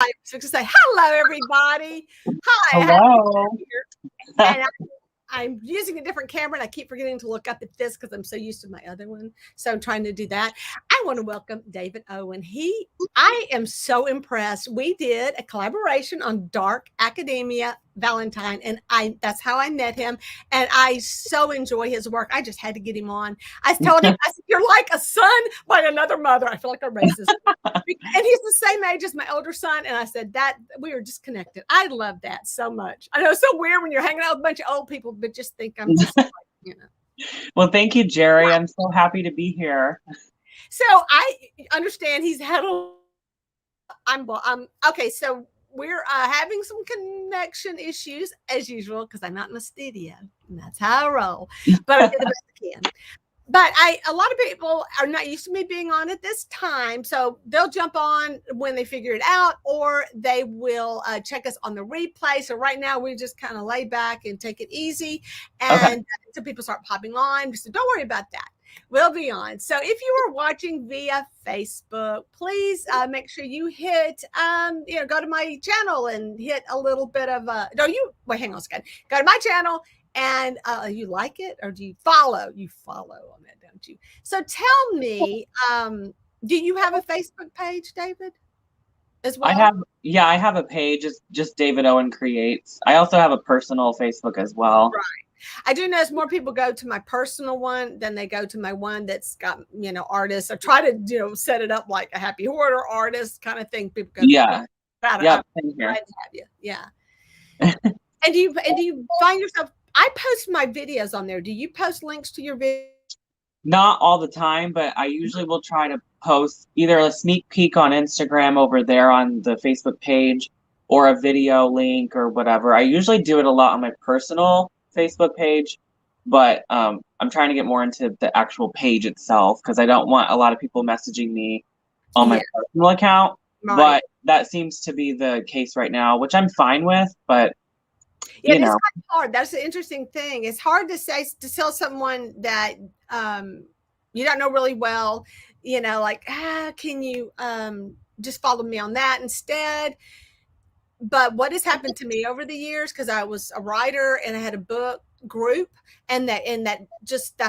I was to say hello, everybody. Hi, Hello. and I'm using a different camera, and I keep forgetting to look up at this because I'm so used to my other one. So I'm trying to do that. I want to welcome David Owen. I am so impressed. We did a collaboration on Dark Academia Valentine, and that's how I met him. And I so enjoy his work. I just had to get him on. I told him, I said, "You're like a son by another mother." I feel like a racist. And he's the same age as my older son. And I said that we are just connected. I love that so much. I know it's so weird when you're hanging out with a bunch of old people, but just think I'm just like, Well, thank you, Jerry. I'm so happy to be here. So I understand he's had okay. So we're having some connection issues as usual because I'm not in the studio, and that's how I roll. But I did the best I can. But a lot of people are not used to me being on at this time. So they'll jump on when they figure it out, or they will check us on the replay. So right now we just kind of lay back and take it easy. And so people start popping on. So don't worry about that. We'll be on. So if you are watching via Facebook, please make sure you hit, go to my channel and hit a little bit of wait, hang on a second. Go to my channel. And you like it, or do you follow? You follow on that, don't you? So tell me, do you have a Facebook page, David, as well? I have a page. It's just David Owens Creates. I also have a personal Facebook as well. Right. I do notice more people go to my personal one than they go to my one that's got, artists. I try to, set it up like a happy hoarder artist kind of thing. People go, yeah, same here. Yeah. And do you find yourself? I post my videos on there. Do you post links to your videos? Not all the time, but I usually will try to post either a sneak peek on Instagram over there on the Facebook page, or a video link or whatever. I usually do it a lot on my personal Facebook page, but I'm trying to get more into the actual page itself because I don't want a lot of people messaging me on my personal account. Right. But that seems to be the case right now, which I'm fine with, but yeah, it's kind of hard. That's the interesting thing. It's hard to tell someone that you don't know really well, can you just follow me on that instead? But what has happened to me over the years, because I was a writer and I had a book group, and that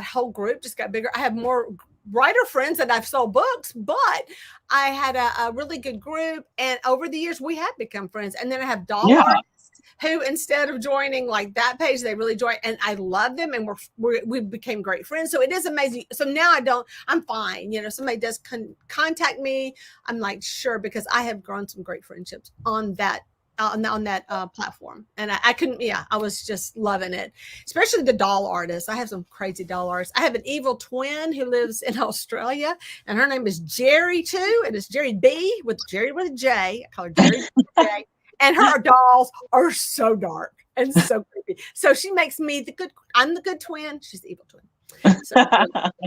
whole group just got bigger. I have more writer friends that I've sold books, but I had a really good group, and over the years we have become friends. And then I have artists who, instead of joining like that page, they really join, and I love them, and we became great friends. So it is amazing. So now I'm fine. Somebody does contact me, I'm like, sure, because I have grown some great friendships on that platform. And I was just loving it, especially the doll artists. I have some crazy doll artists. I have an evil twin who lives in Australia, and her name is Jerry too, and it's Jerry B with Jerry with a J. I call her Jerry with a J. And her dolls are so dark and so creepy. So she makes me I'm the good twin. She's the evil twin. So,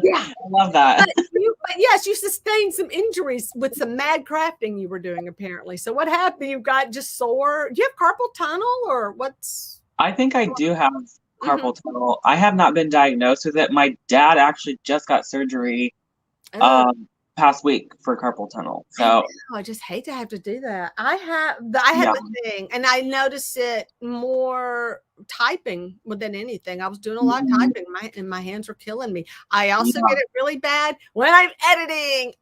yeah. I love that. But yes, you sustained some injuries with some mad crafting you were doing, apparently. So what happened? You got just sore? Do you have carpal tunnel, or what's? I think I do have carpal tunnel. I have not been diagnosed with it. My dad actually just got surgery past week for carpal tunnel. So I just hate to have to do that. I had the thing, and I noticed it more typing than anything. I was doing a lot of typing, and my hands were killing me. I also get it really bad when I'm editing.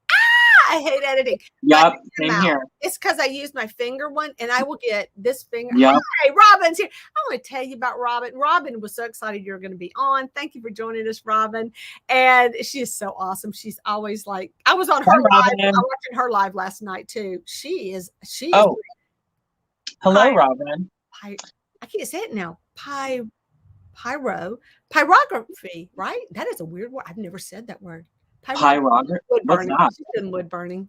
I hate editing. Yep, same here. It's because I use my finger one, and I will get this finger. Yep. Hey, Robin's here. I want to tell you about Robin. Robin was so excited you're going to be on. Thank you for joining us, Robin. And she is so awesome. She's always like, I was on her live. I was watching her live last night too. She is. Oh, hello, Robin. I can't say it now. Pyrography, right? That is a weird word. I've never said that word. Pyrography. Wood burning. She's doing wood burning.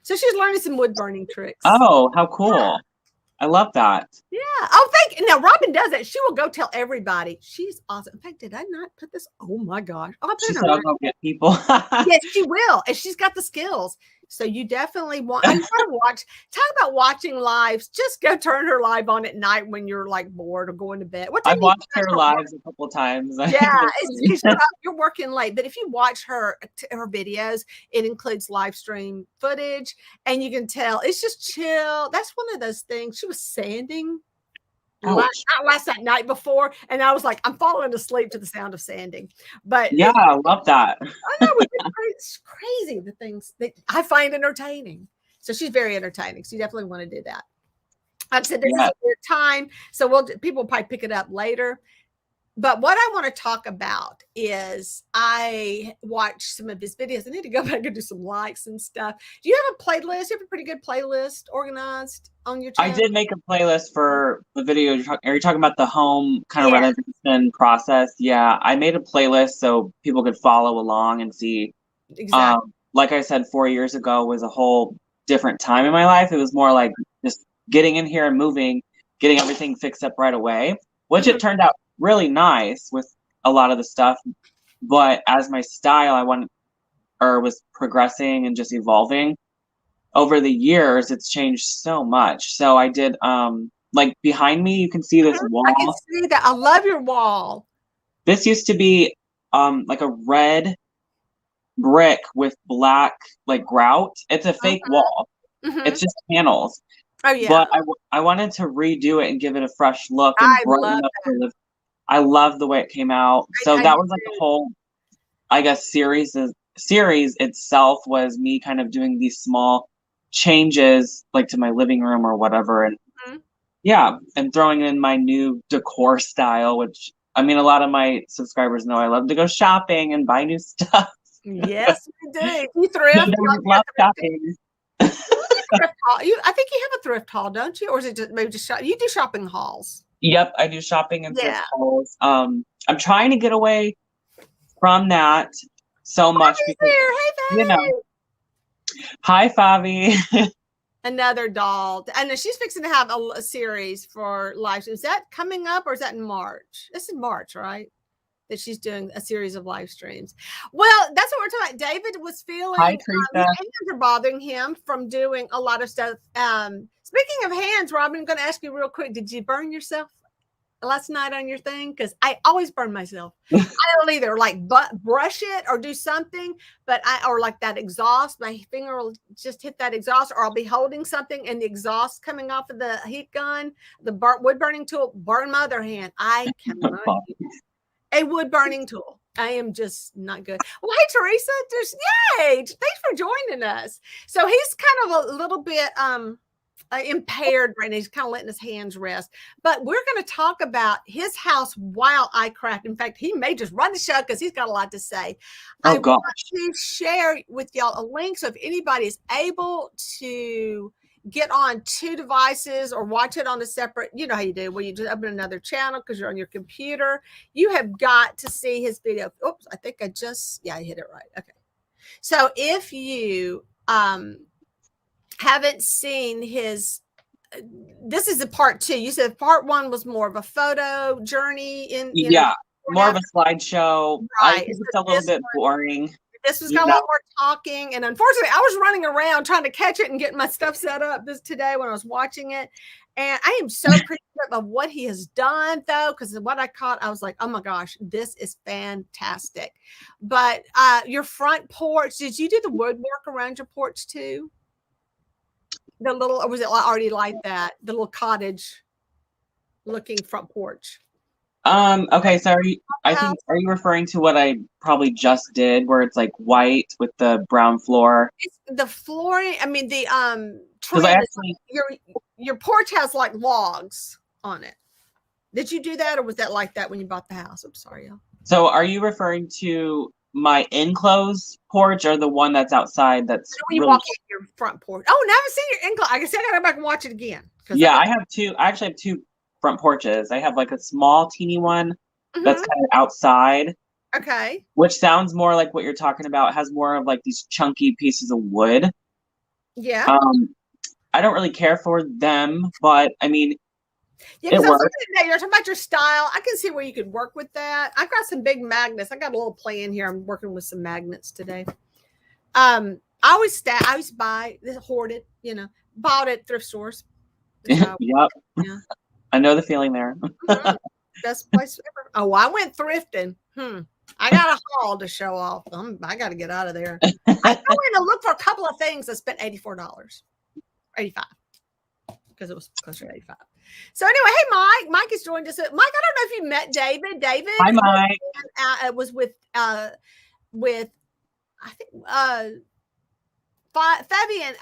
So she's learning some wood burning tricks. Oh, how cool. Yeah. I love that. Yeah. Oh, thank you. Now, Robin does that. She will go tell everybody. She's awesome. In fact, did I not put this? Oh, my gosh. Oh, I'll go get people. Yes, she will. And she's got the skills. So you definitely want, I gotta watch, talk about watching lives. Just go turn her live on at night when you're like bored or going to bed. What time I've watched her lives a couple times. Yeah, it's you're working late, but if you watch her videos, it includes live stream footage, and you can tell it's just chill. That's one of those things. She was sanding not last night before, and I was like, I'm falling asleep to the sound of sanding. But yeah, I love that. I know it's crazy the things that I find entertaining. So she's very entertaining. So you definitely want to do that. I said this is a weird time, so people will probably pick it up later. But what I want to talk about is I watched some of his videos. I need to go back and do some likes and stuff. Do you have a playlist? You have a pretty good playlist organized on your channel? I did make a playlist for the video. Are you talking about the home kind of renovation process? Yeah, I made a playlist so people could follow along and see. Exactly. Like I said, 4 years ago was a whole different time in my life. It was more like just getting in here and moving, getting everything fixed up right away, which it turned out really nice with a lot of the stuff. But as my style was progressing and just evolving over the years, it's changed so much. So I did like behind me you can see this wall. I can see that. I love your wall. This used to be like a red brick with black like grout. It's a fake wall. It's just panels. Oh yeah. But I wanted to redo it and give it a fresh look and brighten up the live. I love the way it came out. So that was like the whole, I guess, series itself was me kind of doing these small changes like to my living room or whatever. And yeah, and throwing in my new decor style, which I mean, a lot of my subscribers know I love to go shopping and buy new stuff. Yes, we do. You thrift. Love shopping. I think you have a thrift haul, don't you? Or is it just maybe just you do shopping hauls? Yep, I do shopping and thrift hauls. I'm trying to get away from that so much because you know. Hi, Favi. Another doll. I know she's fixing to have a series for live. Is that coming up or is that in March? This is March, right? That she's doing a series of live streams. Well, that's what we're talking about. David was feeling his hands are bothering him from doing a lot of stuff. Speaking of hands, Robin, I'm going to ask you real quick. Did you burn yourself last night on your thing? Because I always burn myself. I don't either like brush it or do something, or like that exhaust, my finger will just hit that exhaust, or I'll be holding something and the exhaust coming off of the heat gun, the wood burning tool, burn my other hand. I cannot use a wood burning tool. I am just not good. Well, hey, Teresa, yay. Thanks for joining us. So he's kind of a little bit impaired right now. He's kind of letting his hands rest. But we're going to talk about his house while I craft. In fact, he may just run the show because he's got a lot to say. I want to share with y'all a link. So if anybody is able to get on two devices or watch it on a separate, you know how you do, where you just open another channel because you're on your computer, you have got to see his video. Oops, I think I hit it right. Okay. So if you haven't seen his, this is the part 2. You said part 1 was more of a photo journey more of a slideshow. Right. I think it's a little bit boring. This was got a lot more talking, and unfortunately, I was running around trying to catch it and getting my stuff set up today when I was watching it. And I am so appreciative of what he has done, though, because what I caught, I was like, "Oh my gosh, this is fantastic!" But your front porch, did you do the woodwork around your porch too? The little, or was it already like that? The little cottage-looking front porch. Okay, so are you referring to what I probably just did, where it's like white with the brown floor? It's the flooring. I mean, the your porch has like logs on it. Did you do that, or was that like that when you bought the house? I'm sorry, y'all. So, are you referring to my enclosed porch or the one that's outside? That's when you walk in your front porch. Oh, now I haven't seen your enclosed. I guess I gotta go back and watch it again. Yeah, I have two. I actually have two front porches. I have like a small teeny one that's kind of outside. Okay. Which sounds more like what you're talking about. It has more of like these chunky pieces of wood. Yeah. I don't really care for them, but I mean, yeah, because you're talking about your style. I can see where you could work with that. I've got some big magnets. I got a little plan here. I'm working with some magnets today. I always buy, hoard it, bought at thrift stores. Yep. Yeah. I know the feeling there. Mhm. Best place ever. Oh, I went thrifting. I got a haul to show off. I got to get out of there. I go in to look for a couple of things. I spent $84, $85, because it was closer to 85. So anyway, hey, Mike. Mike has joined us. Mike, I don't know if you met David. David. Hi, Mike. Was with I think Fabian,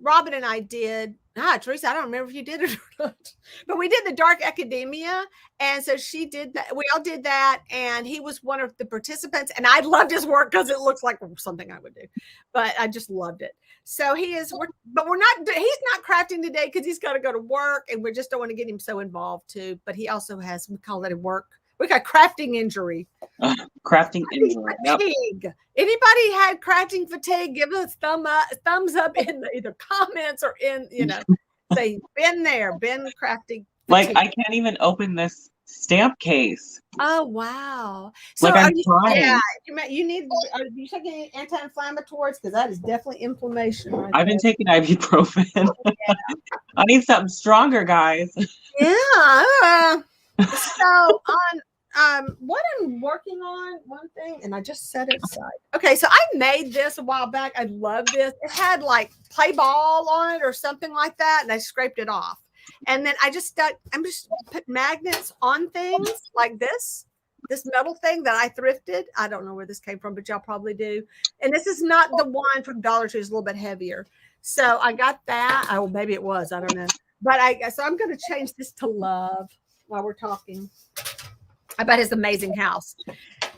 Robin and I did. Teresa, I don't remember if you did it or not, but we did the Dark Academia. And so she did that. We all did that. And he was one of the participants. And I loved his work because it looks like something I would do, but I just loved it. So he's not crafting today because he's got to go to work, and we just don't want to get him so involved too. But he also has, we call it a work. We got crafting injury. Crafting injury. Fatigue. Yep. Anybody had crafting fatigue? Give us thumbs up in either comments or in, say, been crafting fatigue. Like, I can't even open this stamp case. Oh, wow. So like, I'm trying. Yeah, you need, are you taking anti-inflammatories? Because that is definitely inflammation. Right I've been taking ibuprofen. Yeah. I need something stronger, guys. Yeah. So what I'm working on, one thing, and I just set it aside. Okay, so I made this a while back. I love this. It had like play ball on it or something like that, and I scraped it off. And then I'm just put magnets on things like this metal thing that I thrifted. I don't know where this came from, but y'all probably do. And this is not the one from Dollar Tree. It's a little bit heavier. So I got that. Oh, maybe it was. I don't know. But so I'm going to change this to love while we're talking about his amazing house.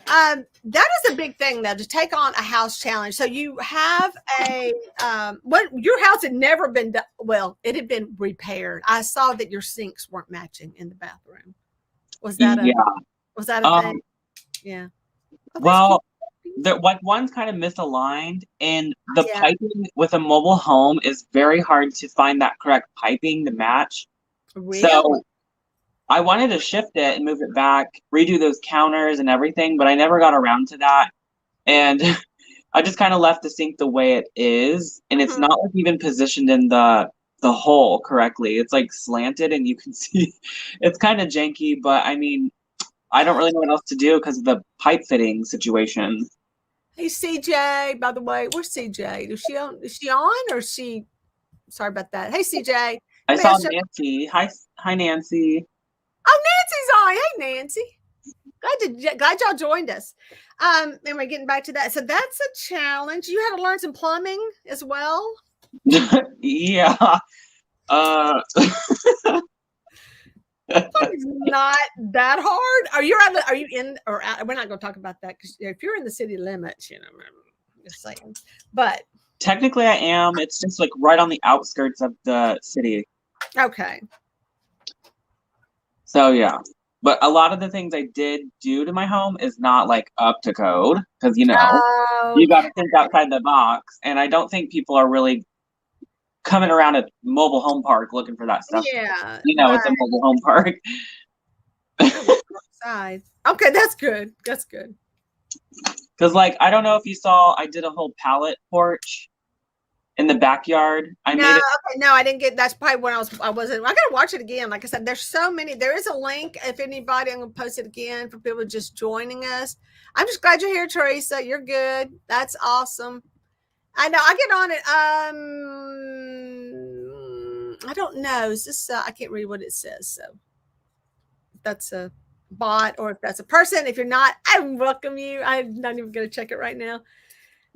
That is a big thing, though, to take on a house challenge. So you have your house had never been done. Well, it had been repaired. I saw that your sinks weren't matching in the bathroom. Was that a thing? Yeah. Well, one's kind of misaligned, and the piping with a mobile home is very hard to find that correct piping to match. Really? So I wanted to shift it and move it back, redo those counters and everything, but I never got around to that. And I just kind of left the sink the way it is. And it's not like even positioned in the hole correctly. It's like slanted, and you can see it's kind of janky, but I mean, I don't really know what else to do because of the pipe fitting situation. Hey, CJ, by the way, where's CJ? Is she on or is she? Sorry about that. Hey, CJ. I saw Nancy. Hi, Nancy. Oh, Nancy's on. Hey, Nancy. Glad y'all joined us. And we're getting back to that. So that's a challenge. You had to learn some plumbing as well. Yeah. It's not that hard. Are you in or out? We're not going to talk about that because if you're in the city limits, I'm just saying. But technically, I am. It's just like right on the outskirts of the city. Okay. So yeah, but a lot of the things I did do to my home is not like up to code because you got to think outside the box, and I don't think people are really coming around a mobile home park looking for that stuff. Yeah, it's a mobile home park. Okay, that's good. That's good. Because I don't know if you saw, I did a whole pallet porch in the backyard. No, I didn't get. That's probably when I gotta watch it again. Like I said, there's so many. There is a link if anybody. I'm gonna post it again for people just joining us. I'm just glad you're here, Teresa. You're good. That's awesome. I know. I get on it. I don't know. Is this? I can't read what it says. So that's a bot, or if that's a person. If you're not, I welcome you. I'm not even gonna check it right now.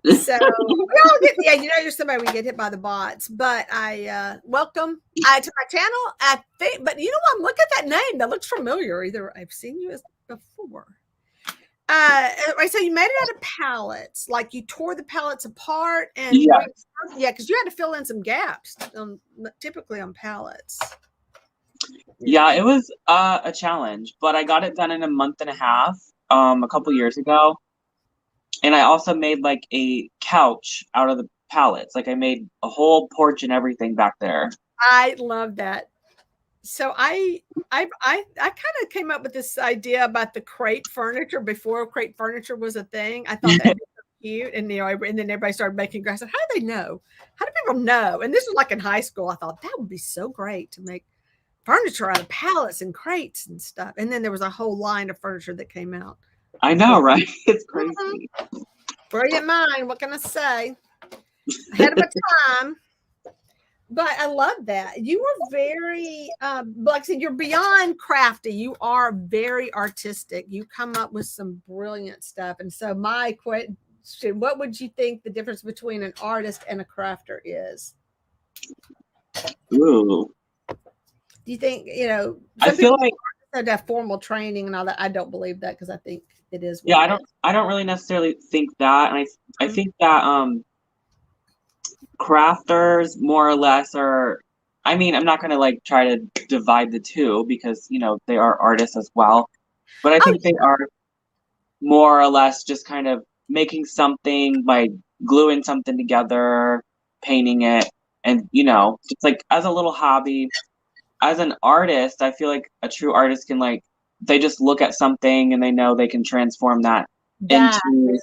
So we all get, you're somebody we get hit by the bots, but I welcome to my channel. I think, but look at that name. That looks familiar. Either I've seen you as before. Right. So you made it out of pallets, like you tore the pallets apart, and because you had to fill in some gaps, typically on pallets. Yeah, it was a challenge, but I got it done in a month and a half, a couple years ago. And I also made like a couch out of the pallets. Like I made a whole porch and everything back there. I love that. So I kind of came up with this idea about the crate furniture before crate furniture was a thing. I thought that cute. And and then everybody started making grass. How do they know? How do people know? And this was like in high school. I thought that would be so great to make furniture out of pallets and crates and stuff. And then there was a whole line of furniture that came out. I know, right? It's crazy. Brilliant mind. What can I say? Ahead of my time. But I love that. You are very, like I said, you're beyond crafty. You are very artistic. You come up with some brilliant stuff. And so my question, what would you think the difference between an artist and a crafter is? Ooh. Do you think, I feel like that formal training and all that? I don't believe that because I think it is. Yeah, I don't really necessarily think that. And I think that crafters more or less are, I mean, I'm not going to like try to divide the two because, they are artists as well. But I think they are more or less just kind of making something by gluing something together, painting it, and, just like as a little hobby. As an artist, I feel like a true artist can they just look at something and they know they can transform that into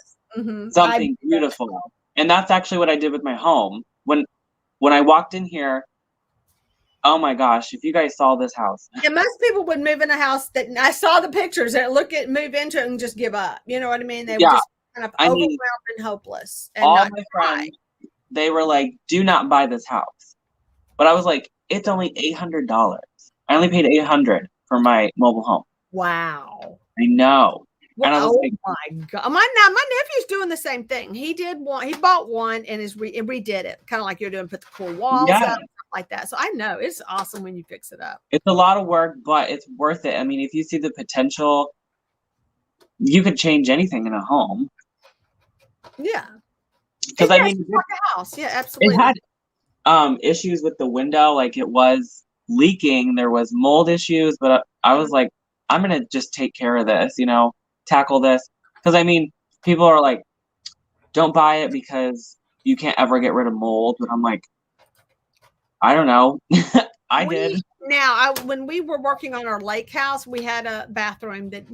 something beautiful. And that's actually what I did with my home. When I walked in here, oh my gosh, if you guys saw this house. Yeah, most people would move in a house that I saw the pictures and move into it and just give up. You know what I mean? They were just kind of overwhelmed and hopeless. And all my friends, they were like, do not buy this house. But I was like, it's only $800. I only paid $800 for my mobile home. Wow. I know. Well, and I was my God. My nephew's doing the same thing. He bought one and redid it. Kind of like you're doing, put the cool walls up, stuff like that. So I know it's awesome when you fix it up. It's a lot of work, but it's worth it. I mean, if you see the potential, you could change anything in a home. Yeah. Because I mean, like a house. Yeah, absolutely. It had issues with the window, like it was leaking. There was mold issues, but I was like, I'm going to just take care of this, tackle this. Because I mean, people are like, don't buy it because you can't ever get rid of mold. But I'm like, I don't know. I did. Now, when we were working on our lake house, we had a bathroom that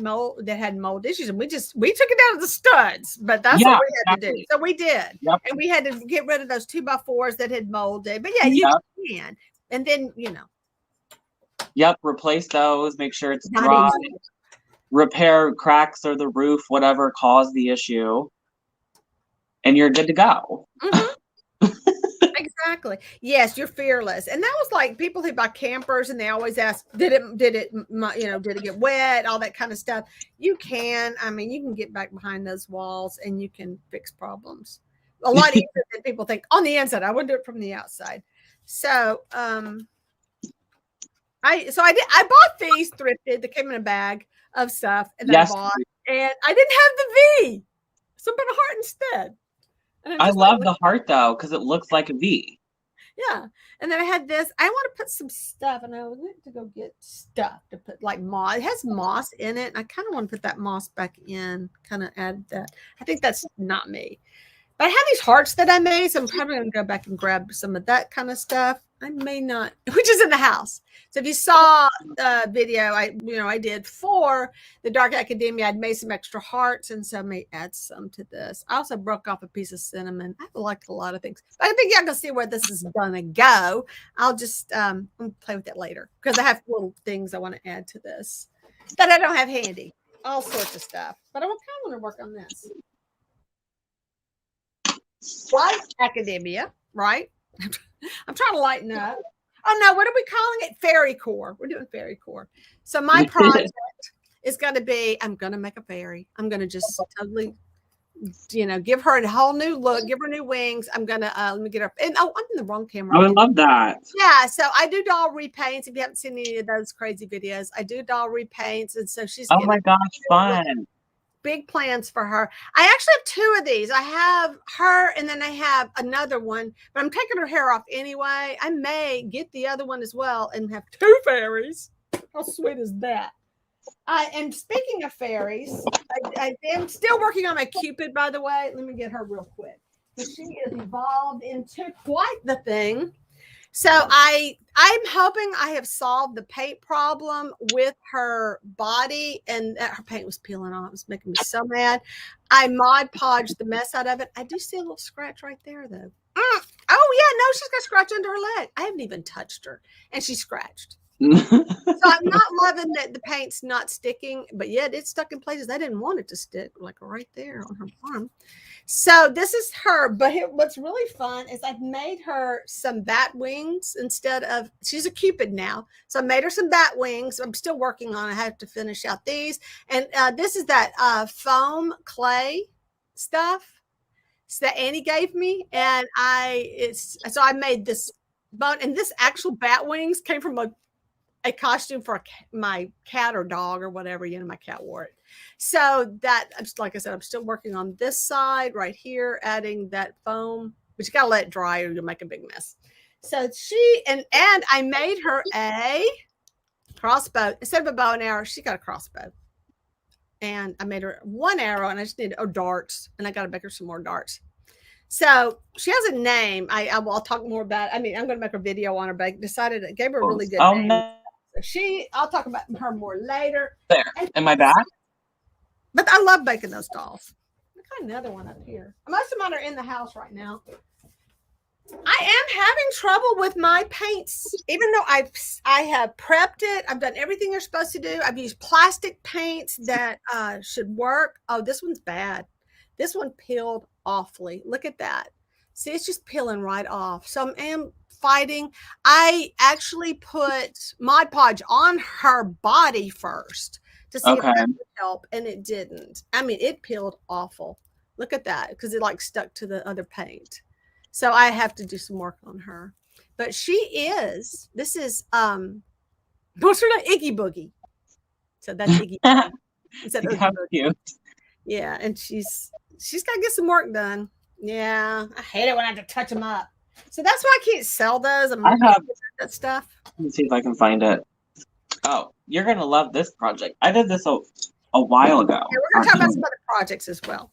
had mold issues, and we took it down to the studs. But that's what we had to do. So we did, and we had to get rid of those 2x4s that had molded. But you can, and then Yep, replace those. Make sure it's dry. Repair cracks or the roof, whatever caused the issue, and you're good to go. Exactly. Yes, you're fearless. And that was like people who buy campers and they always ask, did it get wet? All that kind of stuff. You can get back behind those walls and you can fix problems a lot easier than people think on the inside. I wouldn't do it from the outside. So, I bought these thrifted. They came in a bag of stuff and I bought, and I didn't have the V. So I put a heart instead. I love the heart though, because it looks like a V. Yeah. And then I had this. I want to put some stuff, and I went to go get stuff to put like moss. It has moss in it. And I kind of want to put that moss back in, kind of add that. I think that's not me. But I have these hearts that I made, so I'm probably going to go back and grab some of that kind of stuff. I may not, which is in the house. So if you saw the video, I did for the Dark Academia, I'd made some extra hearts, and so I may add some to this. I also broke off a piece of cinnamon. I like a lot of things, but I think y'all can see where this is gonna go. I'll just play with it later because I have little things I want to add to this that I don't have handy. All sorts of stuff, but I kind of want to work on this. Dark Academia, right? I'm trying to lighten up. Oh no, what are we calling it? Fairy core. We're doing fairy core. So my project is going to be, I'm going to make a fairy. I'm going to just totally, give her a whole new look, give her new wings. I'm going to, let me get her. And I'm in the wrong camera. Oh, I love that. Yeah. So I do doll repaints. If you haven't seen any of those crazy videos, I do doll repaints. And so she's, oh my gosh, fun. Big plans for her. I actually have two of these. I have her and then I have another one, but I'm taking her hair off anyway. I may get the other one as well and have two fairies. How sweet is that? And speaking of fairies, I am still working on my Cupid, by the way. Let me get her real quick. She is evolved into quite the thing. So I'm hoping I have solved the paint problem with her body, and her paint was peeling off. It was making me so mad. I Mod Podged the mess out of it. I do see a little scratch right there though. Oh yeah, no, she's got a scratch under her leg. I haven't even touched her, and she's scratched. So I'm not loving that the paint's not sticking, but yet it's stuck in places I didn't want it to stick, like right there on her arm. So this is her, but what's really fun is I've made her some bat wings instead of, she's a Cupid now. So I made her some bat wings. I'm still working on it. I have to finish out these. And this is that foam clay stuff that Annie gave me. And so I made this bone, and this actual bat wings came from a costume for my cat or dog or whatever, my cat wore it. So that, like I said, I'm still working on this side right here, adding that foam, but you got to let it dry or you'll make a big mess. So and I made her a crossbow. Instead of a bow and arrow, she got a crossbow. And I made her one arrow, and I just need darts, and I got to make her some more darts. So she has a name. I'll talk more about it. I mean, I'm going to make a video on her, but I decided I gave her a really good name. No. I'll talk about her more later. There, in my back. But I love baking those dolls. I got another one up here. Most of mine are in the house right now. I am having trouble with my paints, even though I have prepped it. I've done everything you're supposed to do. I've used plastic paints that should work. Oh, this one's bad. This one peeled awfully. Look at that. See, it's just peeling right off. So I am fighting. I actually put Mod Podge on her body first to see if that would help, and it didn't. I mean, it peeled awful. Look at that, because it like stuck to the other paint. So I have to do some work on her. But this is what's her name? Iggy Boogie. So that's Iggy Boogie. Instead of How cute. Yeah, and she's got to get some work done. Yeah, I hate it when I have to touch them up. So that's why I can't sell those. I have that stuff. Let me see if I can find it. Oh, you're gonna love this project. I did this a while ago. Yeah, we're gonna talk about some other projects as well.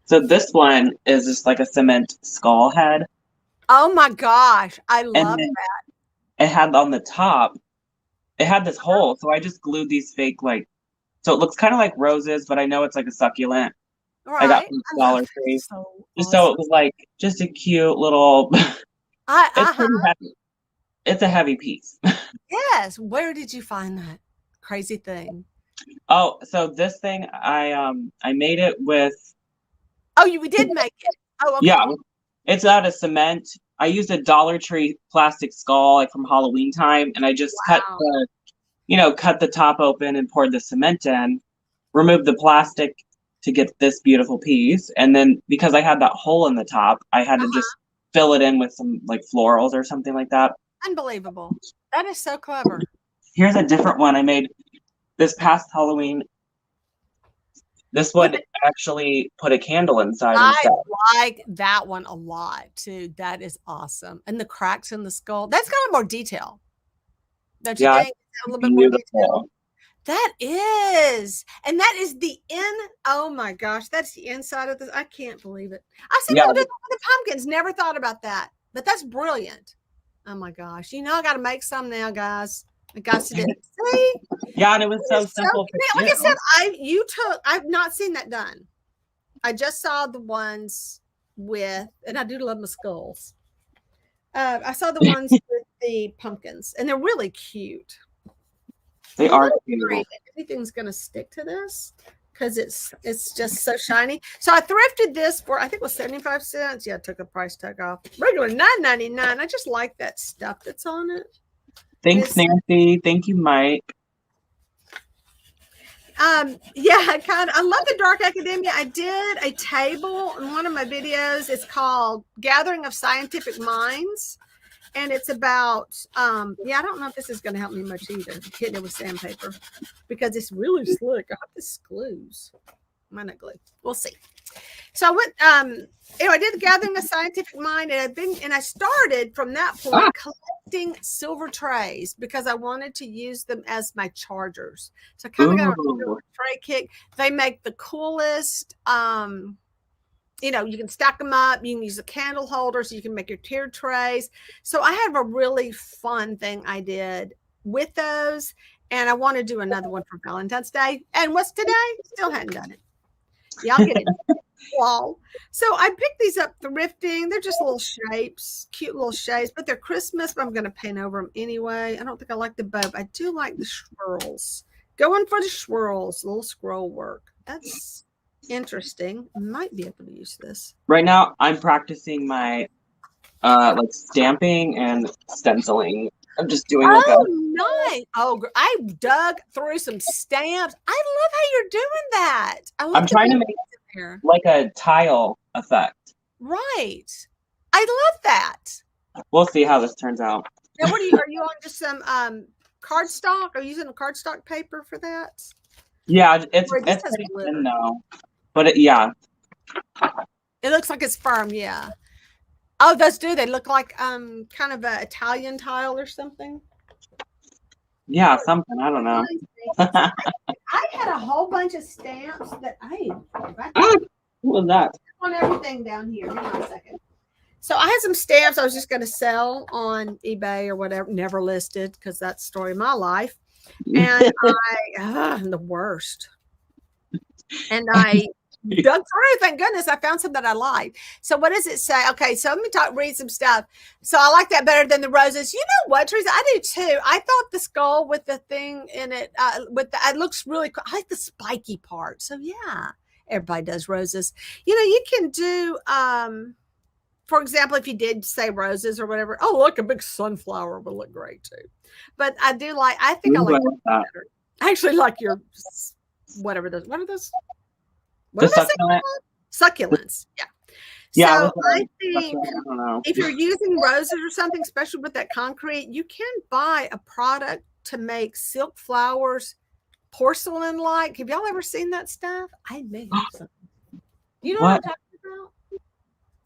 So this one is just like a cement skull head. Oh my gosh, I love that. It had on the top, it had this hole, so I just glued these fake so it looks kind of like roses, but I know it's like a succulent. Right. I got from Dollar Tree. So it was like just a cute little. It's a heavy piece. Yes. Where did you find that crazy thing? Oh, so this thing I made it with. Oh, we did make it. Oh, okay. Yeah, it's out of cement. I used a Dollar Tree plastic skull like from Halloween time, and I just cut the top open and poured the cement in, removed the plastic to get this beautiful piece, and then because I had that hole in the top, I had to just fill it in with some like florals or something like that. Unbelievable. That is so clever. Here's a different one I made this past Halloween. This one actually put a candle inside. I like that one a lot too. That is awesome. And the cracks in the skull, that's got more detail. Don't you think? A little bit more detail. That is. And that is the oh my gosh, that's the inside of this. I can't believe it. I see people do that with the pumpkins. Never thought about that. But that's brilliant. Oh my gosh. I got to make some now, guys. I got to do it. See? Yeah, and it was so simple. Like I said, I've not seen that done. I just saw the ones with, and I do love my skulls. I saw the ones with the pumpkins, and they're really cute. They are cute. Everything's going to stick to this because it's just so shiny. So I thrifted this for, I think it was 75 cents. Yeah, I took the price tag off. Regular $9.99. I just like that stuff that's on it. Thanks, Nancy. Thank you, Mike. Yeah, I love the Dark Academia. I did a table in one of my videos. It's called Gathering of Scientific Minds. And it's about, I don't know if this is going to help me much either, hitting it with sandpaper, because it's really slick. I hope this glues. Might not glue. We'll see. So I did the Gathering of Scientific Mind, and I started from that point collecting silver trays because I wanted to use them as my chargers. So I kind of got a silver tray kick. They make the coolest you know, you can stack them up. You can use the candle holders. You can make your tier trays. So I have a really fun thing I did with those. And I want to do another one for Valentine's Day. And what's today? Still hadn't done it. Yeah, I'll get it. Wow. So I picked these up thrifting. They're just little shapes, cute little shapes, but they're Christmas, but I'm going to paint over them anyway. I don't think I like the bow. I do like the swirls. Going for the swirls, little scroll work. That's interesting. I might be able to use this. Right now, I'm practicing my like stamping and stenciling. I'm just doing like nice. Oh, I dug through some stamps. I love how you're doing that. I'm trying to make like a tile effect. Right. I love that. We'll see how this turns out. Now, are you on just some cardstock? Are you using a cardstock paper for that? Yeah, it's pretty thin now. But yeah. It looks like it's firm, yeah. Oh, those do. They look like kind of an Italian tile or something. Yeah, something. I don't know. I had a whole bunch of stamps that what was that? On everything down here. Hang on a second. So I had some stamps I was just going to sell on eBay or whatever. Never listed because that's the story of my life. And I'm the worst. And I dug through. Thank goodness I found some that I liked. So what does it say? Okay, so let me read some stuff. So I like that better than the roses. You know what, Teresa? I do too. I thought the skull with the thing in it, it looks really cool. I like the spiky part. So yeah, everybody does roses. You know, you can do, for example, if you did say roses or whatever. Oh, look, a big sunflower would look great too. But I do like. I think I like that better. I actually like your whatever those. What are those? What are those succulents? Yeah. So I think if you're using roses or something special with that concrete, you can buy a product to make silk flowers, porcelain-like. Have y'all ever seen that stuff? I may have something. You know what I'm talking about?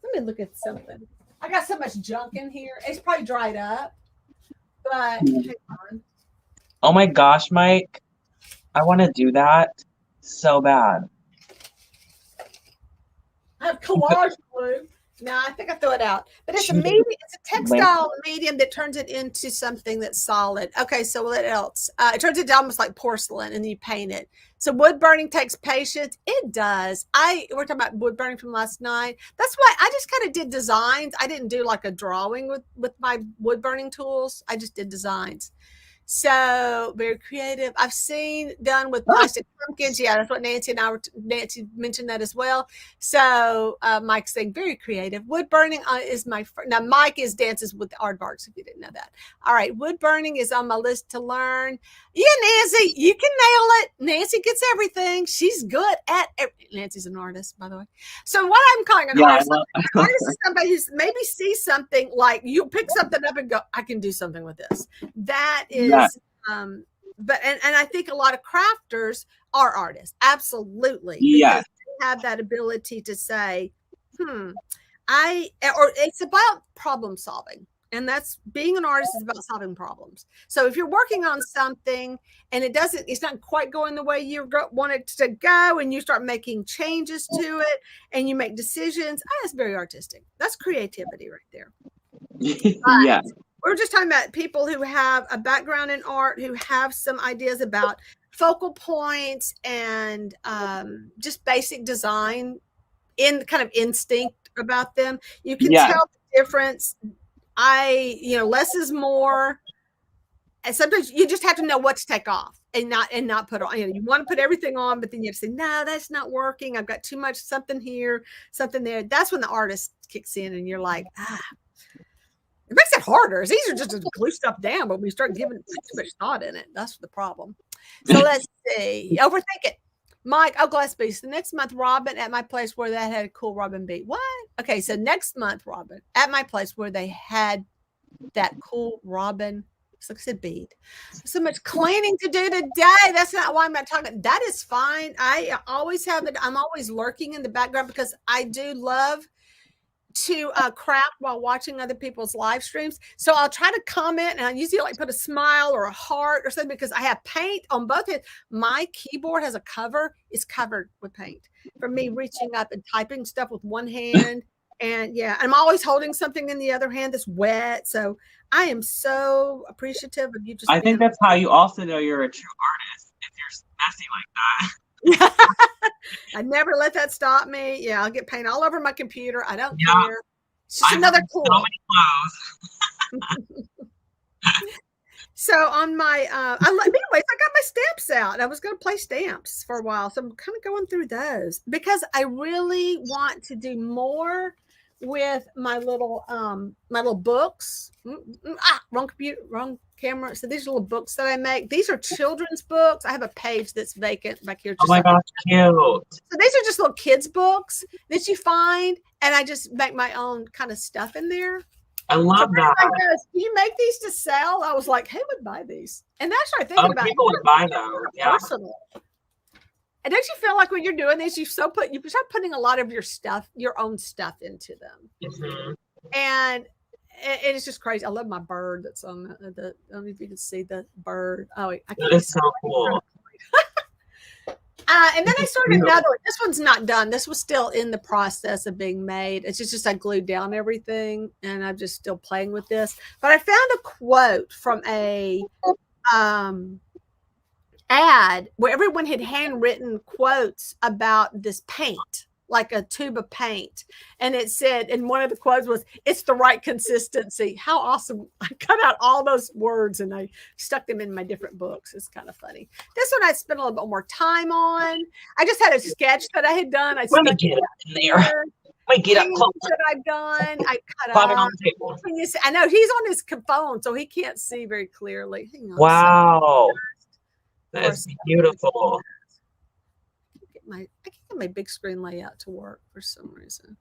Let me look at something. I got so much junk in here. It's probably dried up, but hang on. Oh my gosh, Mike. I want to do that so bad. I have collage glue. No, I think I threw it out. But it's a medium, it's a textile medium that turns it into something that's solid. Okay, so what else? It turns it almost like porcelain and you paint it. So wood burning takes patience. It does. We're talking about wood burning from last night. That's why I just kind of did designs. I didn't do like a drawing with my wood burning tools. I just did designs. So very creative. I've seen done with plastic pumpkins. Yeah, that's what Nancy mentioned that as well. So Mike's saying very creative. Wood burning is now Mike dances with the aardvarks, if you didn't know that. All right, wood burning is on my list to learn. Yeah, Nancy, you can nail it. Nancy gets everything. She's good at Nancy's an artist, by the way. So what I'm calling an artist, is somebody who's maybe sees something like you pick something up and go, I can do something with this. That is but I think a lot of crafters are artists, absolutely. Yeah, they have that ability to say, or it's about problem solving, and that's being an artist is about solving problems. So if you're working on something and it's not quite going the way you want it to go, and you start making changes to it and you make decisions, that's very artistic. That's creativity right there. Yeah. We're just talking about people who have a background in art, who have some ideas about focal points and just basic design in kind of instinct about them. You can tell the difference. Less is more. And sometimes you just have to know what to take off and not put on. You want to put everything on, but then you have to say, no, that's not working. I've got too much something here, something there. That's when the artist kicks in and you're like, it makes it harder. It's easier just to glue stuff down, but we start giving too much thought in it. That's the problem. So let's see. Overthink it. Mike, Gillespie. So next month, Robin at my place where they had a cool Robin bead. What? Okay, so next month, Robin at my place where they had that cool Robin. Like I said, bead. So much cleaning to do today. That's not why I'm not talking about. That is fine. I always have it. I'm always lurking in the background because I do love to craft while watching other people's live streams. So I'll try to comment, and I usually like put a smile or a heart or something because I have paint on both hands. My keyboard has a cover, it's covered with paint from me reaching up and typing stuff with one hand. And yeah, I'm always holding something in the other hand that's wet. So I am so appreciative of you. I think that's how you also know you're a true artist, if you're messy like that. I never let that stop me. Yeah, I'll get paint all over my computer. I don't care. It's just another tool. So many clothes. So on my, anyways, I got my stamps out. I was going to play stamps for a while. So I'm kind of going through those because I really want to do more with my little books. Wrong computer, wrong camera. So these are little books that I make. These are children's books. I have a page that's vacant back here. Oh my gosh, cute. So these are just little kids books that you find, and I just make my own kind of stuff in there. I love that. Goes, do you make these to sell? I was like, who would buy these? And then I started thinking about people would buy those. Yeah. Personal. And don't you feel like when you're doing these, you start putting a lot of your stuff, your own stuff into them. Mm-hmm. And it's just crazy. I love my bird that's on the I don't know if you can see the bird. Oh, I can't. That is so cool. And then I started another one. This one's not done. This was still in the process of being made. It's just I glued down everything, and I'm just still playing with this. But I found a quote from a ad where everyone had handwritten quotes about this paint, like a tube of paint. And it said, and one of the quotes was, "It's the right consistency." How awesome. I cut out all those words and I stuck them in my different books. It's kind of funny. This one I spent a little bit more time on. I just had a sketch that I had done. Let me get up in there. Wait, get up close. That I've done. I cut out. On the table. I know he's on his phone, so he can't see very clearly. Hang on. Wow. That's beautiful. I can't get my big screen layout to work for some reason.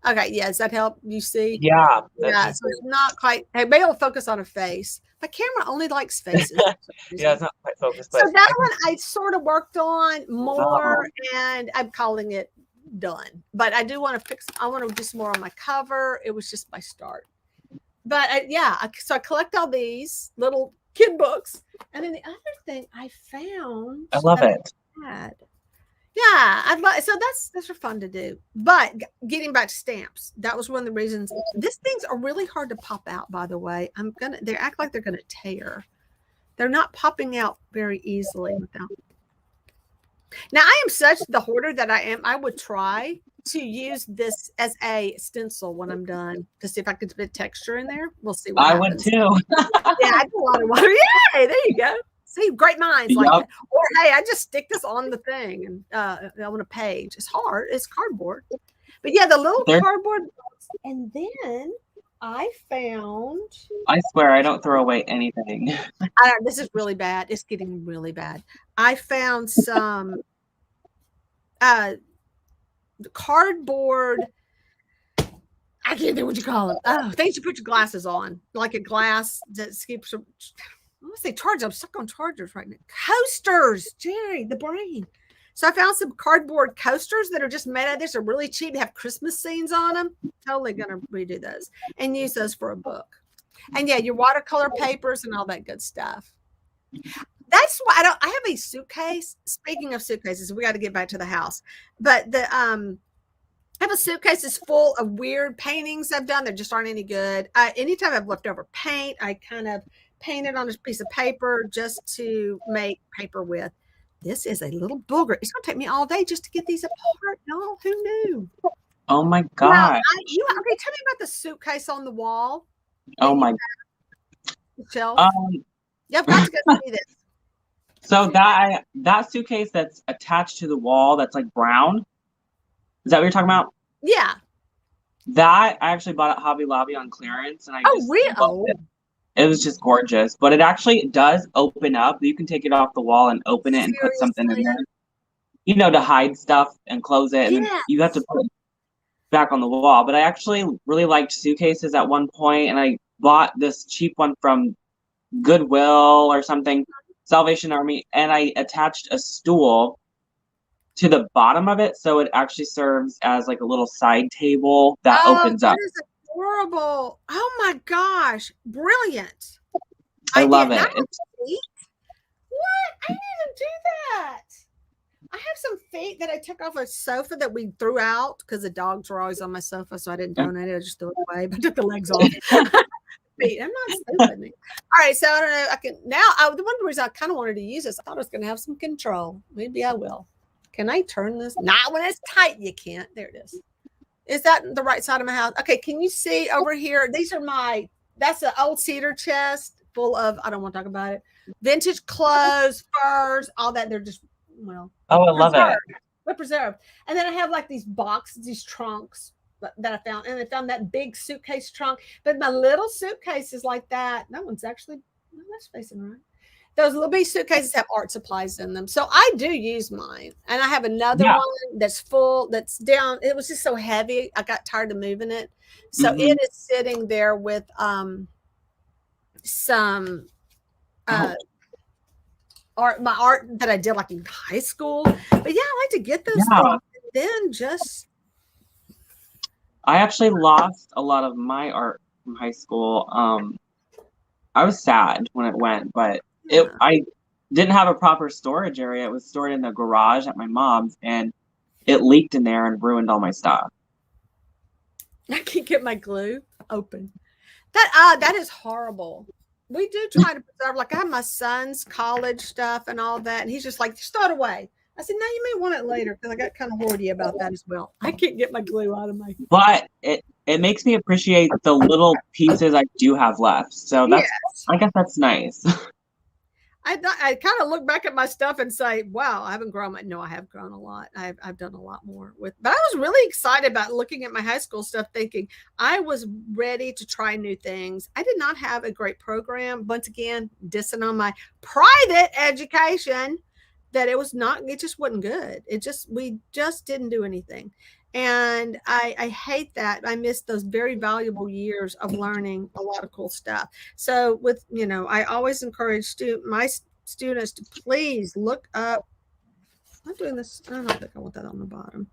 Okay, yeah, does that help? You see? Yeah. Yeah, so it's not quite. Hey, maybe I'll focus on a face. My camera only likes faces. Yeah, it's not quite focused. So that one I sort of worked on more, and I'm calling it done. But I do want to fix. I want to do some more on my cover. It was just my start. But so I collect all these little kid books, and then the other thing I found. I love it. Yeah, I'd like so those are fun to do. But getting back to stamps, that was one of the reasons. These things are really hard to pop out, by the way. They act like they're gonna tear. They're not popping out very easily without. Now I am such the hoarder that I am. I would try to use this as a stencil when I'm done to see if I could put texture in there. We'll see what happens. Would too. Yeah, I do a lot of water. Yay, there you go. See, great minds like that. Or hey, I just stick this on the thing and on a page. It's hard. It's cardboard. But yeah, the little cardboard box. And then I found. I swear I don't throw away anything. This is really bad. It's getting really bad. I found some cardboard. I can't think what you call it. Oh, things you put your glasses on, like a glass that keeps. I want to say chargers. I'm stuck on chargers right now. Coasters, Jerry, the brain. So I found some cardboard coasters that are just made out of this. They're really cheap. They have Christmas scenes on them. Totally gonna redo those and use those for a book. And yeah, your watercolor papers and all that good stuff. That's why I have a suitcase. Speaking of suitcases, we got to get back to the house. But I have a suitcase that's full of weird paintings I've done that just aren't any good. Anytime I've left over paint, I kind of paint it on a piece of paper just to make paper with. This is a little booger. It's going to take me all day just to get these apart. No, who knew? Oh my God. Okay, tell me about the suitcase on the wall. Oh my. Shelf. I've got to go see this. So that suitcase that's attached to the wall that's like brown. Is that what you're talking about? Yeah. That I actually bought at Hobby Lobby on clearance, and really? It was just gorgeous, but it actually does open up. You can take it off the wall and open it and put something in there, to hide stuff and close it. And you have to put it back on the wall. But I actually really liked suitcases at one point, and I bought this cheap one from Goodwill or something, Salvation Army, and I attached a stool to the bottom of it, so it actually serves as like a little side table that opens that up. is adorable. Oh my gosh. Brilliant. I idea. love Now it. what? I need to do that. I have some feet that I took off a sofa that we threw out because the dogs were always on my sofa, so I didn't donate it. I just threw it away, but took the legs off. Feet. I'm not stupid. All right, so I don't know. I can now. The one reason I kind of wanted to use this, I thought I was going to have some control. Maybe I will. Can I turn this? Not when it's tight. You can't. There it is. Is that the right side of my house? Okay. Can you see over here? These are that's an old cedar chest full of, I don't want to talk about it, vintage clothes, furs, all that. They're just, well, oh, I love it. They're preserved. And then I have like these boxes, these trunks that I found. And I found that big suitcase trunk. But my little suitcases like that, that one's actually, no, that's facing right. Those little bitty suitcases have art supplies in them. So I do use mine. And I have another one that's full, that's down. It was just so heavy. I got tired of moving it. So it is sitting there with some art, my art that I did like in high school. But yeah, I like to get those things and then just. I actually lost a lot of my art from high school. I was sad when it went, but I didn't have a proper storage area. It was stored in the garage at my mom's, and it leaked in there and ruined all my stuff. I can't get my glue open. That is horrible. We do try to preserve, like I have my son's college stuff and all that, and he's just like, just throw it away. I said, no, you may want it later, because I got kind of hoardy about that as well. I can't get my glue out of my. But it makes me appreciate the little pieces I do have left. So that's, I guess that's nice. I kind of look back at my stuff and say, wow, I haven't grown. No, I have grown a lot. I've done a lot more with, but I was really excited about looking at my high school stuff, thinking I was ready to try new things. I did not have a great program. Once again, dissing on my private education, that it just wasn't good. We just didn't do anything. And I hate that. I missed those very valuable years of learning a lot of cool stuff. So I always encourage my students to please look up. I'm doing this. I don't think I want that on the bottom.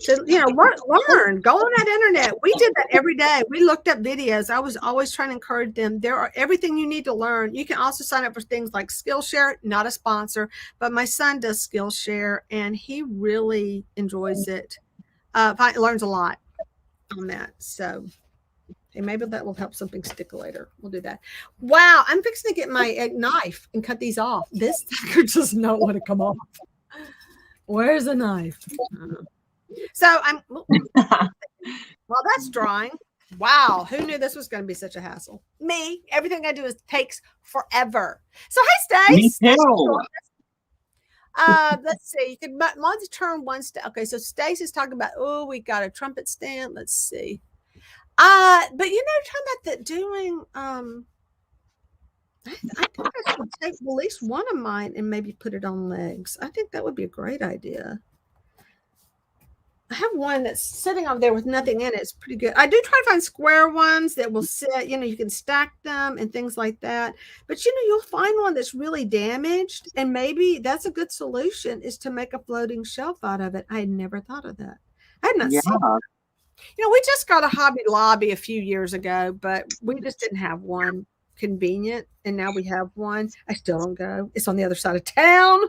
To, learn, go on that internet. We did that every day. We looked up videos. I was always trying to encourage them. There are everything you need to learn. You can also sign up for things like Skillshare, not a sponsor, but my son does Skillshare and he really enjoys it. Learns a lot on that. So maybe that will help something stick later. We'll do that. Wow. I'm fixing to get my knife and cut these off. This sucker does not want to come off. Where's the knife? So well, that's drawing. Wow. Who knew this was going to be such a hassle? Me. Everything I do takes forever. So hey, Stace. Me too. Let's see. You could multi-turn one step. Okay, so Stacey's talking about, we got a trumpet stand. Let's see. But talking about that doing I think I should take at least one of mine and maybe put it on legs. I think that would be a great idea. I have one that's sitting over there with nothing in it. It's pretty good. I do try to find square ones that will sit, you can stack them and things like that. But, you'll find one that's really damaged. And maybe that's a good solution, is to make a floating shelf out of it. I had never thought of that. I had not seen that. We just got a Hobby Lobby a few years ago, but we just didn't have one convenient. And now we have one. I still don't go. It's on the other side of town,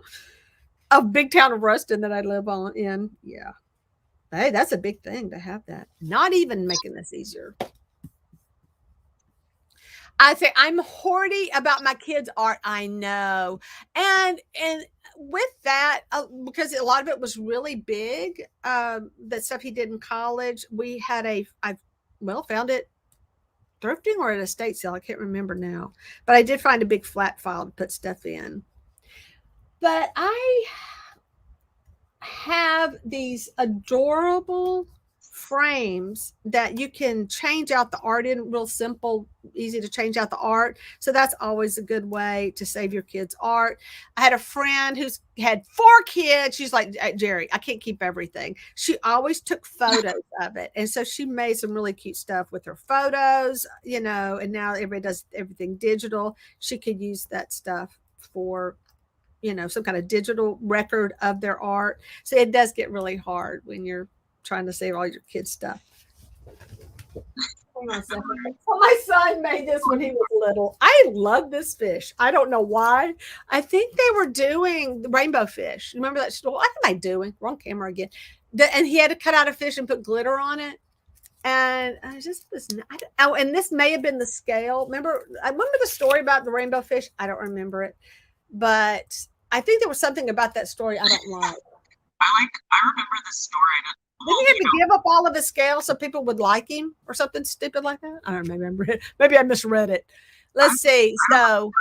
a big town of Ruston that I live in. Yeah. Hey, that's a big thing to have that. Not even making this easier. I say I'm hoardy about my kids' art. I know. And with that, because a lot of it was really big, that stuff he did in college, we had I found it thrifting or at a estate sale. I can't remember now. But I did find a big flat file to put stuff in. But I have these adorable frames that you can change out the art in, real simple, easy to change out the art. So that's always a good way to save your kids' art. I had a friend who's had 4 kids. She's like, Jerry, I can't keep everything. She always took photos of it. And so she made some really cute stuff with her photos, and now everybody does everything digital. She could use that stuff for some kind of digital record of their art. So it does get really hard when you're trying to save all your kids' stuff. Hold on a second. Well, my son made this when he was little. I love this fish. I don't know why. I think they were doing the rainbow fish. Remember that story? What am I doing? Wrong camera again. And he had to cut out a fish and put glitter on it. And I just was, and this may have been the scale. Remember the story about the rainbow fish? I don't remember it, but I think there was something about that story I don't like. I remember the story. Didn't he have to give up all of his scale so people would like him or something stupid like that? I don't remember it. Maybe I misread it. Let's see. So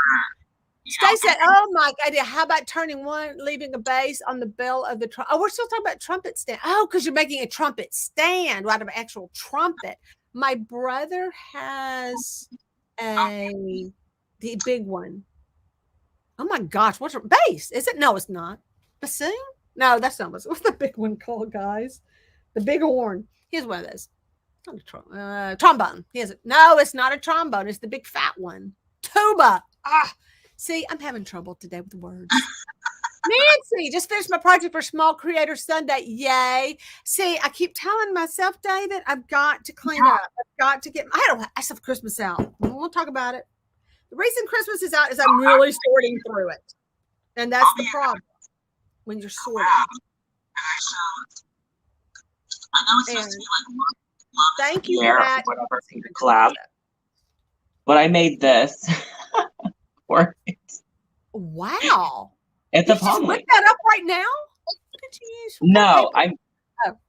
Stay said, oh my God, how about turning one, leaving a base on the bell of the trumpet? Oh, we're still talking about trumpet stand. Oh, because you're making a trumpet stand out of an actual trumpet. My brother has the big one. Oh my gosh, what's a bass? Is it? No, it's not. Bassoon? No, that's not bassoon. What's the big one called, guys? The big horn. Here's one of those. Trombone. No, it's not a trombone. It's the big fat one. Tuba. See, I'm having trouble today with words. Nancy, just finished my project for Small Creator Sunday. Yay. See, I keep telling myself, David, I've got to clean up. I've got to get, I have Christmas out. We'll talk about it. The reason Christmas is out is I'm really sorting through it. And that's the problem when you're sorting. I know it's supposed to be like thank you for that. Collab. But I made this for it. Wow. It's a palm leaf. Look that up right now? What did you use? No,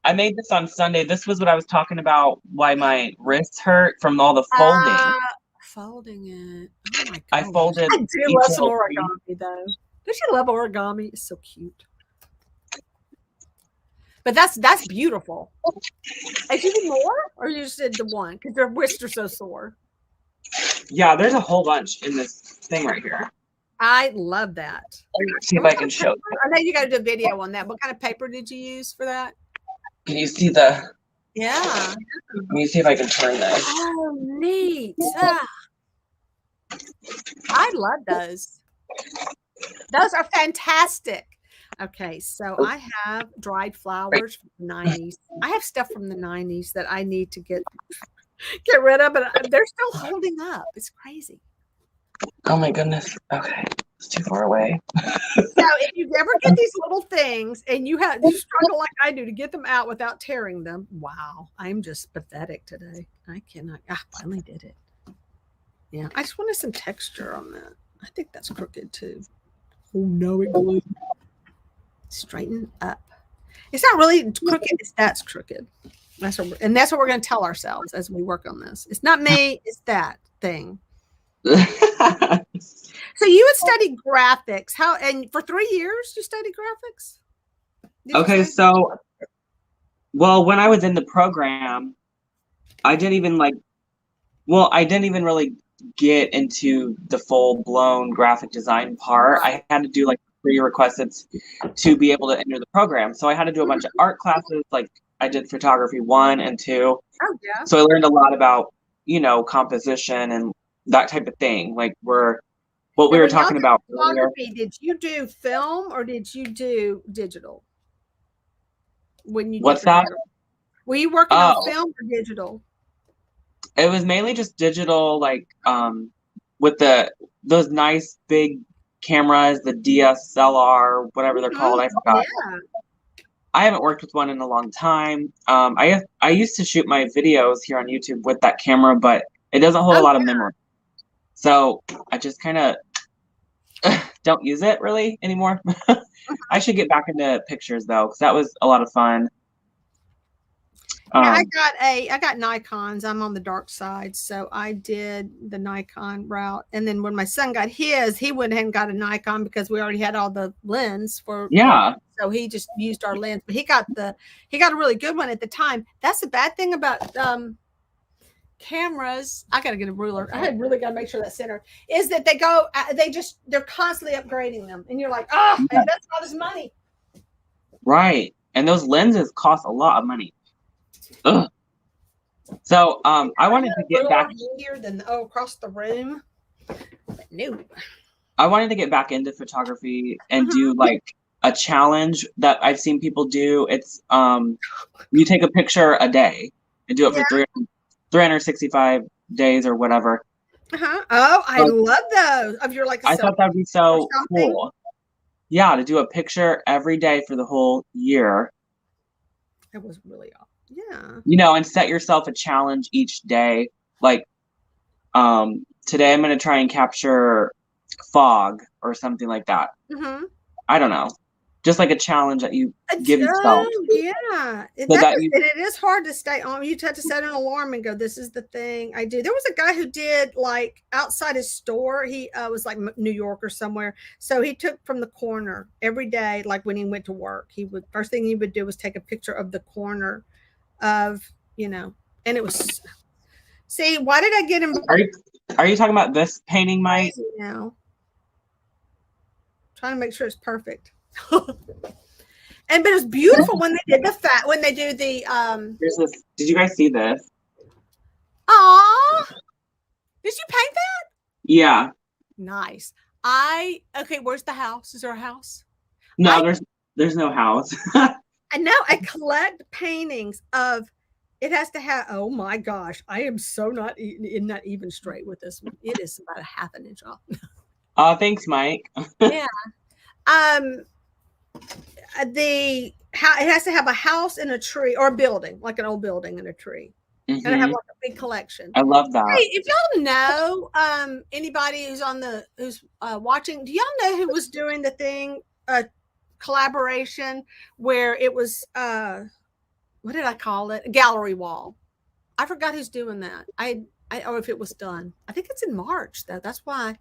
I made this on Sunday. This was what I was talking about, why my wrists hurt from all the folding. Folding it. Oh my God. I folded. I do love some origami though. Don't you love origami? It's so cute. But that's beautiful. Did you do more, or you just did the one because their wrists are so sore? Yeah, there's a whole bunch in this thing right here. I love that. Let's see if I can show. I know you got to do a video on that. What kind of paper did you use for that? Can you see the? Yeah. Let me see if I can turn this. Oh, neat. I love those. Those are fantastic. Okay, so I have dried flowers from the 90s. I have stuff from the 90s that I need to get rid of, but they're still holding up. It's crazy. Oh my goodness. Okay, it's too far away. So if you ever get these little things and you struggle like I do to get them out without tearing them, wow, I'm just pathetic today. I cannot. I finally did it. Yeah, I just wanted some texture on that. I think that's crooked too. Oh no, it glued. Straighten up. It's not really crooked. That's crooked. That's what we're going to tell ourselves as we work on this. It's not me. It's that thing. So you had studied graphics. And for 3 years you studied graphics? Okay, so when I was in the program, I didn't even really get into the full-blown graphic design part. I had to do like prerequisites to be able to enter the program. So I had to do a bunch of art classes, like I did photography 1 and 2. Oh yeah. So I learned a lot about, composition and that type of thing. Like we were talking about photography, did you do film or did you do digital? What's that? Were you working on film or digital? It was mainly just digital, like with those nice big cameras, the DSLR, whatever they're called. I forgot. Yeah. I haven't worked with one in a long time. I used to shoot my videos here on YouTube with that camera, but it doesn't hold a lot of memory. So I just kind of don't use it really anymore. I should get back into pictures though, because that was a lot of fun. Yeah, I got Nikons. I'm on the dark side, so I did the Nikon route. And then when my son got his, he went ahead and got a Nikon because we already had all the lens for. Yeah. So he just used our lens, but he got a really good one at the time. That's the bad thing about cameras. I got to get a ruler. I had really got to make sure that's centered. Is that they're constantly upgrading them, and you're like, that's all this money. Right, and those lenses cost a lot of money. Ugh. So I wanted to get back easier than across the room. But no. I wanted to get back into photography and do like a challenge that I've seen people do. It's you take a picture a day and do it for 365 days or whatever. Oh, I love those. Of your like a I thought that'd be so cool. Yeah, to do a picture every day for the whole year. It was really awesome. Yeah. You know, and set yourself a challenge each day. Like today I'm going to try and capture fog or something like that. I don't know. Just like a challenge that you give yourself. Yeah. It is hard to stay on. You have to set an alarm and go, this is the thing I do. There was a guy who did like outside his store. He was like New York or somewhere. So he took from the corner every day, like when he went to work, first thing he would do was take a picture of the corner of, and it was, see, why did I get him? Are you talking about this painting, Mike? Now, trying to make sure it's perfect. But it was beautiful when they did when they do the There's this. Did you guys see this? Aw, did you paint that? Yeah. Nice. Okay, where's the house? Is there a house? No, there's no house. I know. I collect paintings of. It has to have. Oh my gosh, I am so not even straight with this one. It is about a half an inch off. Thanks, Mike. Yeah. It has to have a house and a tree, or a building, like an old building and a tree. And I have like a big collection. I love that. Hey, if y'all know anybody who's watching, do y'all know who was doing the thing, collaboration where it was what did I call it? A gallery wall. I forgot who's doing that. Or if it was done. I think it's in March though. That's why.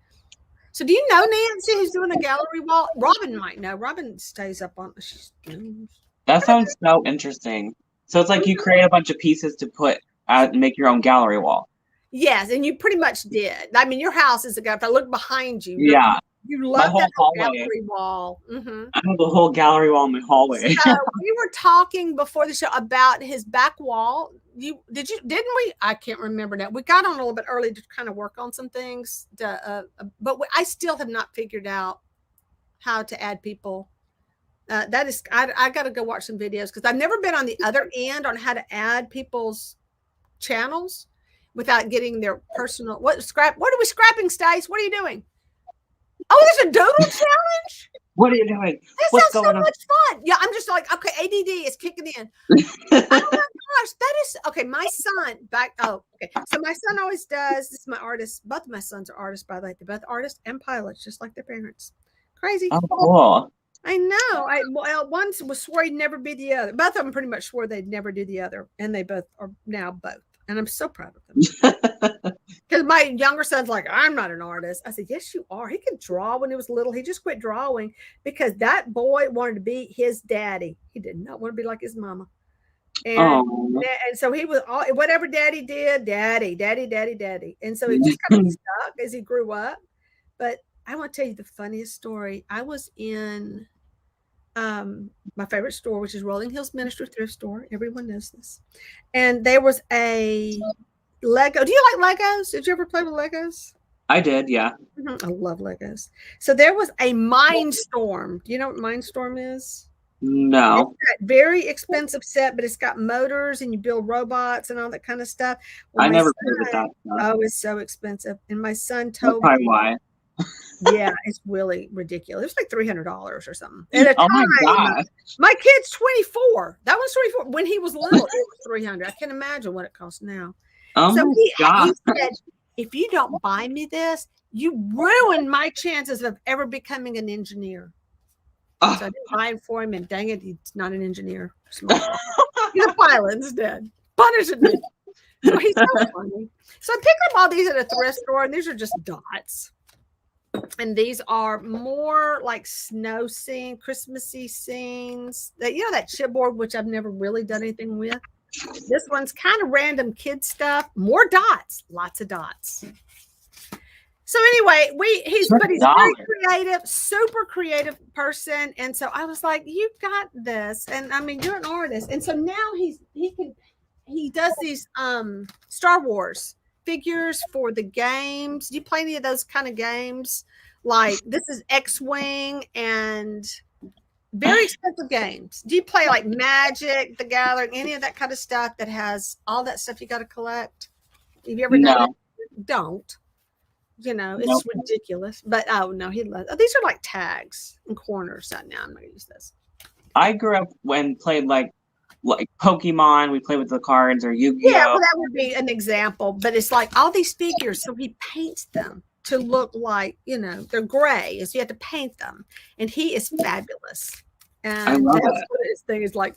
So do you know Nancy who's doing a gallery wall? Robin might know. Robin stays up on. That sounds so interesting. So it's like you create a bunch of pieces to put make your own gallery wall. Yes, and you pretty much did. I mean, your house is if I look behind you. Yeah. You love that whole gallery wall. I have the whole gallery wall in my hallway. So we were talking before the show about his back wall. Didn't we? I can't remember now. We got on a little bit early to kind of work on some things, but I still have not figured out how to add people. That is, I got to go watch some videos because I've never been on the other end on how to add people's channels without getting their personal. What are we scrapping, Stace? What are you doing? Oh, there's a doodle challenge. What are you doing? That sounds so much fun. Yeah, I'm just like, okay, ADD is kicking in. Oh my gosh, that is okay. My son okay. So my son always does. This is my artist. Both of my sons are artists, by the way. They're both artists and pilots, just like their parents. Crazy. Oh, cool. I know. One swore he'd never be the other. Both of them pretty much swore they'd never do the other, and they both are now both. And I'm so proud of them. Because my younger son's like, I'm not an artist. I said, yes, you are. He could draw when he was little. He just quit drawing because that boy wanted to be his daddy. He did not want to be like his mama. And so he was whatever daddy did, daddy. And so he just kind of stuck as he grew up. But I want to tell you the funniest story. I was in my favorite store, which is Rolling Hills Ministry Thrift Store. Everyone knows this. And there was a Lego. Do you like Legos? Did you ever play with Legos? I did, yeah. I love Legos. So there was a Mindstorm. Do you know what Mindstorm is? No. It's a very expensive set, but it's got motors and you build robots and all that kind of stuff. I never played with that stuff. Oh, it's so expensive. And my son told me why. Yeah, it's really ridiculous. It's like $300 or something. At a time, my God. My kid's 24. That was 24. When he was little, it was $300. I can't imagine what it costs now. Oh so he said, if you don't buy me this, you ruin my chances of ever becoming an engineer. So I didn't buy it for him, and dang it, he's not an engineer. He's a pilot instead. Punishing me. So he's so funny. So I picked up all these at a thrift store, and these are just dots. And these are more like snow scene, Christmassy scenes. That that chipboard, which I've never really done anything with. This one's kind of random kid stuff. More dots, lots of dots. So anyway, he's very creative, super creative person. And so I was like, you got this. And I mean, you're an artist. And so now he does these Star Wars figures for the games. Do you play any of those kind of games? Like this is X-Wing and very expensive games. Do you play like Magic, the Gathering, any of that kind of stuff that has all that stuff you got to collect? Have you ever done it? Don't. You know, it's Nope. ridiculous. But oh no, he loves. Oh, these are like tags and corners. So now I'm gonna use this. I grew up when played like Pokemon. We played with the cards or Yu-Gi-Oh. Yeah, well, that would be an example. But it's like all these figures, so he paints them to look like, you know, they're gray, so you have to paint them. And he is fabulous. And I love that's it. what his thing is like.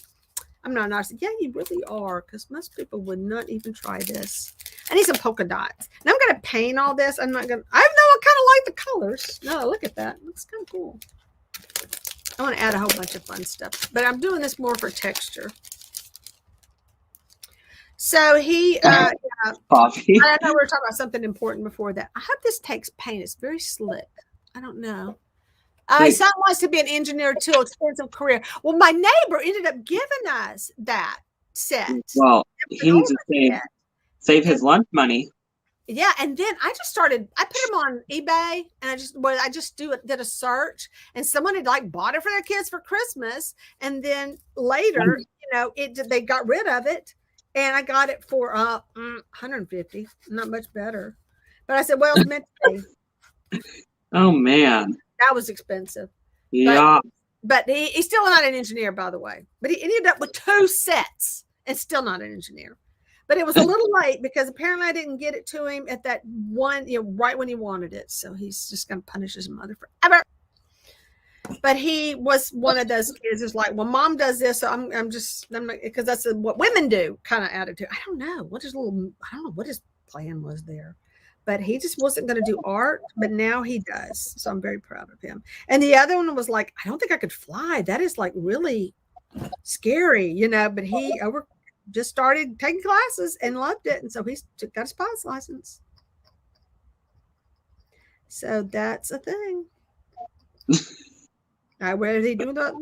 I'm not nice. Yeah, you really are, because most people would not even try this. I need some polka dots. And I'm going to paint all this. I'm not going to, I know I kind of like the colors. No, look at that. It looks kind of cool. I want to add a whole bunch of fun stuff, but I'm doing this more for texture. So he, Coffee. I know we were talking about something important before that. I hope this takes paint. It's very slick. I don't know. His son wants to be an engineer too, expensive career. Well, my neighbor ended up giving us that set. Well, he needs to save his lunch money. Yeah, and then I just started. I put him on eBay, and I just did a search, and someone had like bought it for their kids for Christmas, and then later, you know, they got rid of it, and I got it for $150, not much better. But I said, well, it's meant to be. Oh man. That was expensive. Yeah. But he's still not an engineer, by the way. But he ended up with 2 sets and still not an engineer. But it was a little late because apparently I didn't get it to him at that one, you know, right when he wanted it. So he's just going to punish his mother forever. But he was one of those kids who's like, well, mom does this, so I'm because that's what women do kind of attitude. I don't know what his plan was there. But he just wasn't going to do art, but now he does. So I'm very proud of him. And the other one was like, I don't think I could fly. That is like really scary, you know, but he just started taking classes and loved it. And so he's got his pilot's license. So that's a thing. Where did he do that?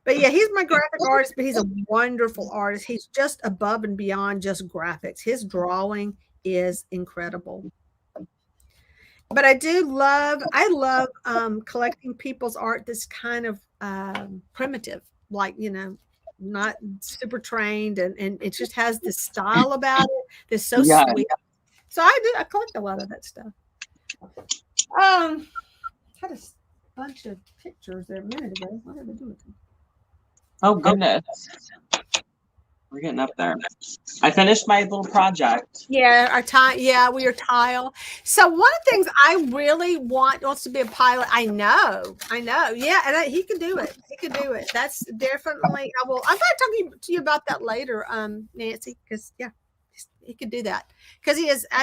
But yeah, he's my graphic artist, but he's a wonderful artist. He's just above and beyond just graphics. His drawing is incredible. But I love collecting people's art that's kind of primitive, like, you know, not super trained, and it just has this style about it that's so sweet. So I collect a lot of that stuff. Had a bunch of pictures there a minute ago. What did I do with them? Oh goodness. We're getting up there. I finished my little project. Yeah, we are tile. So one of the things I really wants to be a pilot. I know. Yeah, and he can do it. That's definitely. I'm going to talk to you about that later, Nancy, because he could do that because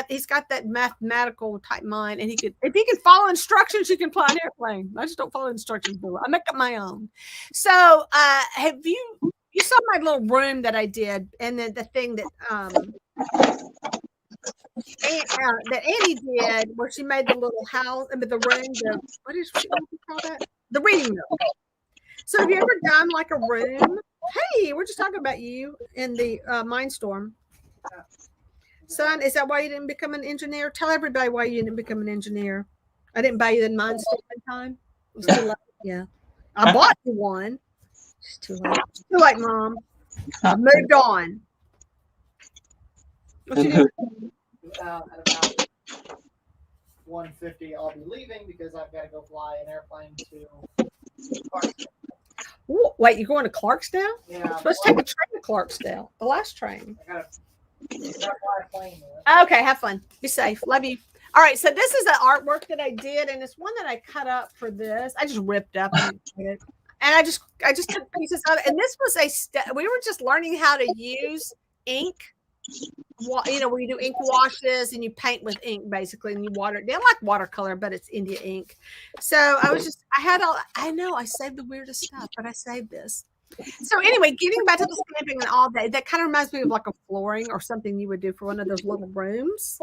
he's got that mathematical type mind, and if he can follow instructions, he can fly an airplane. I just don't follow instructions. I make up my own. So have you saw my little room that I did, and then the thing that that Annie did, where she made the little house, but the room, what do you call that? The reading room. So have you ever done like a room? Hey, we're just talking about you in the Mindstorm. Son, is that why you didn't become an engineer? Tell everybody why you didn't become an engineer. I didn't buy you the Mindstorm in time. It was too late. Yeah, I bought you one. It's too late. Too late, Mom. I moved on. What you doing? At about 1:50, I'll be leaving because I've got to go fly an airplane to Clarksdale. Wait, you're going to Clarksdale? Yeah. You're supposed to take a train to Clarksdale. The last train. I got to fly a plane there. Okay, have fun. Be safe. Love you. All right, so this is the artwork that I did, and it's one that I cut up for this. I just ripped up it. And I just took pieces of it. And this was we were just learning how to use ink. You know, where you do ink washes and you paint with ink basically, and you water it down like watercolor, but it's India ink. So I saved the weirdest stuff, but I saved this. So anyway, getting back to the stamping and all that kind of reminds me of like a flooring or something you would do for one of those little rooms.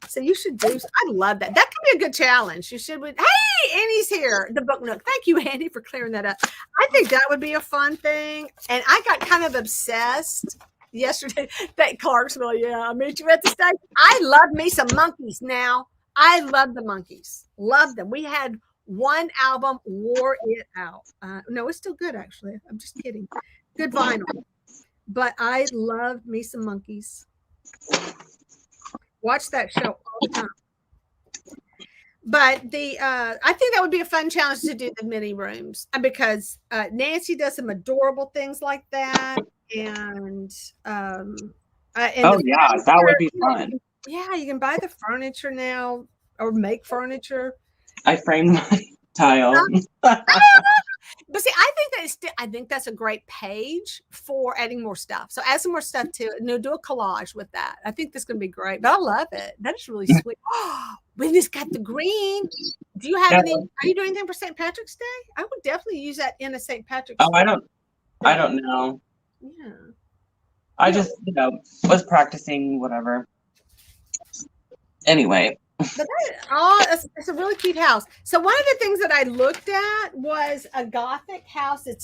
So you should do. I love that. That could be a good challenge. You should. Hey, Annie's here. The Book Nook. Thank you, Annie, for clearing that up. I think that would be a fun thing. And I got kind of obsessed yesterday. That Clarksville. Yeah, I'll meet you at the station. I love me some monkeys now. I love the Monkees. Love them. We had one album, wore it out. No, it's still good, actually. I'm just kidding. Good vinyl. But I love me some Monkees. Watch that show all the time. But I think that would be a fun challenge to do the mini rooms because Nancy does some adorable things like that, and oh yeah, that would be fun. Yeah, you can buy the furniture now or make furniture. I framed my tile. But see, I think that's a great page for adding more stuff. So add some more stuff to it and do a collage with that. I think that's going to be great. But I love it. That is really sweet. Oh, when it's got the green. Do you have any? Are you doing anything for St. Patrick's Day? I would definitely use that in a St. Patrick's. Oh, Day. I don't know. Yeah. I just was practicing whatever. Anyway. But it's a really cute house. So one of the things that I looked at was a Gothic house. They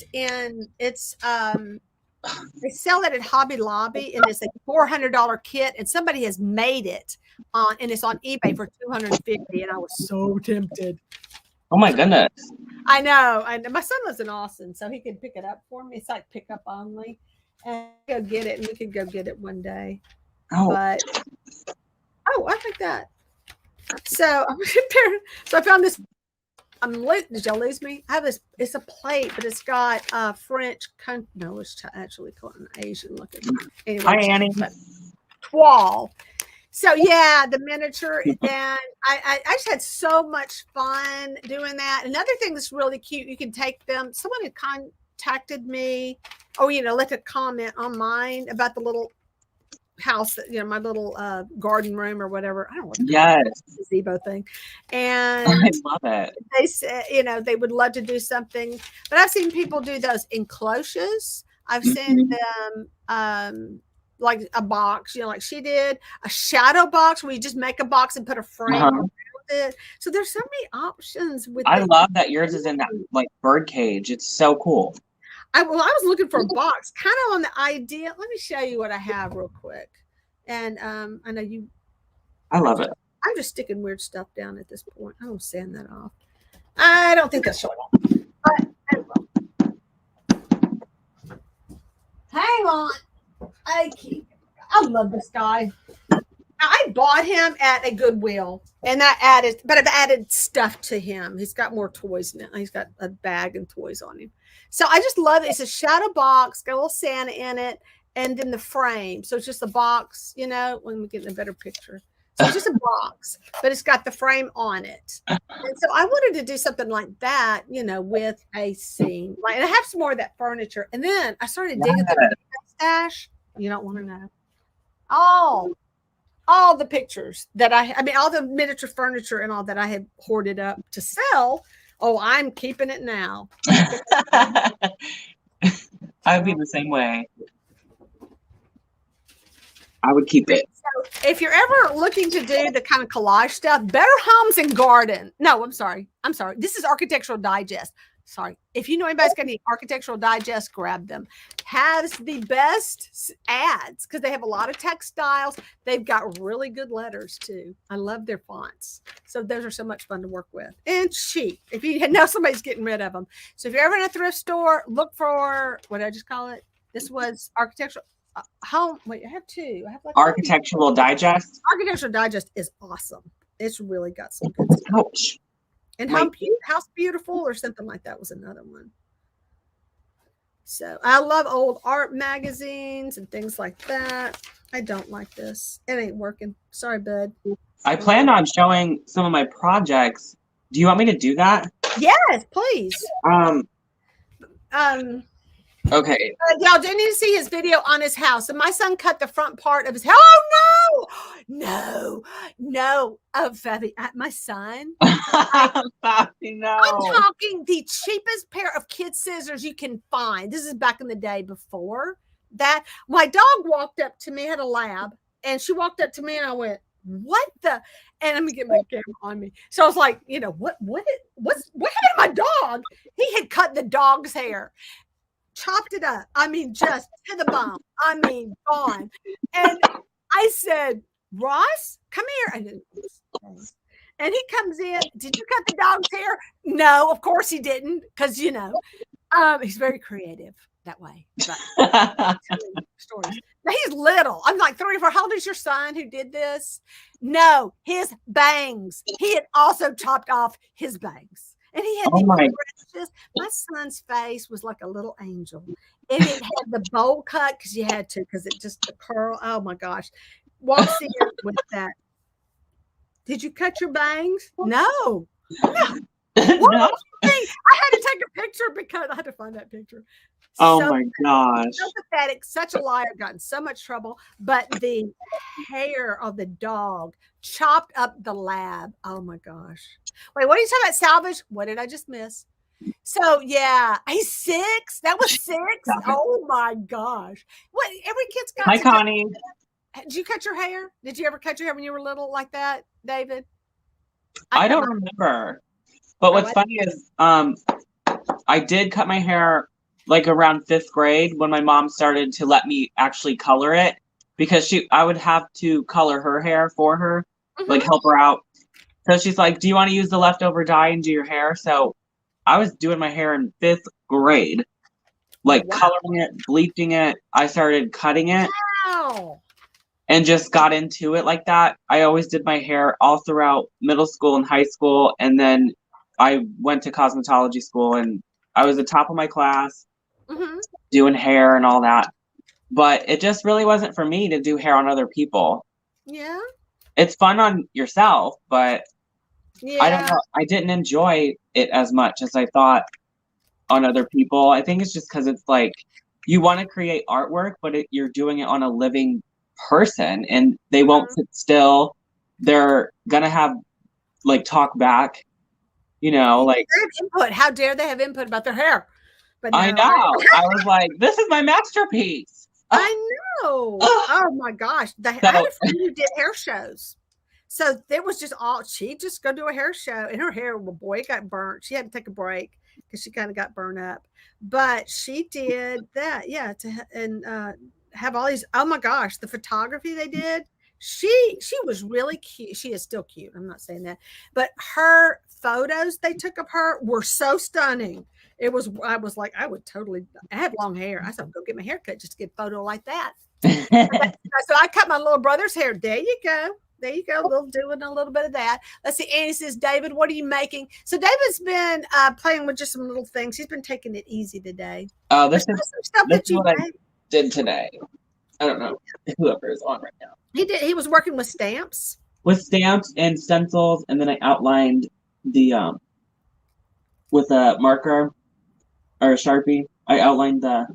sell it at Hobby Lobby, and it's a $400 kit, and somebody has made it and it's on eBay for $250, and I was so tempted. Oh my goodness. I know. And my son lives in Austin, so he could pick it up for me. It's like pickup only. And go get it, and we could go get it one day. Oh. But I like that. So I found this. Did y'all lose me? I have this. It's a plate, but it's got French. No, it's actually called an Asian looking. Anyway, hi, Annie. Toile. So yeah, the miniature, and I just had so much fun doing that. Another thing that's really cute, you can take them. Someone had contacted me. Left a comment on mine about the little house, my little garden room or whatever. I don't know what the gazebo thing. And I love it. They said, they would love to do something, but I've seen people do those enclosures. I've seen them like a box, like she did, a shadow box where you just make a box and put a frame around it. So there's so many options with I love that yours is in that like bird cage. It's so cool. I was looking for a box, kind of on the idea. Let me show you what I have real quick. And I know you. I love it. I'm just sticking weird stuff down at this point. I will sand that off. I don't think that's showing off. But hang on. I love this guy. I bought him at a Goodwill, and I've added stuff to him. He's got more toys now. He's got a bag and toys on him. So I just love it. It's a shadow box, got a little Santa in it, and then the frame. So it's just a box, when we get a better picture. So it's just a box, but it's got the frame on it. And so I wanted to do something like that, with a scene. And I have some more of that furniture. And then I started digging through the stash. You don't want to know. All the pictures that all the miniature furniture and all that I had hoarded up to sell. Oh, I'm keeping it now. I'd be the same way. I would keep it. So if you're ever looking to do the kind of collage stuff, Better Homes and Garden. No, I'm sorry. This is Architectural Digest. Sorry. If you know anybody's got any Architectural Digest, grab them. Has the best ads because they have a lot of textiles. They've got really good letters too. I love their fonts. So those are so much fun to work with and cheap. If you know somebody's getting rid of them. So if you're ever in a thrift store, look for, what did I just call it? This was Architectural Home. Wait, I have two. I have like Architectural Digest. Architectural Digest is awesome. It's really got some good stuff. Ouch. And House Beautiful or something like that was another one. So I love old art magazines and things like that. I don't like this. It ain't working. Sorry, bud. I planned on showing some of my projects. Do you want me to do that? Yes, please. Okay. Y'all do need to see his video on his house. And my son cut the front part of his house. Oh, no. Fabi, my son. Fabi, no. I'm talking the cheapest pair of kid scissors you can find. This is back in the day before that. My dog walked up to me, had a lab, and she walked up to me and I went, what the? And let me get my camera on me. So I was like, what happened to my dog? He had cut the dog's hair. Chopped it up. Just to the bone. Gone. And I said, Ross, come here. And he comes in. Did you cut the dog's hair? No, of course he didn't, because he's very creative that way. But stories. Now he's little. I'm like 3 or 4. How old is your son who did this? No, his bangs. He had also chopped off his bangs. And he had my son's face was like a little angel. And it had the bowl cut because you had to, because it just the curl. Oh my gosh. Walks in with that. Did you cut your bangs? No. What No. I had to take a picture because I had to find that picture. Oh So my gosh. so pathetic, such a liar, got in so much trouble. But the hair of the dog chopped up the lab. Oh my gosh. Wait, what are you talking about? Salvage? What did I just miss? So yeah, he's 6. That was 6. Oh my gosh. What every kid's got. Hi, Connie. Did you cut your hair? Did you ever cut your hair when you were little like that, David? I don't remember. But what's funny is I did cut my hair like around 5th grade when my mom started to let me actually color it, because I would have to color her hair for her, like help her out. So she's like, do you want to use the leftover dye and do your hair? So I was doing my hair in 5th grade, like coloring it, bleaching it. I started cutting it. Wow. And just got into it like that. I always did my hair all throughout middle school and high school. And then I went to cosmetology school and I was the top of my class doing hair and all that. But it just really wasn't for me to do hair on other people. Yeah. It's fun on yourself, but yeah. I don't know. I didn't enjoy it as much as I thought on other people. I think it's just because it's like you want to create artwork, but you're doing it on a living person and they won't sit still. They're gonna have like talk back, like input. How dare they have input about their hair? But no, I know. I was like, this is my masterpiece. I know. Oh my gosh. I had a friend who did hair shows. So there was just she'd just go do a hair show and her hair, well, boy, it got burnt. She had to take a break because she kind of got burned up. But she did that, have all these, oh my gosh, the photography they did. She was really cute. She is still cute. I'm not saying that. But her photos they took of her were so stunning. I was like, I have long hair. I said, go get my hair cut just to get a photo like that. So I cut my little brother's hair. There you go. Doing a little bit of that. Let's see. Annie says, David, what are you making? So David's been playing with just some little things. He's been taking it easy today. Oh, this is some stuff that you made. Did today. I don't know whoever is on right now. He was working with stamps. With stamps and stencils, and then I outlined the with a marker or a Sharpie. I outlined the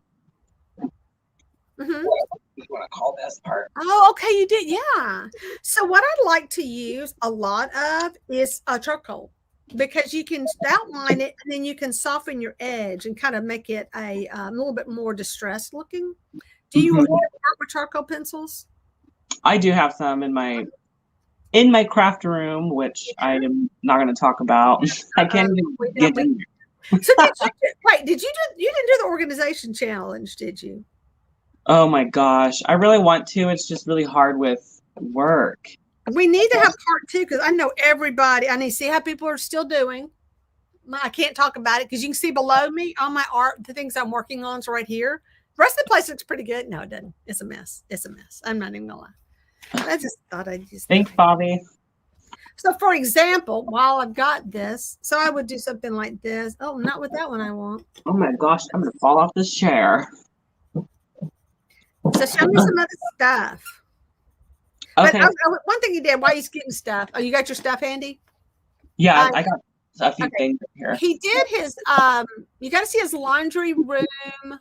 what you want to call this part. Oh, okay, you did, yeah. So what I'd like to use a lot of is charcoal, because you can outline it and then you can soften your edge and kind of make it a little bit more distressed looking. Do you work with charcoal pencils? I do have some in my craft room, which I am not going to talk about. I can't even get in there. So did you didn't do the organization challenge, did you? Oh my gosh. I really want to. It's just really hard with work. We need to have part 2 because I know everybody. I need to see how people are still doing. I can't talk about it because you can see below me all my art, the things I'm working on is right here. The rest of the place looks pretty good. No, it doesn't. It's a mess. I'm not even gonna lie. I just thought I'd use. Thanks, Bobby. So, for example, while I've got this, so I would do something like this. Oh, not with that one I want. Oh my gosh, I'm gonna fall off this chair. So show me some other stuff. Okay. But one thing you did while he's getting stuff. Oh, you got your stuff handy? Yeah, I got a few things here. He did his you got to see his laundry room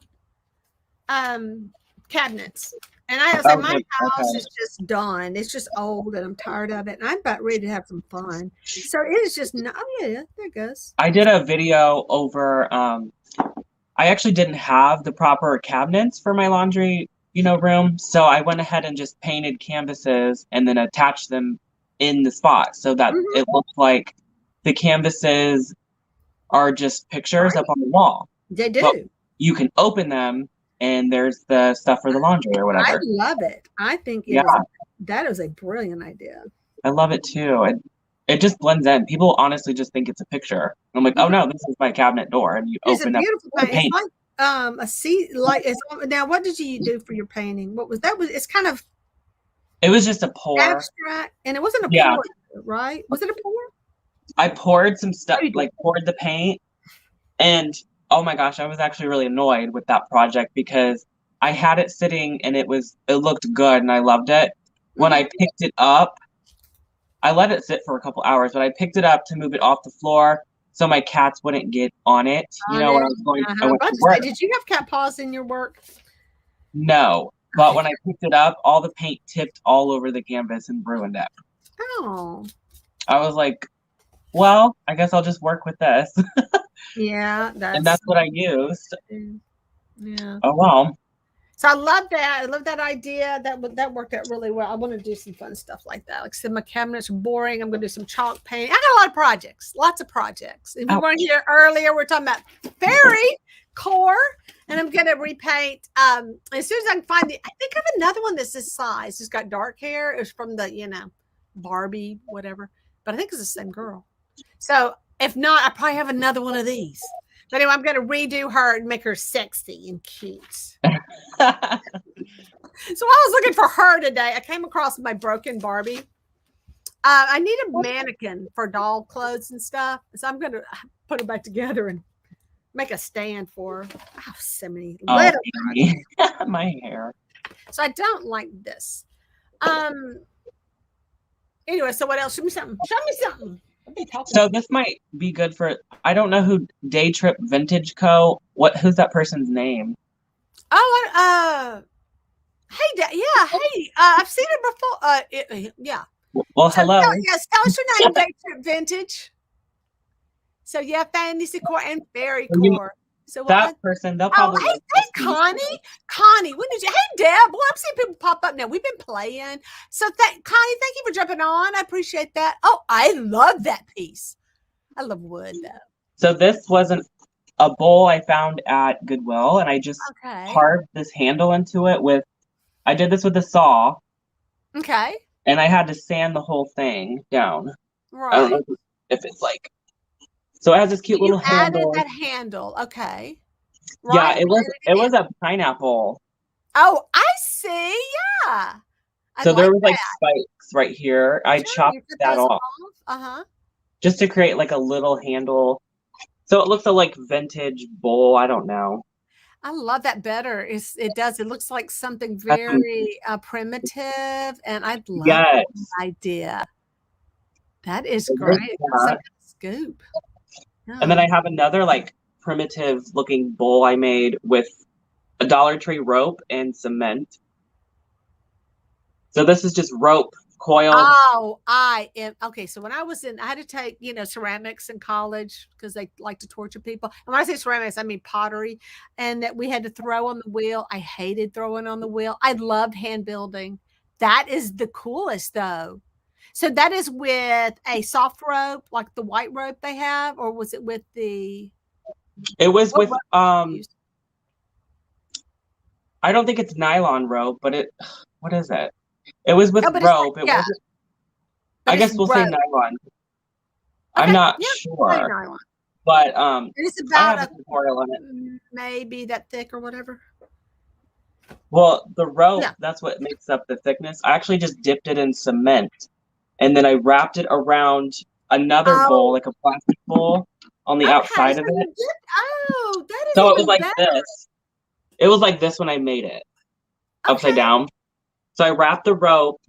cabinets. And I was like, my house is just done. It's just old and I'm tired of it. And I'm about ready to have some fun. So it is just not, there it goes. I did a video over I actually didn't have the proper cabinets for my laundry room. So I went ahead and just painted canvases and then attached them in the spot so that it looked like the canvases are just pictures up on the wall. They do. But you can open them and there's the stuff for the laundry or whatever. I love it. I think that is a brilliant idea. I love it too. it just blends in. People honestly just think it's a picture. I'm like, oh no, this is my cabinet door, and you open up the paint. It's like a seat. Like it's now. What did you do for your painting? What was that? It's kind of. It was just a pour. Abstract, and it wasn't a pour, right? Was it a pour? I poured some stuff, poured the paint, and oh my gosh, I was actually really annoyed with that project because I had it sitting and it looked good and I loved it. When I picked it up, I let it sit for a couple hours, but I picked it up to move it off the floor so my cats wouldn't get on it. You know, when I was going, I went to work. Did you have cat paws in your work? No, but when I picked it up, all the paint tipped all over the canvas and ruined it. Oh. I was like, well, I guess I'll just work with this. Yeah, and that's what I used. Yeah. Oh well. So I love that. I love that idea. That worked out really well. I want to do some fun stuff like that. Like I said, my cabinets are boring. I'm going to do some chalk painting. I got a lot of projects. Lots of projects. If you weren't here earlier, we're talking about fairy core, and I'm going to repaint. As soon as I can find I think I have another one that's this size. It's got dark hair. It's from the Barbie whatever. But I think it's the same girl. So if not, I probably have another one of these. But anyway, I'm going to redo her and make her sexy and cute. So while I was looking for her today, I came across my broken Barbie. I need a mannequin for doll clothes and stuff. So I'm going to put them back together and make a stand for her. Oh, so many. My hair. So I don't like this. Anyway, so what else? Show me something. Show me something. So this might be good for, I don't know who, Day Trip Vintage Co. Who's that person's name? Oh, hey, I've seen it before. Yeah. Well, so, hello. Yes, tell us your name, Day Trip Vintage. So yeah, fantasy core and fairy core. So that person, they'll probably. Oh, hey, Connie, when did you? Hey, Deb. Well, I'm seeing people pop up now. We've been playing. So, Connie, thank you for jumping on. I appreciate that. Oh, I love that piece. I love wood, though. So this wasn't a bowl I found at Goodwill, and I just carved this handle into it I did this with a saw. Okay. And I had to sand the whole thing down. Right. I don't know if it's like. So it has this cute little handle. You added that handle, okay. Right. Yeah, it was a pineapple. Oh, I see. Yeah. So there was spikes right here. I chopped that off. Just to create like a little handle. So it looks like vintage bowl. I don't know. I love that better. It does. It looks like something very primitive, and I love that idea. That is great. It's like a scoop. Yeah. And then I have another primitive looking bowl I made with a Dollar Tree rope and cement. So this is just rope coiled. Oh, I am. Okay. So when I had to take, ceramics in college because they like to torture people. And when I say ceramics, I mean pottery. And that we had to throw on the wheel. I hated throwing on the wheel. I loved hand building. That is the coolest though. So that is with a soft rope, like the white rope they have, or was it with the? It was with I don't think it's nylon rope, but what is it? It was with rope. It wasn't. I guess we'll say nylon. Okay. I'm not sure, but it's about I have a tutorial on it. Maybe that thick or whatever. Well, the rope, that's what makes up the thickness. I actually just dipped it in cement. And then I wrapped it around another bowl, like a plastic bowl, on the outside of it. That is so it was like this. It was like this when I made it, upside down. So I wrapped the rope,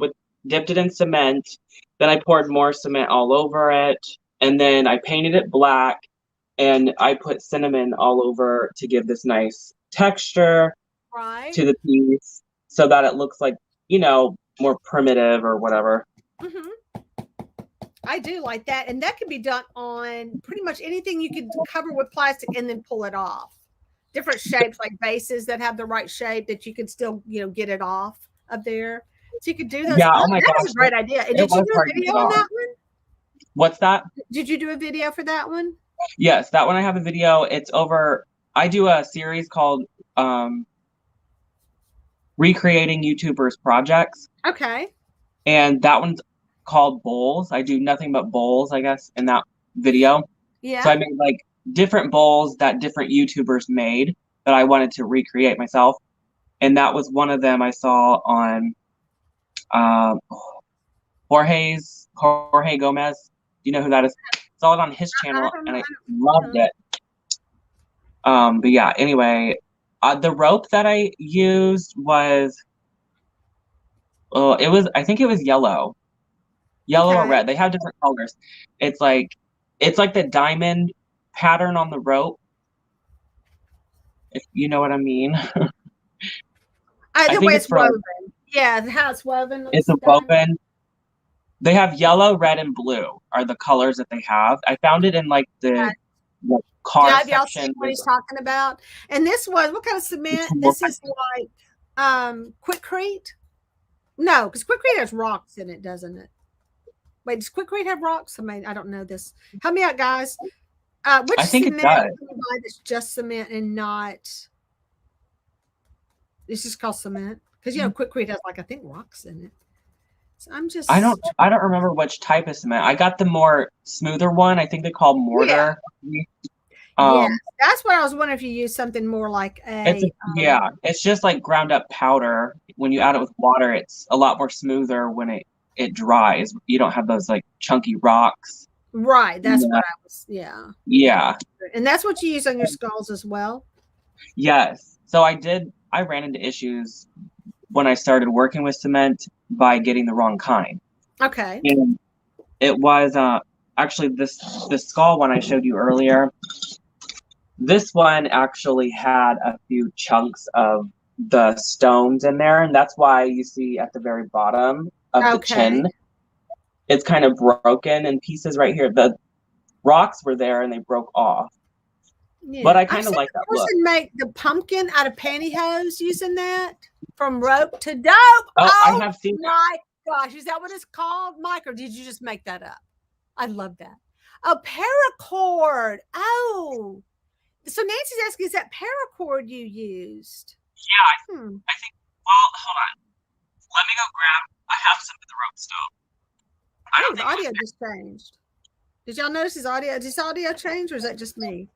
dipped it in cement. Then I poured more cement all over it. And then I painted it black. And I put cinnamon all over to give this nice texture to the piece so that it looks like, more primitive or whatever. Mm-hmm. I do like that. And that can be done on pretty much anything you can cover with plastic and then pull it off. Different shapes, like bases that have the right shape that you can still, get it off of there. So you could do those. Yeah, oh my gosh. That was a great idea. Did you do a video on that one? What's that? Did you do a video for that one? Yes, that one I have a video. It's over. I do a series called Recreating YouTubers Projects. Okay. And that one's called bowls. I do nothing but bowls, I guess, in that video. Yeah. So I made like different bowls that different YouTubers made that I wanted to recreate myself. And that was one of them I saw on Jorge Gomez. Do you know who that is? Saw it on his channel and I loved it. But yeah, anyway, the rope that I used was, I think it was yellow or red. They have different colors. It's like the diamond pattern on the rope, if you know what I mean. The way it's woven. Yeah, how it's woven. It's a woven. They have yellow, red, and blue are the colors that they have. I found it in like the car have y'all section. seen what he's talking about? And this was, what kind of cement? This is like Quikrete? No, because Quikrete has rocks in it, doesn't it? Wait, does Quikrete have rocks? I don't know this. Help me out, guys. Which I think cement it does. that's just cement and not, it's just called cement? Because, you know, Quikrete has like, I think, rocks in it. So I don't remember which type of cement. I got the more smoother one. I think they call mortar. Yeah, that's what I was wondering, if you use something more like it's just like ground up powder. When you add it with water, it's a lot more smoother when it dries. You don't have those like chunky rocks. Right. That's what I was. Yeah. And that's what you use on your skulls as well. Yes. So I ran into issues when I started working with cement by getting the wrong kind. Okay. And it was actually the skull one I showed you earlier. This one actually had a few chunks of the stones in there, and that's why you see at the very bottom of the chin, it's kind of broken in pieces right here. The rocks were there and they broke off. Yeah. But I kind of like that look. Make the pumpkin out of pantyhose using that, from rope to dope. I have seen my gosh, is that what it's called, Mike, or did you just make that up? I love that. A paracord. Oh, so Nancy's asking, is that paracord you used? Yeah, I think. Well, hold on. Let me go grab. I have some of the rope still. His audio just changed. Did y'all notice his audio? Did his audio change, or is that just me?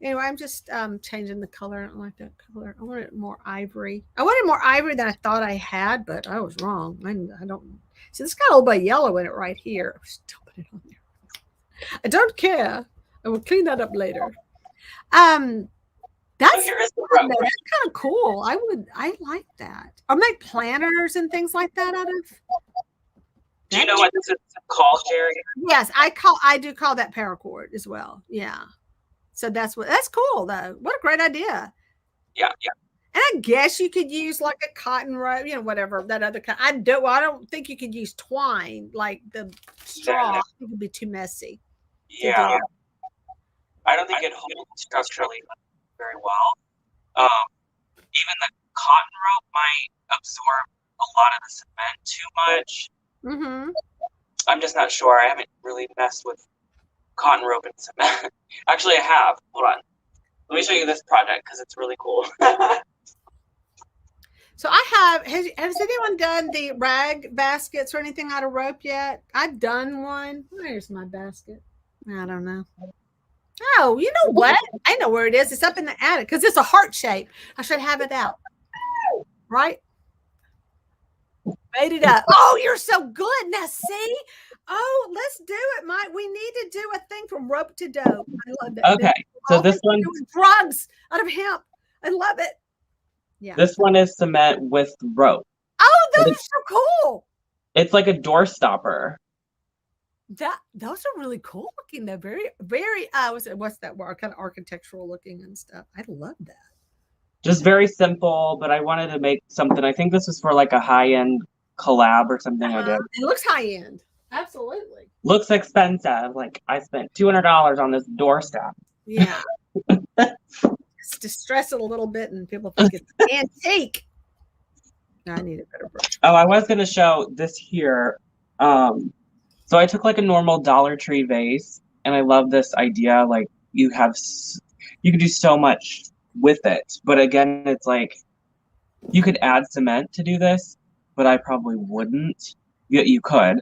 Anyway, I'm just changing the color. I don't like that color. I wanted more ivory. I wanted more ivory than I thought I had, but I was wrong. I don't see, this got a little bit of yellow in it right here. I'm still putting it on there. I don't care. I will clean that up later. That's kind of cool. I like that. I make planners and things like that out of. Do you know what this is called, Jerry? Yes, I do call that paracord as well. Yeah. So that's cool though. What a great idea. Yeah. And I guess you could use like a cotton rope, whatever that other kind. I don't think you could use twine, like the straw. It would be too messy. Yeah. I don't think it holds structurally very well. Even the cotton rope might absorb a lot of the cement too much. Mm-hmm. I'm just not sure. I haven't really messed with cotton rope and cement. Actually, I have. Hold on. Let me show you this project because it's really cool. So I has anyone done the rag baskets or anything out of rope yet? I've done one. Where's my basket? I don't know. Oh, you know what? I know where it is. It's up in the attic because it's a heart shape. I should have it out. Right? Made it up. Oh, you're so good. Now see? Oh, let's do it, Mike. We need to do a thing from rope to dope. I love that. Okay. So this one, drugs out of hemp. I love it. Yeah. This one is cement with rope. Oh, those are so cool. It's like a door stopper. Those are really cool looking. They're very, very what's that word? Kind of architectural looking and stuff. I love that. Just very simple, but I wanted to make something. I think this was for like a high-end collab or something I did. It looks high-end. Absolutely. Looks expensive. Like I spent $200 on this doorstep. Yeah. Just to stress it a little bit and people think it's antique. No, I need a better brush. Oh, I was going to show this here. So I took like a normal Dollar Tree vase, and I love this idea. Like you can do so much with it. But again, it's like you could add cement to do this, but I probably wouldn't. you could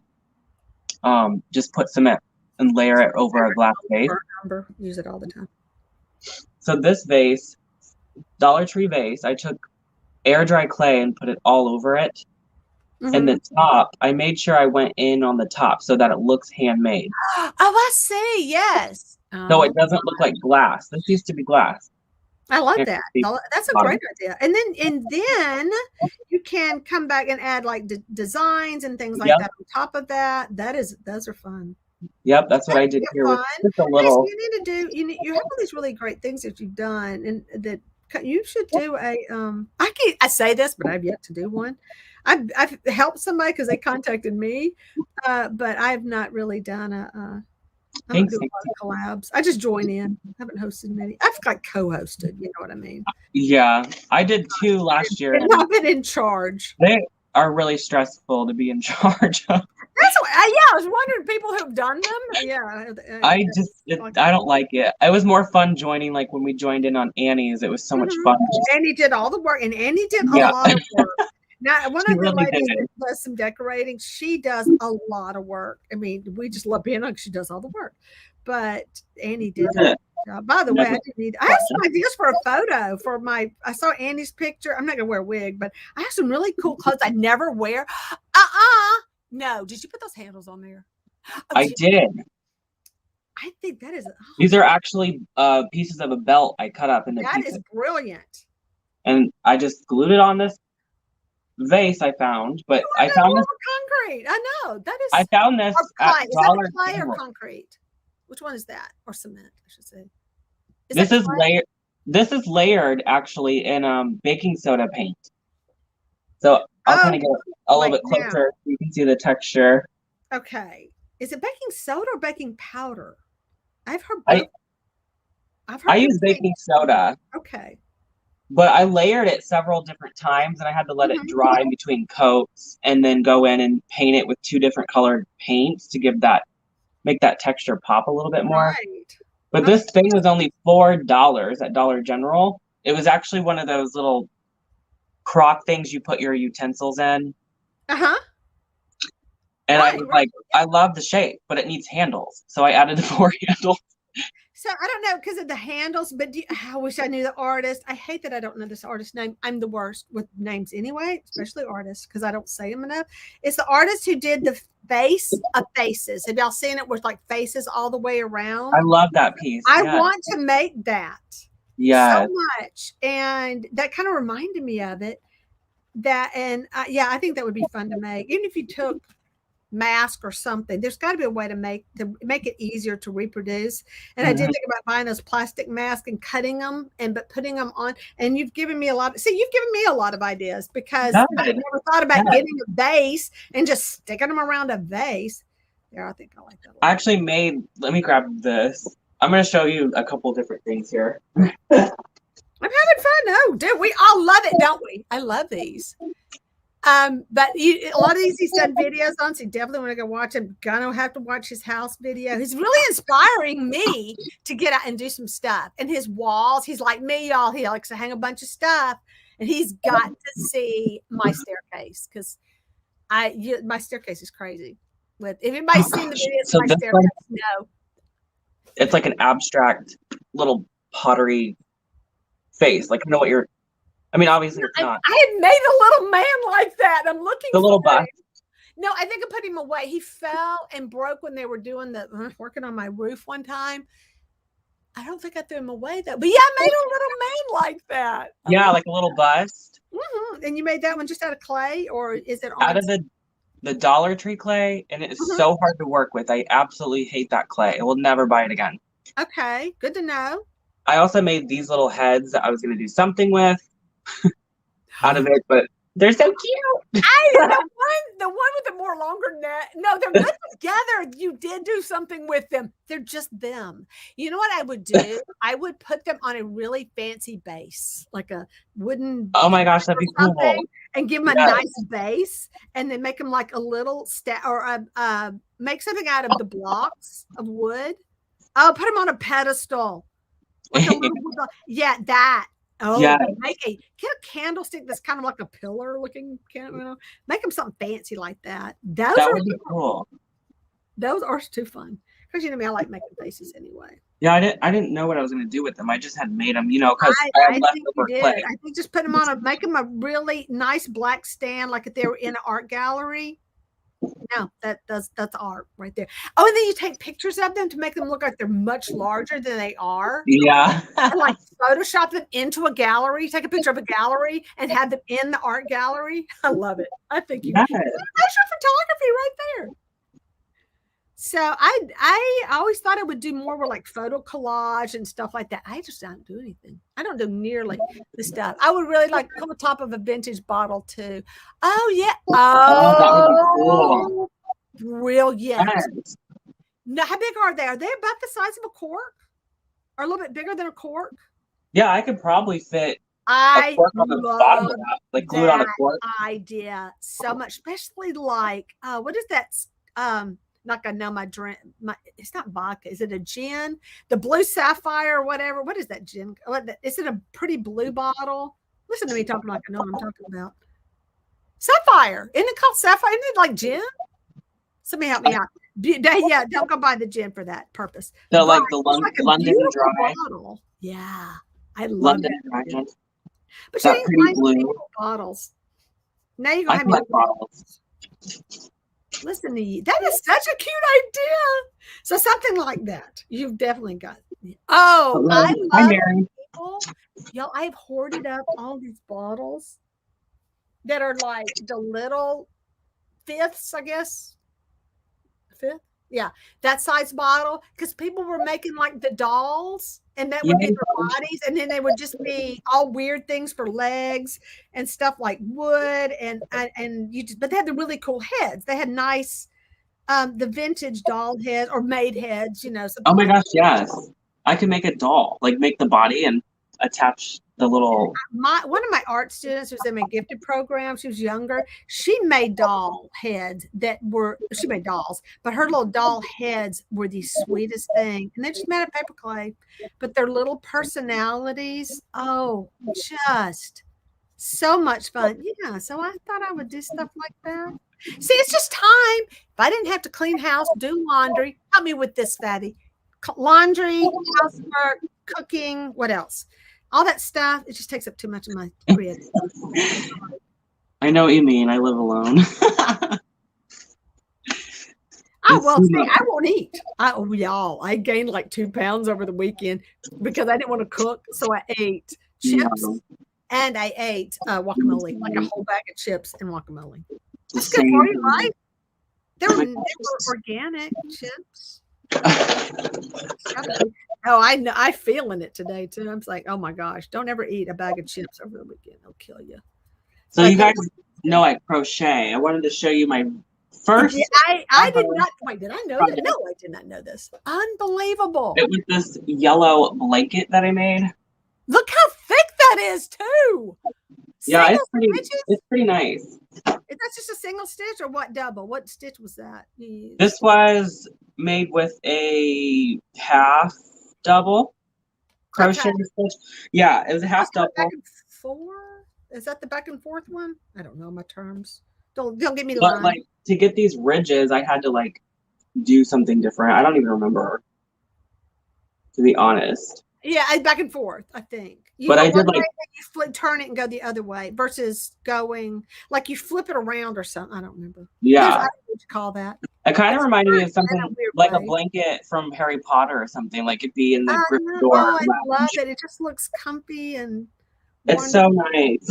just put cement and layer it over a glass vase. Use it all the time. So this vase, Dollar Tree vase, I took air dry clay and put it all over it. And the top, I made sure I went in on the top so that it looks handmade. Oh, I see. Yes. So it doesn't look like glass. This used to be glass. I like that. That's a great idea. And then you can come back and add like designs and things like that on top of that. Those are fun. Yep, that's what I did here. With just a little. You need to do. You have all these really great things that you've done, and that you should do a. I say this, but I've yet to do one. I've helped somebody because they contacted me, but I've not really done a. I don't do a lot of collabs. I just join in. I haven't hosted many. I've like co-hosted. You know what I mean? Yeah, I did 2 last year. And I've been in charge. They are really stressful to be in charge of. That's what, I was wondering people who've done them. Yeah, I don't like it. It was more fun joining, like when we joined in on Annie's. It was so much fun. Annie did all the work, and Annie did a lot of work. Now, one of the ladies that does some decorating, she does a lot of work. I mean, we just love being on. She does all the work, but Annie did. By the way, I have some ideas for a photo for my. I saw Annie's picture. I'm not gonna wear a wig, but I have some really cool clothes I never wear. No, did you put those handles on there? I did. I think that is. These are actually pieces of a belt I cut up into pieces. That is brilliant. And I just glued it on this vase I found, but I found this concrete. I know that is. I found this at Dollar Tree. Clay or concrete? Which one is that? Or cement, I should say. This is layered. This is layered actually in baking soda paint. So I'll kind of get a little bit closer so you can see the texture. Okay. Is it baking soda or baking powder? I've heard both. I use baking soda. Okay. But I layered it several different times and I had to let it dry in between coats and then go in and paint it with 2 different colored paints to make that texture pop a little bit more. Right. But this thing was only $4 at Dollar General. It was actually one of those little crock things you put your utensils in. Uh-huh. And I was like, I love the shape, but it needs handles. So I added 4 handles. So I don't know because of the handles, but I wish I knew the artist. I hate that I don't know this artist's name. I'm the worst with names anyway, especially artists, because I don't say them enough. It's the artist who did the face of faces. Have y'all seen it with like faces all the way around? I love that piece. I want to make that. Yeah. So much. And that kind of reminded me of it. I think that would be fun to make. Even if you took mask or something, there's got to be a way to make it easier to reproduce. And I did think about buying those plastic masks and cutting them but putting them on. And you've given me a lot of ideas because I never thought about getting a vase and just sticking them around a vase. Yeah, I think I like that. I actually let me grab this. I'm going to show you a couple different things here. I'm having fun. Oh, dude, we all love it, don't we? I love these. But a lot of these he's done videos on, so you definitely want to go watch him. Gonna have to watch his house video. He's really inspiring me to get out and do some stuff. And his walls, he's like me, y'all. He likes to hang a bunch of stuff, and he's got to see my staircase because my staircase is crazy. If anybody's seen the videos of my staircase, no. It's like an abstract little pottery face. Like, you know what you're. I mean, obviously it's not. I had made a little man like that. I'm looking the little bust. No, I think I put him away. He fell and broke when they were doing working on my roof one time. I don't think I threw him away though. But yeah, I made a little man like that. Yeah, like a little bust. And you made that one just out of clay, or is it out of the Dollar Tree clay? And it is so hard to work with. I absolutely hate that clay. I will never buy it again. Okay, good to know. I also made these little heads that I was going to do something with. Out of it, but they're so cute. The one with the more longer neck. No, they're good together. You did do something with them. They're just them. You know what I would do? I would put them on a really fancy base, like a wooden. Oh my gosh, that'd be cool. And give them a nice base, and then make them like a little make something out of the blocks of wood. Oh, put them on a pedestal. Like a little, that. Oh, Yeah. get a candlestick that's kind of like a pillar looking candle. Make them something fancy like that. That would be cool. Those are too fun because I like making faces anyway. Yeah, I didn't know what I was going to do with them. I just had made them, because I had leftover clay. I think just put them make them a really nice black stand, like if they were in an art gallery. No, that's art right there. Oh, and then you take pictures of them to make them look like they're much larger than they are. Yeah. And like Photoshop them into a gallery. Take a picture of a gallery and have them in the art gallery. I love it. I think that's your photography right there. So I always thought I would do more with like photo collage and stuff like that. I just don't do anything. I don't do nearly the stuff. I would really like come on top of a vintage bottle too. Oh yeah. Oh, that would be cool. Brilliant. Yes. Now, how big are they? Are they about the size of a cork? Or a little bit bigger than a cork? Yeah, I could probably fit a cork on the bottom of that, like glued on a cork. Idea so much, especially like what is that? Not gonna know my drink. It's not vodka. Is it a gin? The blue sapphire or whatever. What is that gin? Is it a pretty blue bottle? Listen to me talking like I know what I'm talking about. Sapphire. Isn't it called sapphire? Isn't it like gin? Somebody help me out. Yeah, don't go buy the gin for that purpose. So like the London Dry. Bottle. Yeah, I love London that. Dry. But you didn't find bottles. Now you're gonna have me bottles. Listen to you. That is such a cute idea. So something like that. You've definitely got it. Oh, I love people. Y'all, I've hoarded up all these bottles that are like the little fifths, I guess. Fifth? Yeah, that size bottle. Because people were making like the dolls, and that would be their bodies, and then they would just be all weird things for legs and stuff like wood, but they had the really cool heads. They had nice, the vintage doll heads or maid heads, Oh my gosh, yes! I could make a doll, like make the body and attach the little. One of my art students who was in my gifted program, she was younger. She made doll heads she made dolls, but her little doll heads were the sweetest thing. And they just made of paper clay, but their little personalities, just so much fun. Yeah. So I thought I would do stuff like that. See, it's just time. If I didn't have to clean house, do laundry, help me with this, Fatty. Laundry, housework, cooking, what else? All that stuff, it just takes up too much of my creative. I know what you mean. I live alone. I won't eat. I gained like 2 pounds over the weekend because I didn't want to cook. So I ate chips and I ate guacamole, like a whole bag of chips and guacamole. That's good for you, right? They were organic chips. I know. I'm feeling it today too. I'm like, oh my gosh, don't ever eat a bag of chips over the weekend. It'll kill you. So you guys know I crochet. I wanted to show you my first. I did not. Wait, did I know that? No, I did not know this. Unbelievable. It was this yellow blanket that I made. Look how thick that is too. Yeah, it's pretty nice. That's just a single stitch or what double? What stitch was that? This was made with a half double crochet stitch. Yeah, it was a half double. Back and four? Is that the back and forth one? I don't know my terms. Don't give me the line. Like to get these ridges, I had to like do something different. I don't even remember, to be honest. Yeah, back and forth, I think. But I did like you turn it and go the other way versus going like you flip it around or something. I don't remember. Yeah, I don't know what you call that. It kind of reminded me of something like a blanket from Harry Potter or something. Like it'd be in the Gryffindor. I love it. It just looks comfy and it's so nice.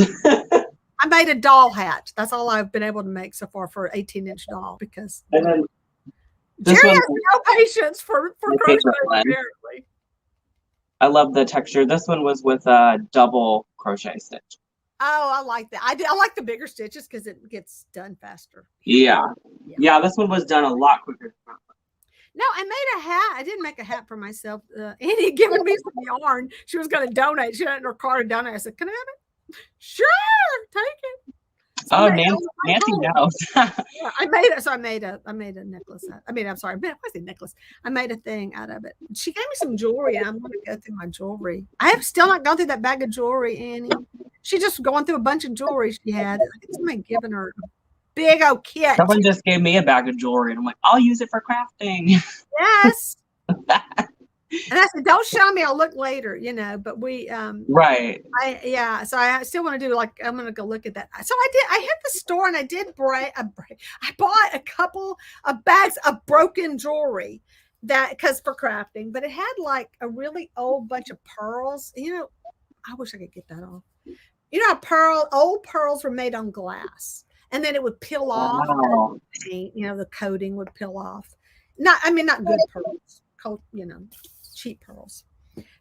I made a doll hat. That's all I've been able to make so far for an 18-inch doll because Jerry has no patience for crochet apparently. I love the texture. This one was with a double crochet stitch. Oh, I like that. I like the bigger stitches because it gets done faster. Yeah. This one was done a lot quicker. No, I made a hat. I didn't make a hat for myself. Annie had given me some yarn. She was going to donate. She had it in her car to donate. I said, can I have it? Sure, take it. Oh, made, Nancy knows. yeah, I made it. So I made a necklace. I'm sorry. I say necklace. I made a thing out of it. She gave me some jewelry, and I'm going to go through my jewelry. I have still not gone through that bag of jewelry, Annie. She just going through a bunch of jewelry she had. I think somebody giving her a big old kit. Someone just gave me a bag of jewelry, and I'm like, I'll use it for crafting. Yes. And I said, don't show me, I'll look later, but we, right. So I still want to do I'm going to go look at that. So I hit the store and I did I bought a couple of bags of broken jewelry because for crafting, but it had like a really old bunch of pearls. I wish I could get that off. Old pearls were made on glass and then it would peel off. Wow. The coating would peel off. Not good pearls, cheap pearls.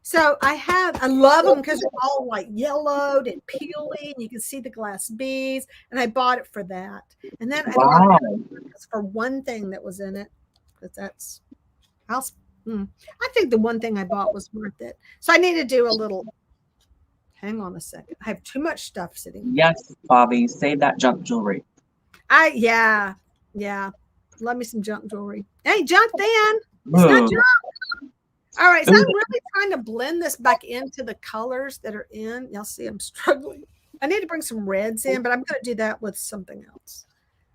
So I love them because they're all like yellowed and peely, and you can see the glass beads. And I bought it for that. And then I bought it for one thing that was in it. I think the one thing I bought was worth it. So I need to do a little. Hang on a second. I have too much stuff sitting. Yes, Bobby, save that junk jewelry. Yeah. Love me some junk jewelry. Hey, junk then. It's not junk. All right, so I'm really trying to blend this back into the colors that are in. Y'all see I'm struggling. I need to bring some reds in, but I'm going to do that with something else.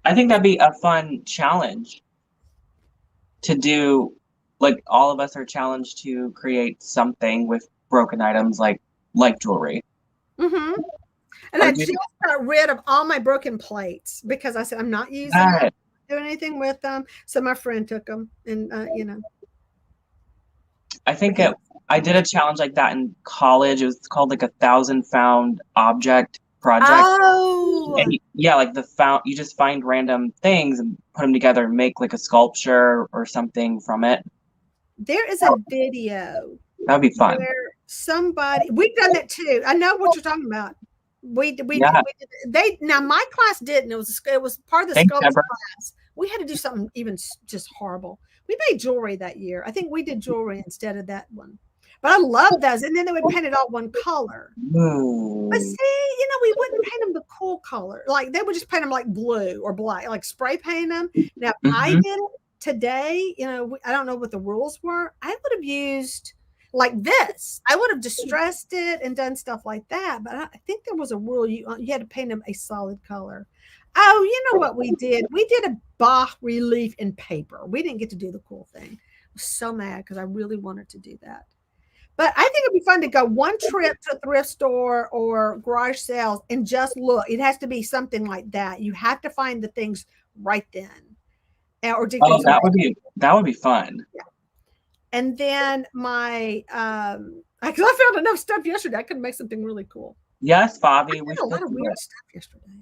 I think that'd be a fun challenge to do. Like all of us are challenged to create something with broken items like jewelry. Mm-hmm. And I just got rid of all my broken plates because I said I'm not using them, doing anything with them. So my friend took them and, I think I did a challenge like that in college. It was called like 1,000 found object project. Oh, and you just find random things and put them together and make like a sculpture or something from it. There is a video. That would be fun. Where we've done that too. I know what you're talking about. Now my class didn't. It was part of the sculpture class. We had to do something even just horrible. We made jewelry that year. I think we did jewelry instead of that one. But I love those. And then they would paint it all one color. Ooh. But see, we wouldn't paint them the cool color. Like they would just paint them like blue or black, like spray paint them. Now, if I did it today, I don't know what the rules were. I would have used like this. I would have distressed it and done stuff like that. But I think there was a rule. You had to paint them a solid color. Oh, you know what we did? We did a bas relief in paper. We didn't get to do the cool thing. I was so mad because I really wanted to do that. But I think it'd be fun to go one trip to a thrift store or garage sales and just look. It has to be something like that. You have to find the things right then. That would be fun. Yeah. And then because I found enough stuff yesterday, I could make something really cool. Yes, Bobby. We did a lot of weird stuff yesterday.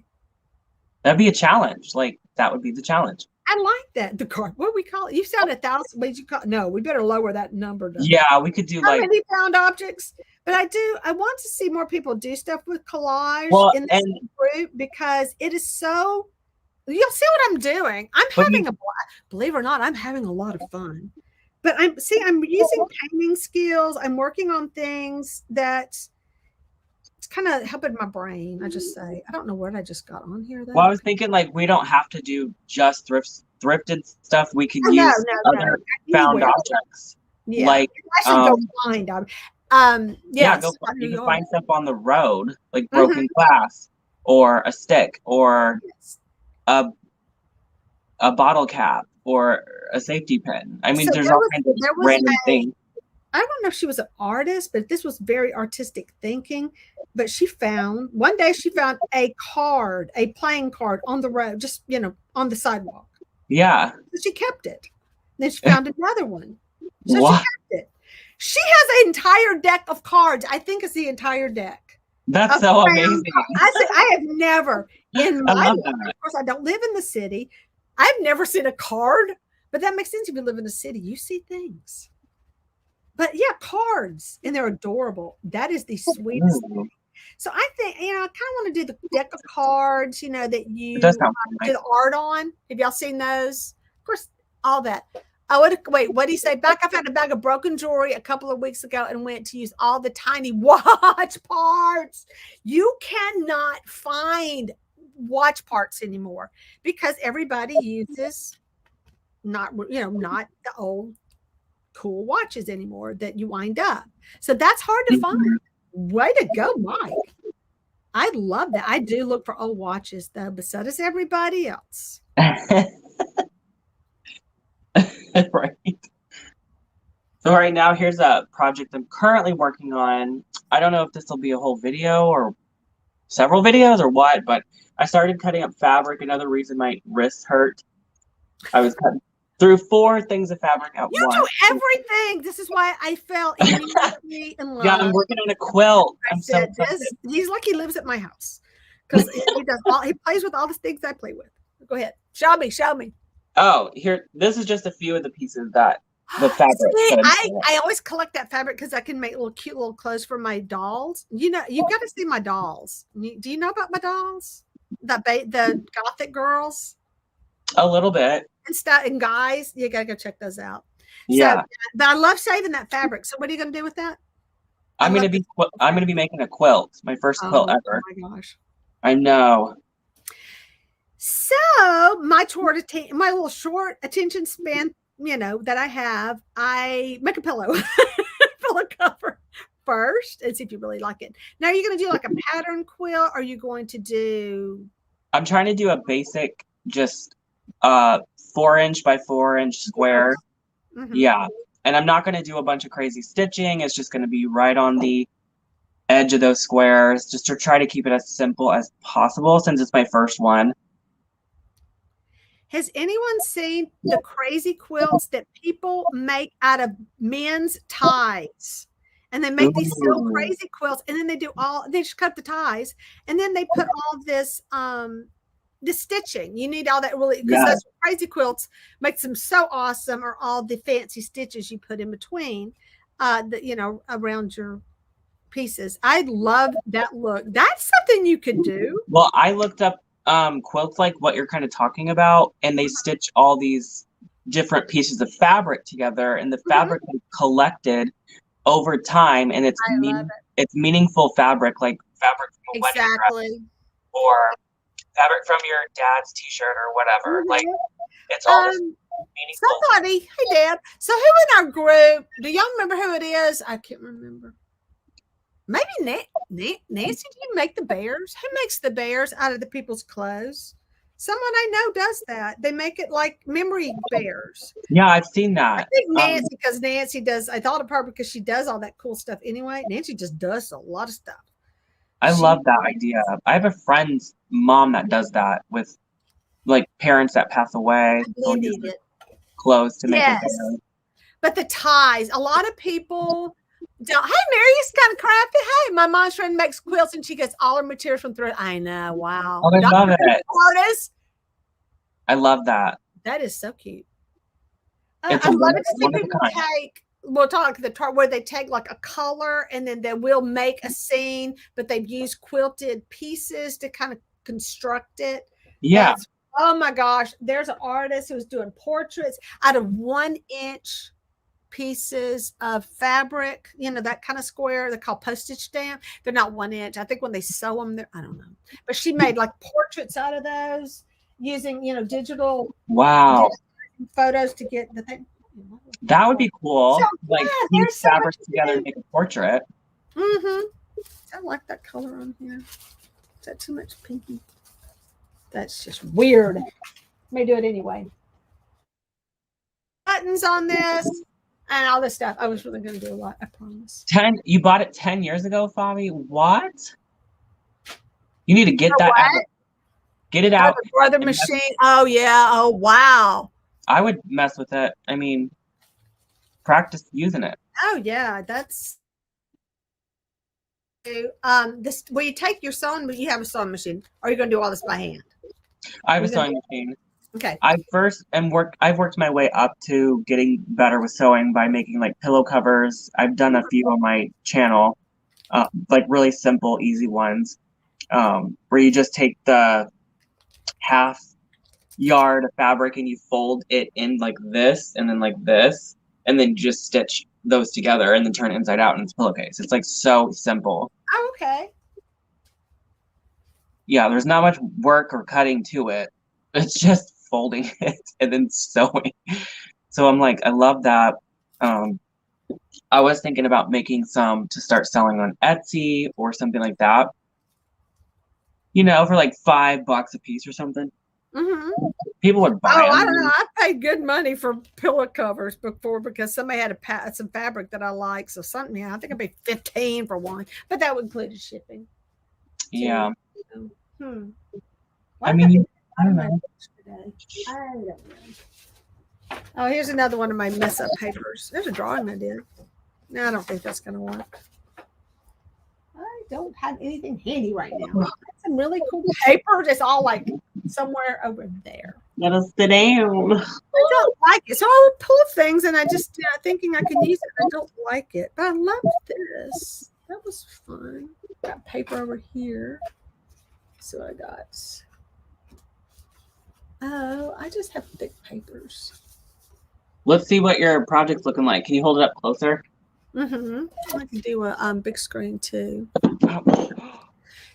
That'd be a challenge. Like that would be the challenge. I like that. The card. What do we call it? You sound 1,000. What did you call? No, we better lower that number. Yeah, we could do how many found objects. But I want to see more people do stuff with collage in this group because it is so. You'll see what I'm doing. I'm having believe it or not, I'm having a lot of fun. But I'm using painting skills. I'm working on things that. It's kind of helping my brain. I just say, I don't know what I just got on here. Though. Well, I was thinking like we don't have to do just thrifted stuff. We could use other found objects. Yeah. Like I should go find them. You can find stuff on the road, like broken glass or a stick or a bottle cap or a safety pin. I mean, there's all kinds of random things. I don't know if she was an artist, but this was very artistic thinking. But one day she found a playing card on the road, just, on the sidewalk. Yeah. So she kept it. Then she found another one. So she kept it. She has an entire deck of cards. I think it's the entire deck. That's so amazing. I have never in my life, of course, I don't live in the city. I've never seen a card, but that makes sense if you live in the city. You see things. But yeah, cards, and they're adorable. That is the sweetest thing. So I think, I kind of want to do the deck of cards, that you do the art on. Have y'all seen those? Of course, all that. Wait, what did he say? I found a bag of broken jewelry a couple of weeks ago and went to use all the tiny watch parts. You cannot find watch parts anymore because everybody uses not the old cool watches anymore that you wind up. So that's hard to find. Way to go, Mike. I love that. I do look for old watches though, but so does everybody else. Right. So right now, here's a project I'm currently working on. I don't know if this will be a whole video or several videos or what, but I started cutting up fabric. Another reason my wrists hurt. I was cutting through 4 things of fabric at once. You do everything. This is why I fell immediately in love. Yeah, I'm working on a quilt. He's like he lives at my house because he plays with all the things I play with. Go ahead, show me. Oh, here. This is just a few of the pieces that the fabric. See, I always collect that fabric because I can make cute little clothes for my dolls. You've got to see my dolls. Do you know about my dolls? The Gothic girls. A little bit. And stuff, and guys, you gotta go check those out. Yeah. So, but I love saving that fabric. So what are you gonna do with that? I'm gonna be making a quilt. My first quilt ever. Oh my gosh. I know. So my little short attention span, that I have, I make a pillow cover first and see if you really like it. Now you're gonna do like a pattern quilt, or are you going to do? I'm trying to do a basic, just 4-inch by 4-inch square. Mm-hmm. Yeah. And I'm not going to do a bunch of crazy stitching. It's just going to be right on the edge of those squares, just to try to keep it as simple as possible since it's my first one. Has anyone seen the crazy quilts that people make out of men's ties? And they make these so crazy quilts, and then they just cut the ties, and then they put all this the stitching. You need all that really, because those crazy quilts makes them so awesome, or all the fancy stitches you put in between around your pieces. I love that look. That's something you could do. Well, I looked up quilts like what you're kind of talking about, and they stitch all these different pieces of fabric together, and the fabric is collected over time, and it's meaningful fabric, like fabric from a wedding dress, or fabric from your dad's t-shirt or whatever. Like, it's all this meaningful. Somebody, hey Dad. So who in our group? Do y'all remember who it is? I can't remember. Maybe Nancy. Do you make the bears? Who makes the bears out of the people's clothes? Someone I know does that. They make it like memory bears. Yeah, I've seen that. I think Nancy, because Nancy does. I thought of her because she does all that cool stuff anyway. Nancy just does a lot of stuff. I love that idea. I have a friend's mom that does that with like parents that pass away. Clothes to make it. But the ties, a lot of people don't. Hey, Mary, it's kind of crafty. Hey, my mom's friend makes quilts and she gets all her materials from thread. I know. Wow. Oh, I love it. Artist. I love that. That is so cute. I love it to see people take. We'll talk where they take like a color and then they will make a scene, but they've used quilted pieces to kind of construct it. Yeah. Oh my gosh. There's an artist who's doing portraits out of 1-inch pieces of fabric, that kind of square. They're called postage stamp. They're not 1 inch. I think when they sew them, I don't know. But she made like portraits out of those using, digital photos to get the thing. That would be cool. So, like piece fabric together to make a portrait. I like that color on here. Is that too much pinky? That's just weird. May do it anyway. Buttons on this and all this stuff. I was really going to do a lot. I promise. You bought it 10 years ago, Fabi? What? You need to get that out. Get it out. The brother machine. Oh yeah. Oh wow. I would mess with it. I mean, practice using it. Oh yeah, that's this. Will you take your sewing? But you have a sewing machine. Or are you going to do all this by hand? I have a sewing machine. Okay. I've worked my way up to getting better with sewing by making like pillow covers. I've done a few on my channel, like really simple, easy ones, where you just take the half yard of fabric and you fold it in like this and then like this, and then just stitch those together and then turn it inside out and it's a pillowcase. It's like so simple. Oh, okay. yeah, there's not much work or cutting to it. It's just folding it and then sewing. So I'm like, I love that. I was thinking about making some to start selling on Etsy or something like that. You know, for like $5 a piece or something. Mm-hmm. People would buy Oh, them. I don't know. I paid good money for pillow covers before because somebody had some fabric that I like. So something, yeah, I think I paid 15 for one, but that would include shipping. Yeah. So, I mean, I don't know. I don't know. Oh, here's another one of my mess up papers. There's a drawing I did. No, I don't think that's going to work. I don't have anything handy right now. That's some really cool papers. It's all like somewhere over there. Let us sit down. I don't like it. So I would pull things and I just thinking I can use it. I don't like it. But I love this. That was fun. Got paper over here. So I got. Oh, I just have thick papers. Let's see what your project's looking like. Can you hold it up closer? Mm-hmm. I can do a big screen too.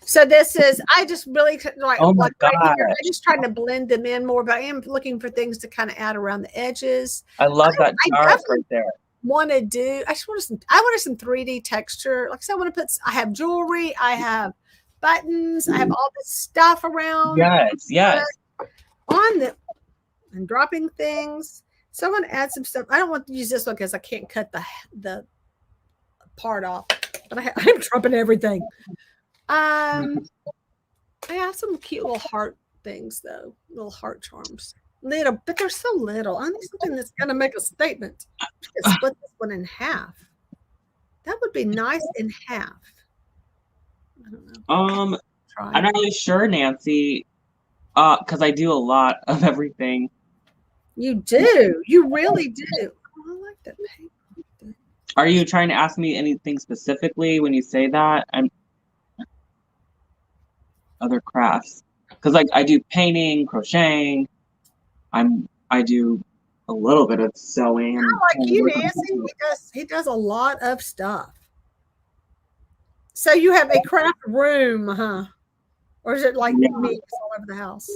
So this is, I just really like, oh my like right God. here, I'm just trying to blend them in more, but I am looking for things to kind of add around the edges. I love that dark right there. Want to do, I wanted some 3D texture. Like I said, I have jewelry, I have buttons, I have all this stuff around. Yes. And dropping things. So I'm going to add some stuff. I don't want to use this one because I can't cut the part off, but I'm dropping everything. I have some cute little heart things though, little heart charms. Little, but they're so little. I need something that's going to make a statement. I could split this one in half. That would be nice in half. I don't know. I'm not really sure, Nancy, because I do a lot of everything. You do. You really do. Oh, I like that paper. Are you trying to ask me anything specifically when you say that? Other crafts, because like I do painting, crocheting. I do a little bit of sewing. I like you, Nancy. He does a lot of stuff. So you have a craft room, huh? Or is it like mix all over the house?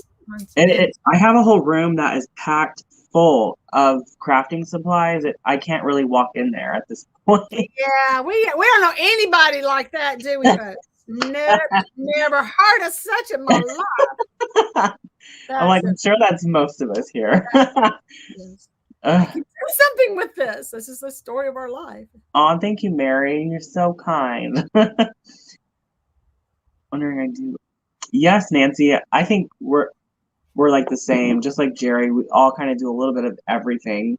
I have a whole room that is packed full of crafting supplies. I can't really walk in there at this point. Yeah, we don't know anybody like that, do we, folks? Never heard of such in my life. I'm sure that's most of us here. Do something with this. This is the story of our life. Oh, thank you, Mary. You're so kind. Yes, Nancy. I think we're like the same, just like Jerry. We all kind of do a little bit of everything.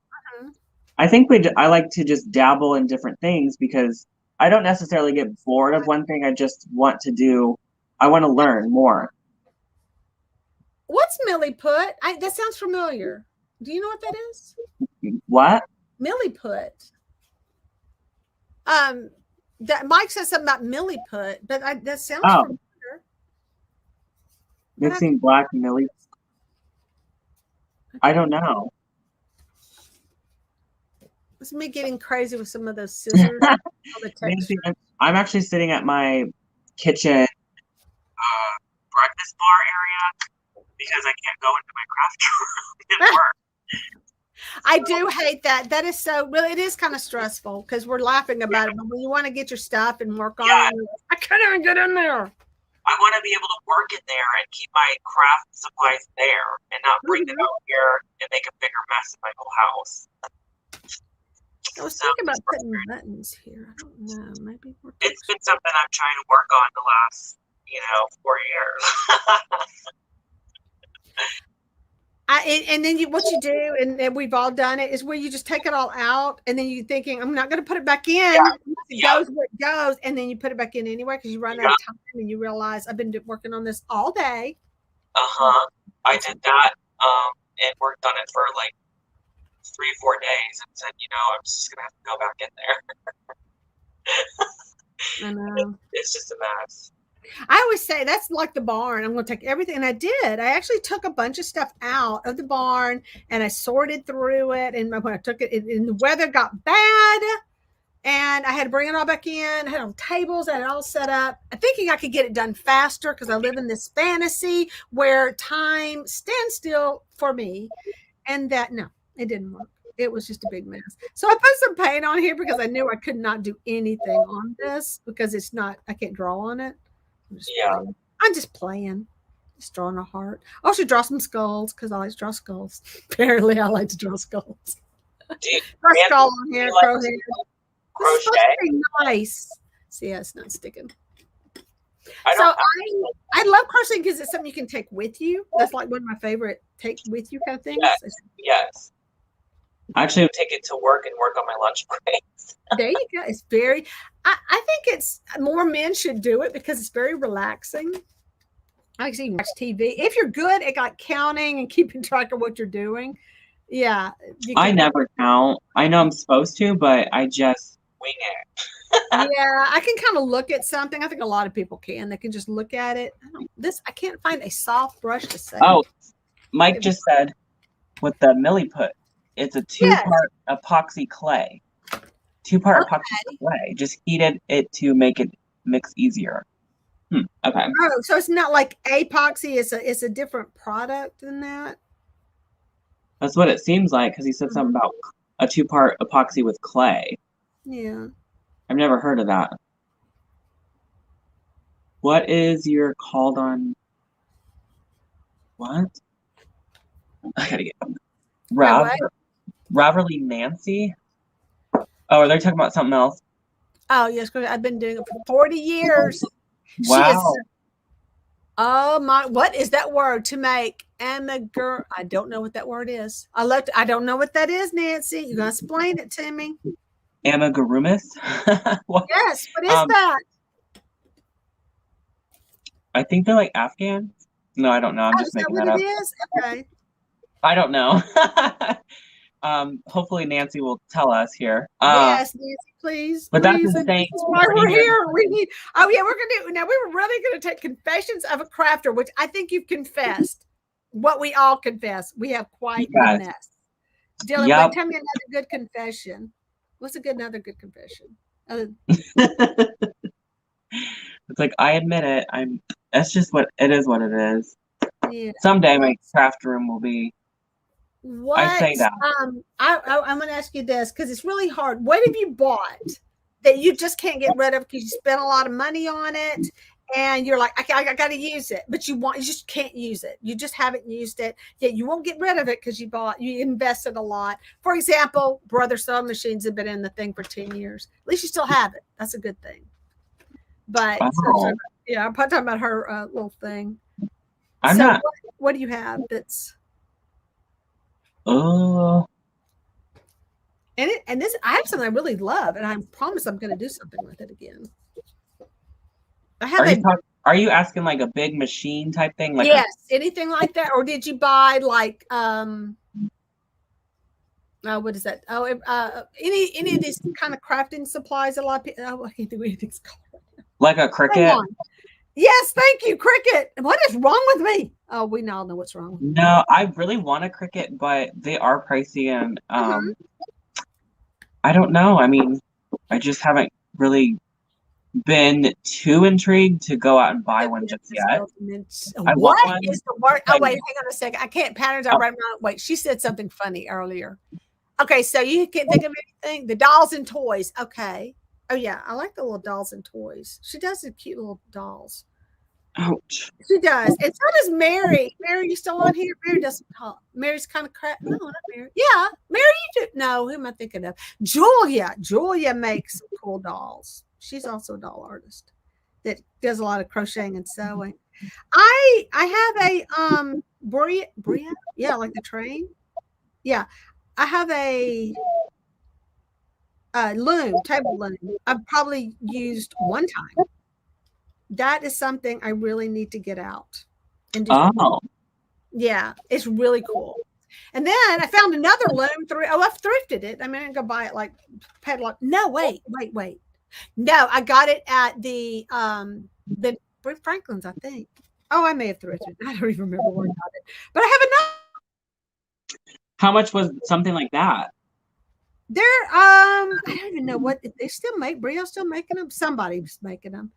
I think I like to just dabble in different things because I don't necessarily get bored of one thing. I just want to learn more. What's Milliput? That sounds familiar. Do you know what that is? What? Milliput. That Mike said something about Milliput, but that sounds familiar. Mixing black millie. I don't know. It's me getting crazy with some of those scissors. Nancy, I'm actually sitting at my kitchen breakfast bar area because I can't go into my craft room and work. I do hate that. That is so, well, it is kind of stressful because we're laughing about it, but when you want to get your stuff and work on it, I can't even get in there. I want to be able to work in there and keep my craft supplies there and not bring them out here and make a bigger mess in my whole house. I was thinking about putting buttons here. I don't know. Maybe it's been something I'm trying to work on the last, 4 years. And then what you do, and we've all done it, is where you just take it all out, and then you're thinking, I'm not going to put it back in. It goes where it goes, and then you put it back in anyway because you run out of time, and you realize I've been working on this all day. I did that and worked on it for like 3-4 days, and said, I'm just going to have to go back in there. I know. It's just a mess. I always say that's like the barn. I'm going to take everything. And I did. I actually took a bunch of stuff out of the barn and I sorted through it. And when I took it, and the weather got bad, And I had to bring it all back in. I had it on tables. I had it all set up. I'm thinking I could get it done faster because I live in this fantasy where time stands still for me. And that, no, it didn't work. It was just a big mess. So I put some paint on here because I knew I could not do anything on this because it's not, I can't draw on it. I'm just playing. Just drawing a heart. I should draw some skulls because I like to draw skulls. Apparently, I like to draw skulls. Draw a skull on here, crowhead. It's supposed to be nice. See, yeah, it's not sticking. I love crocheting because it's something you can take with you. That's like one of my favorite take with you kind of things. Yes. I actually would take it to work and work on my lunch breaks. There you go. It's very, I think it's more men should do it because it's very relaxing. I like to watch TV. If you're good at like counting and keeping track of what you're doing. Yeah. I never count. I know I'm supposed to, but I just wing it. Yeah, I can kind of look at something. I think a lot of people can. They can just look at it. I can't find a soft brush to say. Oh, Mike just said with the Millie put, it's a two-part epoxy clay. Two-part epoxy clay. Just heated it to make it mix easier. Okay. Oh, so it's not like epoxy. It's a different product than that. That's what it seems like because he said something about a two-part epoxy with clay. Yeah. I've never heard of that. What is your called on? What? I gotta get Raverly Nancy. Oh, are they talking about something else? Oh yes, I've been doing it for 40 years. Wow. Oh my! What is that word to make? Amagur? I don't know what that word is. I don't know what that is, Nancy. You gonna explain it to me? Amigurumis? Yes. What is that? I think they're like Afghan. No, I don't know. I'm just making that up. Is that what it is? Okay. I don't know. Hopefully Nancy will tell us here. Yes, Nancy, please. But please. that's insane. Why we're here. We need. Oh yeah, we're gonna do. Now we were really gonna take confessions of a crafter, which I think you've confessed. What we all confess, we have quite a mess. Dylan, tell me another good confession. What's another good confession? It's like I admit it. That's just what it is. What it is. Yeah. Someday my craft room will be. What? I say that. I'm going to ask you this because it's really hard. What have you bought that you just can't get rid of because you spent a lot of money on it, and you're like, I got to use it, but you just can't use it. You just haven't used it yet. You won't get rid of it because you invested a lot. For example, Brother sewing machines have been in the thing for 10 years. At least you still have it. That's a good thing. But yeah, I'm talking about her little thing. I'm not. What do you have that's? Oh. And this, I have something I really love, and I promise I'm going to do something with it again. I have. Are you asking like a big machine type thing? Like yes, anything like that, or did you buy like what is that? Oh, any of these kind of crafting supplies? A lot of people. Oh, I can't do anything. Like a Cricut. Yes, thank you, Cricut. What is wrong with me? Oh, we all know what's wrong with me. No, I really want a Cricut, but they are pricey, and I don't know. I mean, I just haven't really been too intrigued to go out and buy one just yet. What is the word? Oh, wait, hang on a second. I can't patterns. I write my wait. She said something funny earlier. Okay, so you can't think of anything. The dolls and toys. Okay. Oh yeah, I like the little dolls and toys. She does the cute little dolls. Ouch. She does. And so does Mary. Mary, you still on here? Mary doesn't talk. Mary's kind of crap. No, not Mary. Yeah, Mary, you do. No, who am I thinking of? Julia. Julia makes some cool dolls. She's also a doll artist that does a lot of crocheting and sewing. I have a Bria. Yeah, like the train. Yeah. I have a table loom. I've probably used one time. That is something I really need to get out and do. Oh, yeah, it's really cool. And then I found another loom. I've thrifted it. I mean, I didn't go buy it like padlock. No, wait. No, I got it at the Franklin's, I think. Oh, I may have thrifted. I don't even remember where I got it. But I have another. How much was something like that? They're I don't even know what they still make. Brio's still making them. Somebody's making them.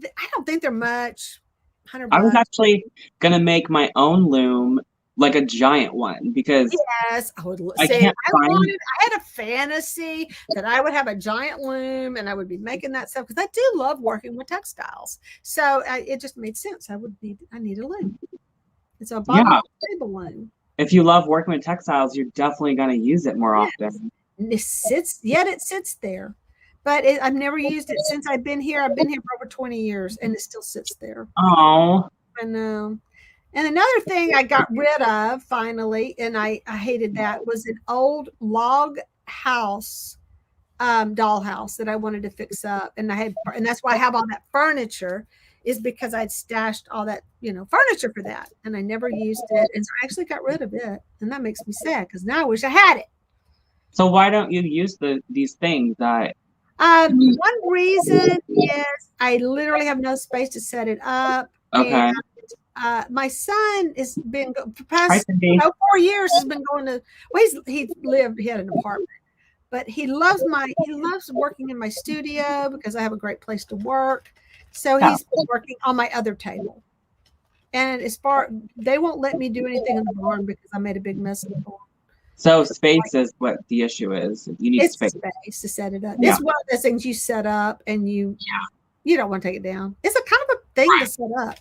I don't think they're much. $100. I was actually gonna make my own loom, like a giant one, because yes, I would I say can't I find. had a fantasy that I would have a giant loom and I would be making that stuff because I do love working with textiles. So it just made sense. I need a loom. And so I bought a table loom. If you love working with textiles, you're definitely gonna use it more often. It sits there. But I've never used it since I've been here. I've been here for over 20 years and it still sits there. Oh. I know. And another thing I got rid of finally, and I hated that, was an old log house, dollhouse that I wanted to fix up. And that's why I have all that furniture, is because I'd stashed all that, furniture for that. And I never used it. And so I actually got rid of it. And that makes me sad because now I wish I had it. So why don't you use these things that one reason is I literally have no space to set it up. okay. And my son has been for the past 4 years has been going to he had an apartment, but he loves working in my studio because I have a great place to work. So he's been working on my other table. And they won't let me do anything in the barn because I made a big mess of the barn. So space is what the issue is. You need space to set it up. Yeah. It's one of those things you set up and you don't want to take it down. It's a kind of a thing to set up.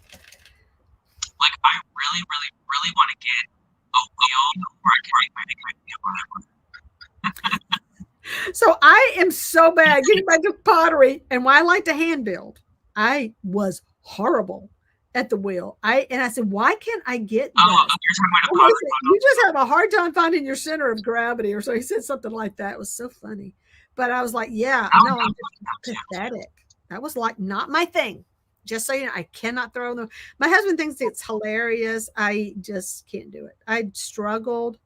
Like I really, really, really want to get a wheel where I can make my So I am so bad getting back to pottery, and while I like to hand build, I was horrible at the wheel. I said, why can't I get this? You just have a hard time finding your center of gravity, or so he said something like that. It was so funny. But I was like, I'm just pathetic. That was like not my thing. Just so you know, I cannot throw them. My husband thinks it's hilarious. I just can't do it. I struggled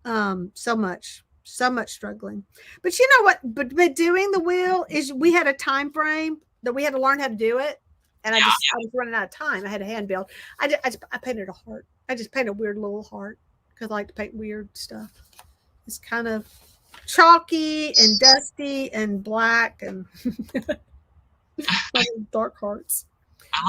so much struggling. But you know what? But doing the wheel is, we had a time frame that we had to learn how to do it. And I was running out of time. I had a hand build. I painted a heart. I just painted a weird little heart because I like to paint weird stuff. It's kind of chalky and dusty and black and dark hearts.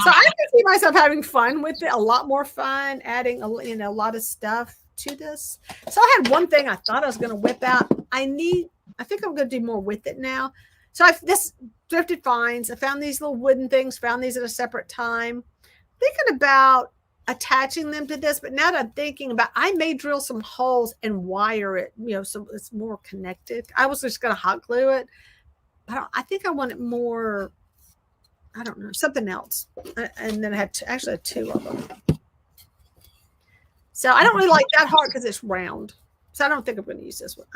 So I can see myself having fun with it, a lot more fun, adding a lot of stuff to this. So I had one thing I thought I was going to whip out. I think I'm going to do more with it now. So this thrifted finds. I found these little wooden things, found these at a separate time. Thinking about attaching them to this, but now that I'm thinking about, I may drill some holes and wire it, so it's more connected. I was just going to hot glue it. I think I want it more, I don't know, something else. And then I had actually two of them. So I don't really like that heart because it's round. So I don't think I'm going to use this one.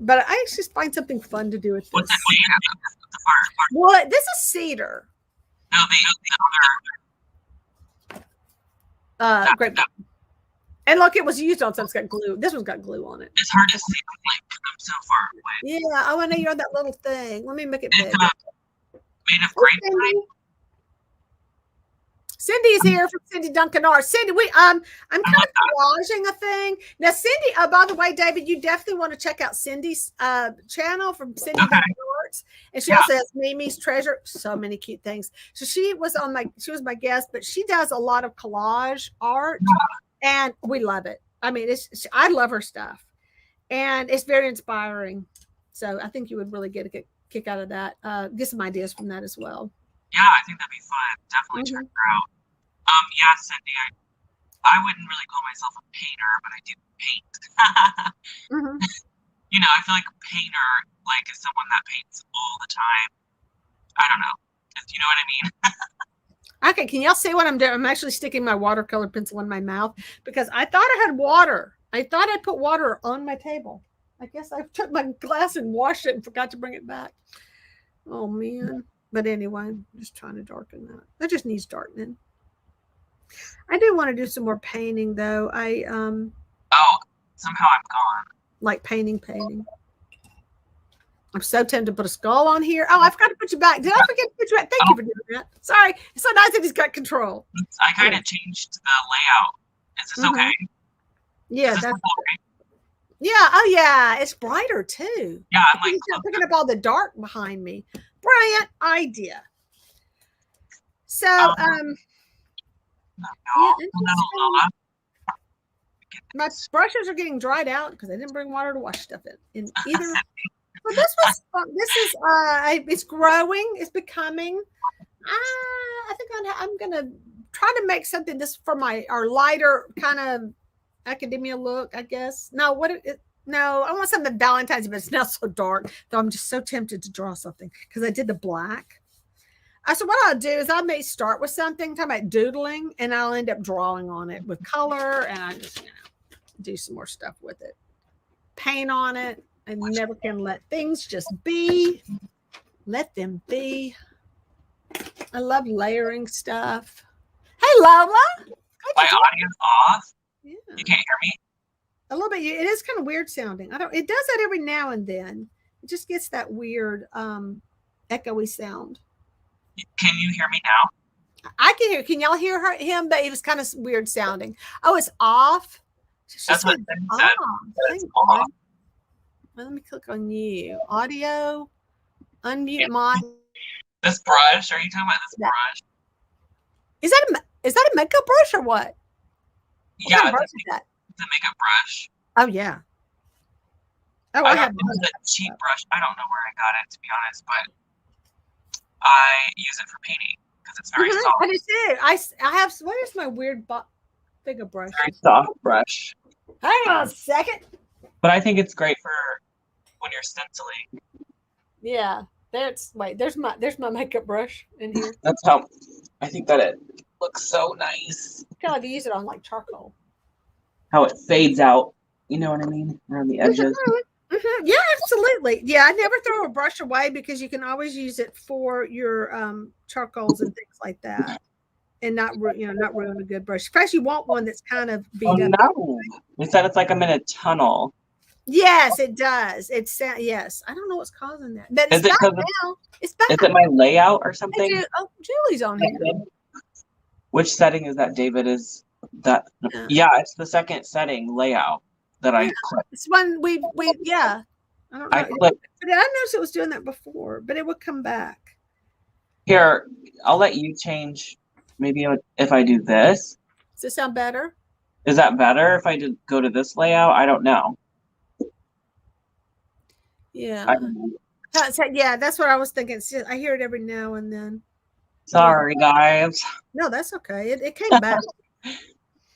But I just find something fun to do with this. What's that way? Well, this is cedar. No, the other. Great. And look, it was used on, so it's got glue. This one's got glue on it. It's hard to see because I'm so far away. Yeah. Oh, I know you're on that little thing. Let me make it big. It's made of grapevine. Cindy's here from Cindy Duncan Art. Cindy, I'm kind of collaging a thing. Now, Cindy, by the way, David, you definitely want to check out Cindy's channel from Cindy Duncan Arts. And she also has Mimi's Treasure. So many cute things. So she was my guest, but she does a lot of collage art and we love it. I mean, I love her stuff and it's very inspiring. So I think you would really get a kick out of that. Get some ideas from that as well. Yeah, I think that'd be fun. Definitely check her out. Yeah, Cindy, I wouldn't really call myself a painter, but I do paint. I feel like a painter is someone that paints all the time. I don't know. You know what I mean? Okay, can y'all see what I'm doing? I'm actually sticking my watercolor pencil in my mouth because I thought I had water. I thought I put water on my table. I guess I took my glass and washed it and forgot to bring it back. Oh, man. But anyway, I'm just trying to darken that. That just needs darkening. I do want to do some more painting, though. Somehow I'm gone. Like painting. I'm so tempted to put a skull on here. Oh, I forgot to put you back. Did I forget to put you back? Thank you for doing that. Sorry. It's so nice that he's got control. I kind of changed the layout. Is this okay? Yeah, that's Yeah. Oh, yeah. It's brighter too. Yeah, I'm like picking up all the dark behind me. Brilliant idea. So, yeah, my brushes are getting dried out because I didn't bring water to wash stuff in either. But this was fun. This is it's growing. It's becoming. I think I'm gonna try to make something this for our lighter kind of academia look. I guess. No, no, I want something Valentine's, but it's not so dark. Though I'm just so tempted to draw something because I did the black. So what I'll do is I may start with something, talking about doodling, and I'll end up drawing on it with color, and I just do some more stuff with it. Paint on it. I never can let things just be. Let them be. I love layering stuff. Hey, Lola. My audio's off. Yeah. You can't hear me? A little bit. It is kind of weird sounding. It does that every now and then. It just gets that weird echoey sound. Can you hear me now? I can hear. Can y'all hear him? But it was kind of weird sounding. Oh, it's off. That's what it said. It's off. Well, let me click on you. Audio. Unmute my. This brush? Are you talking about this brush? Is that a makeup brush or what? Yeah, kind of brush is that? It's a makeup brush. Oh yeah. Oh, I have a cheap brush. I don't know where I got it, to be honest, but I use it for painting because it's very soft. I just did. I have. Where's my weird bigger brush? Very soft brush. Hang on a second. But I think it's great for when you're stenciling. Yeah. There's my makeup brush in here. That's how I think that it looks so nice. Kind of like you use it on like charcoal. How it fades out, you know what I mean, around the edges. Yeah, absolutely. Yeah, I never throw a brush away because you can always use it for your charcoals and things like that, and not ruin a good brush. Especially you want one that's kind of beat up. No, they said it's like I'm in a tunnel. Yes, it does. Yes. I don't know what's causing that. But it's back now. It's back. Is it my layout or something? Oh, Julie's on here. Which setting is that, David? Is that? Yeah, it's the second setting layout that I clicked. It's one we yeah. I don't know. But I noticed it was doing that before, but it would come back. Here, I'll let you change. Maybe if I do this. Does it sound better? Is that better if I go to this layout? I don't know. Yeah. Yeah, that's what I was thinking. I hear it every now and then. Sorry, guys. No, that's okay. It came back.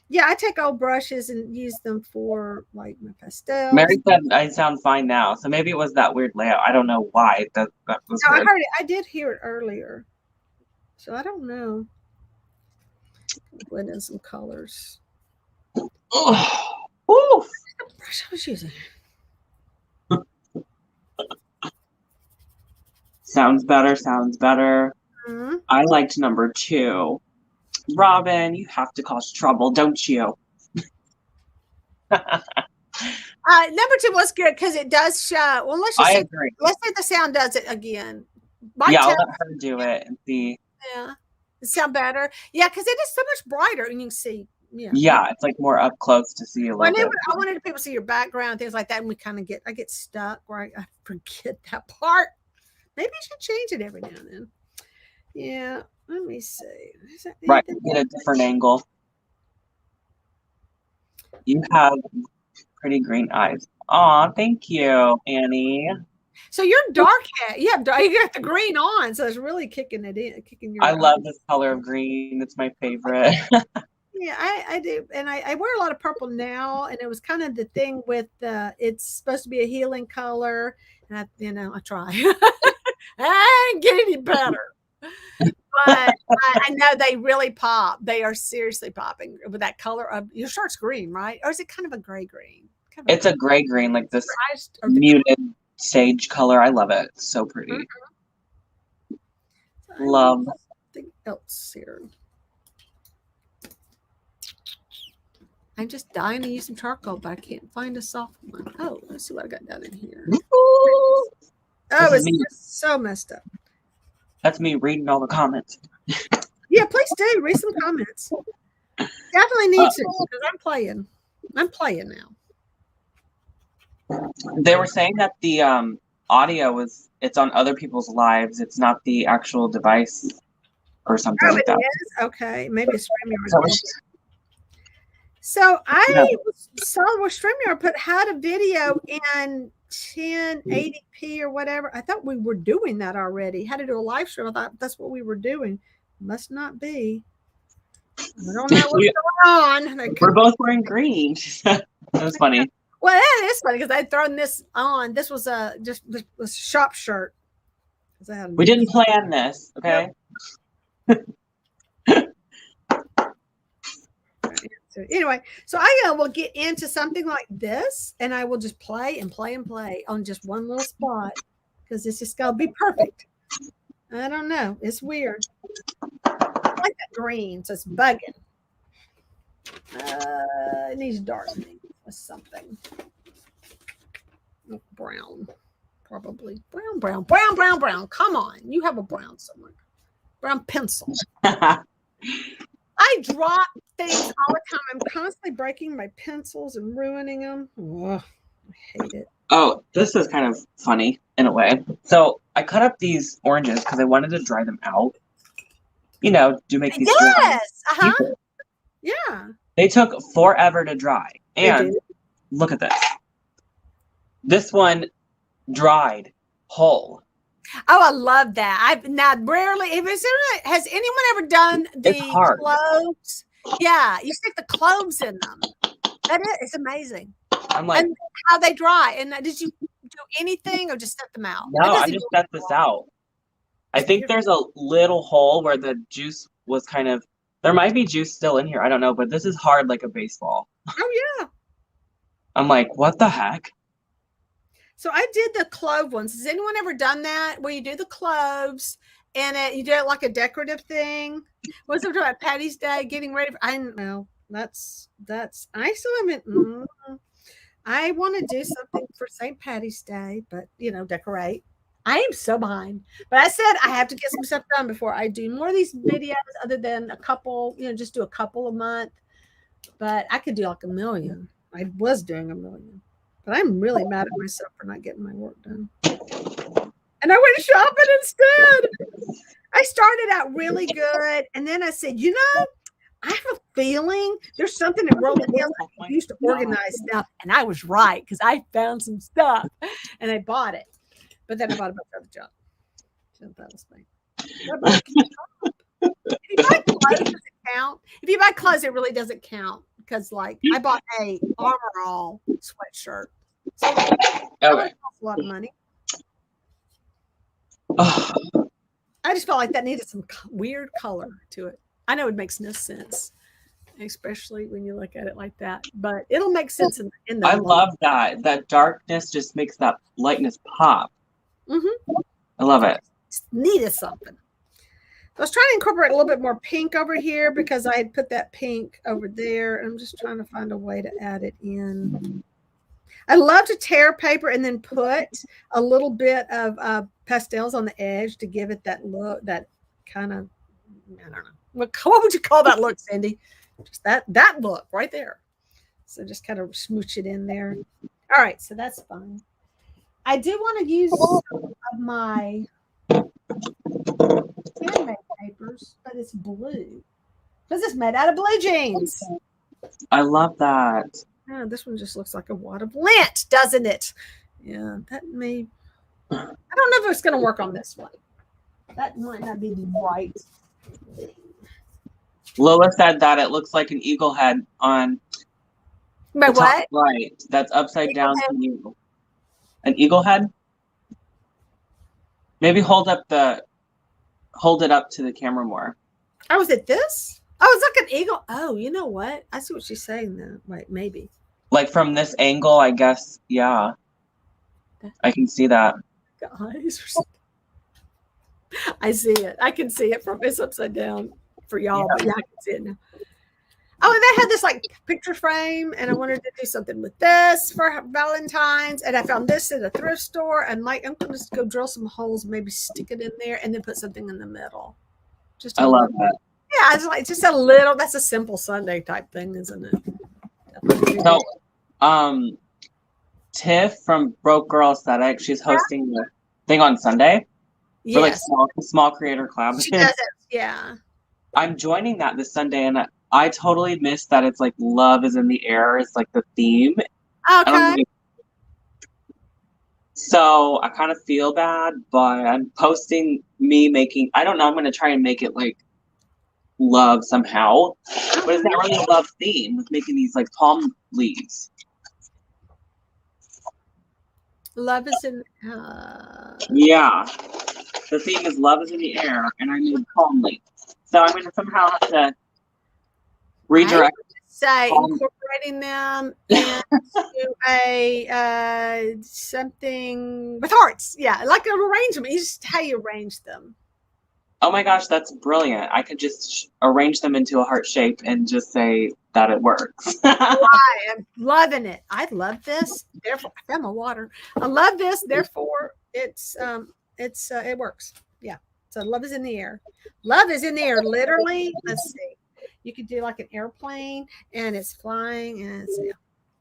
Yeah, I take old brushes and use them for like my pastels. Mary said I sound fine now, so maybe it was that weird layout. I don't know why that was. No, I heard it. I did hear it earlier, so I don't know. Blend in some colors. Oh, woo. The brush I was using. Sounds better. Sounds better. Mm-hmm. I liked number 2. Robin, you have to cause trouble, don't you? Number 2 was good because it does show. Well, let's agree. Let's say the sound does it again. I'll let her do it and see. Yeah, it sound better. Yeah, because it is so much brighter, and you can see. Yeah, it's like more up close to see a little bit. I wanted people to see your background, things like that, and we kind of I get stuck where I forget that part. Maybe I should change it every now and then. Yeah, let me see. Right, get a different angle. You have pretty green eyes. Aw, thank you, Annie. So you're dark hat. You got the green on, so it's really kicking your. I love this color of green. It's my favorite. Yeah, I do, and I wear a lot of purple now, and it was kind of the thing with it's supposed to be a healing color, and I try. I ain't get any better, but I know they really pop. They are seriously popping with that color of your shirt's green, right? Or is it kind of a gray green? It's a gray green, like this muted sage color. I love it. It's so pretty. Mm-hmm. Love. Something else here. I'm just dying to use some charcoal, but I can't find a soft one. Oh, let's see what I got down in here. Ooh. Oh, it's just so messed up. That's me reading all the comments. Yeah, please do read some comments. Definitely need to because I'm playing. I'm playing now. They were saying that the audio it's on other people's lives. It's not the actual device or something Oh, like it that. is? Okay, maybe it's StreamYard. So it's- So I Yeah. saw where StreamYard had a video in 1080p or whatever. I thought we were doing that already. Had to do a live stream. I thought that's what we were doing. Must not be. I don't know what's going on. We're both wearing green. That was funny. Well, that is funny because I'd thrown this on. This was just a shop shirt. We didn't plan this, okay? So anyway, so I will get into something like this, and I will just play and play and play on just one little spot because it's just gonna be perfect. I don't know. It's weird. I like that green, so it's bugging. It needs darkening or something. Brown, probably brown. Come on, you have a brown somewhere. Brown pencil. I drop things all the time. I'm constantly breaking my pencils and ruining them. Ugh, I hate it. Oh, this is kind of funny in a way. So I cut up these oranges because I wanted to dry them out. You know, to make these. Yes. Yeah. They took forever to dry. And look at this. This one dried whole. Oh, I love that. I've not rarely. Has anyone ever done the cloves? Yeah, you stick the cloves in them. It's amazing. I'm like, and how they dry. And did you do anything or just set them out? No, I just set this out. I think there's a little hole where the juice was kind of. There might be juice still in here. I don't know, but this is hard like a baseball. Oh yeah. I'm like, what the heck? So I did the clove ones. Has anyone ever done that where you do the cloves and you do it like a decorative thing? What's it about Patty's Day, getting ready? I don't know. That's. I still haven't. I want to do something for St. Patty's Day, but decorate. I am so behind. But I said I have to get some stuff done before I do more of these videos. Other than a couple, just do a couple a month. But I could do like a million. I was doing a million. But I'm really mad at myself for not getting my work done. And I went shopping instead. I started out really good. And then I said, I have a feeling there's something in Rolling Hills. I used to organize stuff. And I was right because I found some stuff. And I bought it. But then I bought a bunch of other junk. So that was fine. If you buy clothes, does it count? If you buy clothes, it really doesn't count. Because I bought a Armor All sweatshirt. So okay. That costs a lot of money. I just felt like that needed some weird color to it. I know it makes no sense, especially when you look at it like that. But it'll make sense in the. I love that. That darkness just makes that lightness pop. Mm-hmm. I love it. It's needed something. I was trying to incorporate a little bit more pink over here because I had put that pink over there. And I'm just trying to find a way to add it in. I love to tear paper and then put a little bit of pastels on the edge to give it that look, that kind of, I don't know. What would you call that look, Cindy? Just that look right there. So just kind of smooch it in there. All right, so that's fine. I do want to use some of my handmade papers, but it's blue because it's made out of blue jeans. I love that. Oh, this one just looks like a wad of lint, doesn't it? Yeah, that may. I don't know if it's going to work on this one. That might not be the right thing. Lola said that it looks like an eagle head on my the what? top right. That's upside down to you. An eagle head? Maybe hold it up to the camera more. Oh, is it this? Oh, it's like an eagle. Oh, you know what? I see what she's saying then. Wait, maybe. Like from this angle, I guess, yeah. I can see that. Guys, I see it. I can see it from it's upside down for y'all, but yeah, I can see it now. Oh, and they had this like picture frame, and I wanted to do something with this for Valentine's, and I found this at a thrift store, and I'm gonna just go drill some holes, maybe stick it in there, and then put something in the middle. I love that. Yeah, it's like just a little. That's a simple Sunday type thing, isn't it? So, Tiff from Broke Girl Aesthetic. She's hosting the thing on Sunday for like small creator collabs. She does it. Yeah. I'm joining that this Sunday, and I totally missed that it's like love is in the air. It's like the theme. Okay. So I kind of feel bad, but I'm posting me making. I don't know. I'm going to try and make it like love somehow, but it's not really a love theme with making these like palm leaves. Love is in. Yeah, the theme is love is in the air, and I made palm leaves. So I'm going to somehow have to redirect. Say incorporating them into a something with hearts. Yeah, like an arrangement. It's just how you arrange them. Oh my gosh, that's brilliant. I could just arrange them into a heart shape and just say that it works. I am loving it. I love this. Therefore, I found my water. I love this. Therefore, it works. Yeah. So love is in the air. Love is in the air. Literally, let's see. You could do like an airplane and it's flying and it's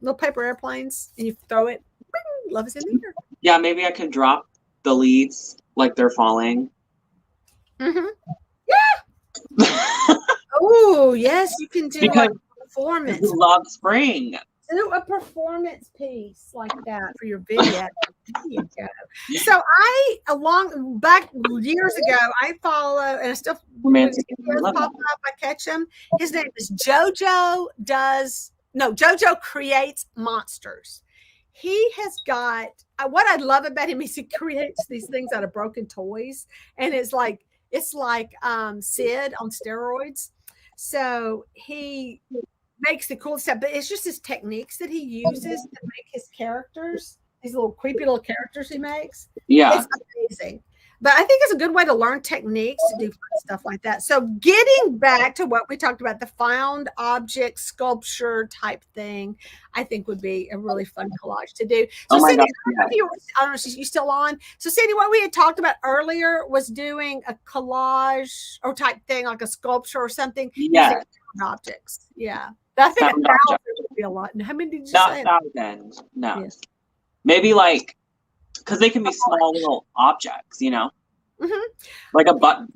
little paper airplanes and you throw it. Bing, love is in the air. Yeah, maybe I can drop the leaves like they're falling. Mm-hmm. Yeah. Oh, yes, you can do like a performance. Love spring. Do a performance piece like that for your video. There you go. So back years ago, I follow and I still pop up. I catch him. His name is Jojo Creates Monsters. He has got what I love about him is he creates these things out of broken toys, and it's like Sid on steroids. So he makes the cool stuff, but it's just his techniques that he uses to make his characters, these little creepy little characters he makes. Yeah. It's amazing. But I think it's a good way to learn techniques to do fun stuff like that. So getting back to what we talked about, the found object sculpture type thing, I think would be a really fun collage to do. So Cindy, I don't know if you still on. So Cindy, what we had talked about earlier was doing a collage or type thing, like a sculpture or something. Yeah. Objects. Yeah. I think 1,000 would be a lot. And how many did you say? Not 1,000. No. Yes. Maybe like, because they can be small little objects, you know? Mm-hmm. Like a button.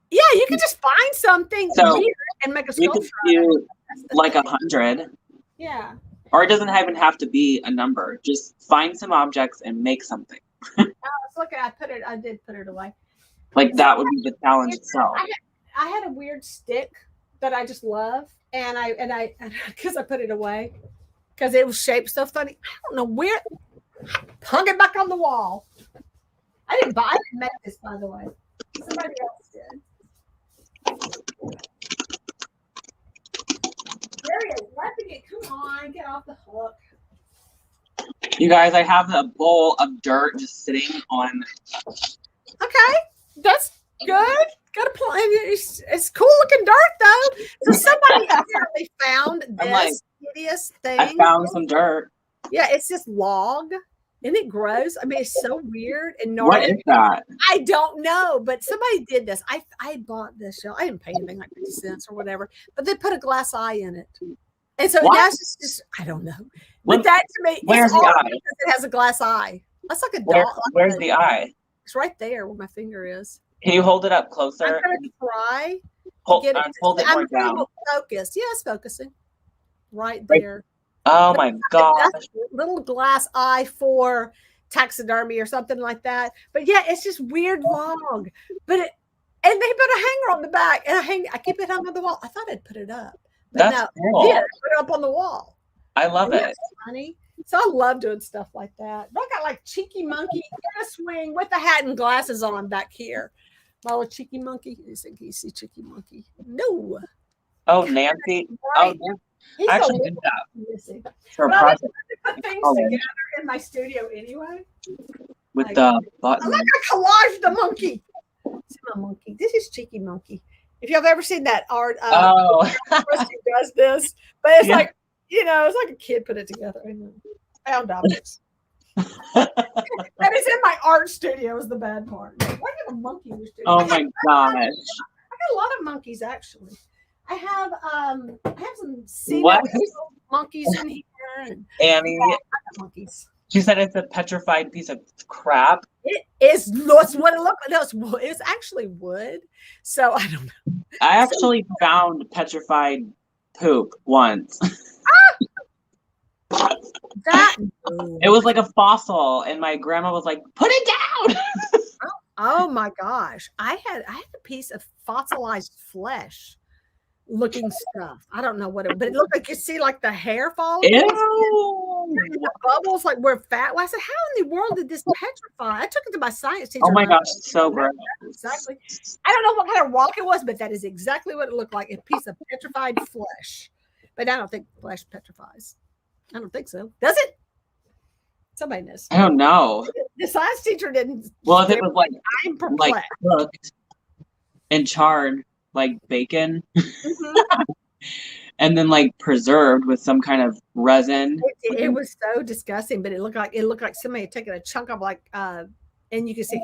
Yeah, you can just find something weird and make a sculpture. You could do like 100. Yeah. Or it doesn't even have to be a number. Just find some objects and make something. Look, I did put it away. Like that would be the challenge itself. I had a weird stick that I just love. And I because I put it away because it was shaped so funny. I don't know where. Hung it back on the wall. I didn't make this, by the way. Somebody else did. There is letting it. Come on, get off the hook. You guys, I have a bowl of dirt just sitting on. Okay, that's good. Got a plan. It's cool looking dirt though. So somebody apparently found this hideous thing. I found some dirt. Yeah, it's this log. And it grows. I mean, it's so weird and what is that? I don't know, but somebody did this. I bought this shell. I didn't pay anything like 50 cents or whatever, but they put a glass eye in it. And so now it's just I don't know. But that to me, where's the eye? Because it has a glass eye. That's like a dog. Where's the eye? It's right there where my finger is. Can you hold it up closer? I'm going to try. Hold it more down. Focus. Yeah, it's focusing. Right there. Oh my gosh. Little glass eye for taxidermy or something like that. But yeah, it's just weird log. But and they put a hanger on the back and I keep it hung on the wall. I thought I'd put it up. But that's cool. Yeah, put it up on the wall. I love it. Funny. So I love doing stuff like that. I got like Cheeky Monkey in a swing with a hat and glasses on back here. My little Cheeky Monkey. You think you see Cheeky Monkey? No. Oh, Nancy. Right. Oh, I actually did that for a project. I put things together in my studio anyway. With the button. I like a collage the monkey. See my monkey. This is Cheeky Monkey. If you've ever seen that art, Kristen does this, but it's like, it's like a kid put it together. Found objects. And it's in my art studio is the bad part. Why do you have a monkey in your studio? Oh my gosh. I got a lot of monkeys actually. I have some monkeys in here and Annie. monkeys. She said it's a petrified piece of crap. It is. That's what it looked like. No, it's actually wood. So I don't know. I actually found petrified poop once. It was like a fossil, and my grandma was like, "Put it down." Oh my gosh! I had a piece of fossilized flesh looking stuff. I don't know what it, but it looked like you see like the hair follicles. The bubbles like we're fat. Well, I said, how in the world did this petrify? I took it to my science teacher. Oh my gosh, it's so gross. Exactly. I don't know what kind of rock it was, but that is exactly what it looked like, a piece of petrified flesh. But I don't think flesh petrifies. I don't think so. Does it? Somebody knows. I don't know. The science teacher didn't. Well, if it was I'm perplexed. like cooked and charred like bacon, and then like preserved with some kind of resin. It was so disgusting, but it looked like somebody had taken a chunk of like and you can see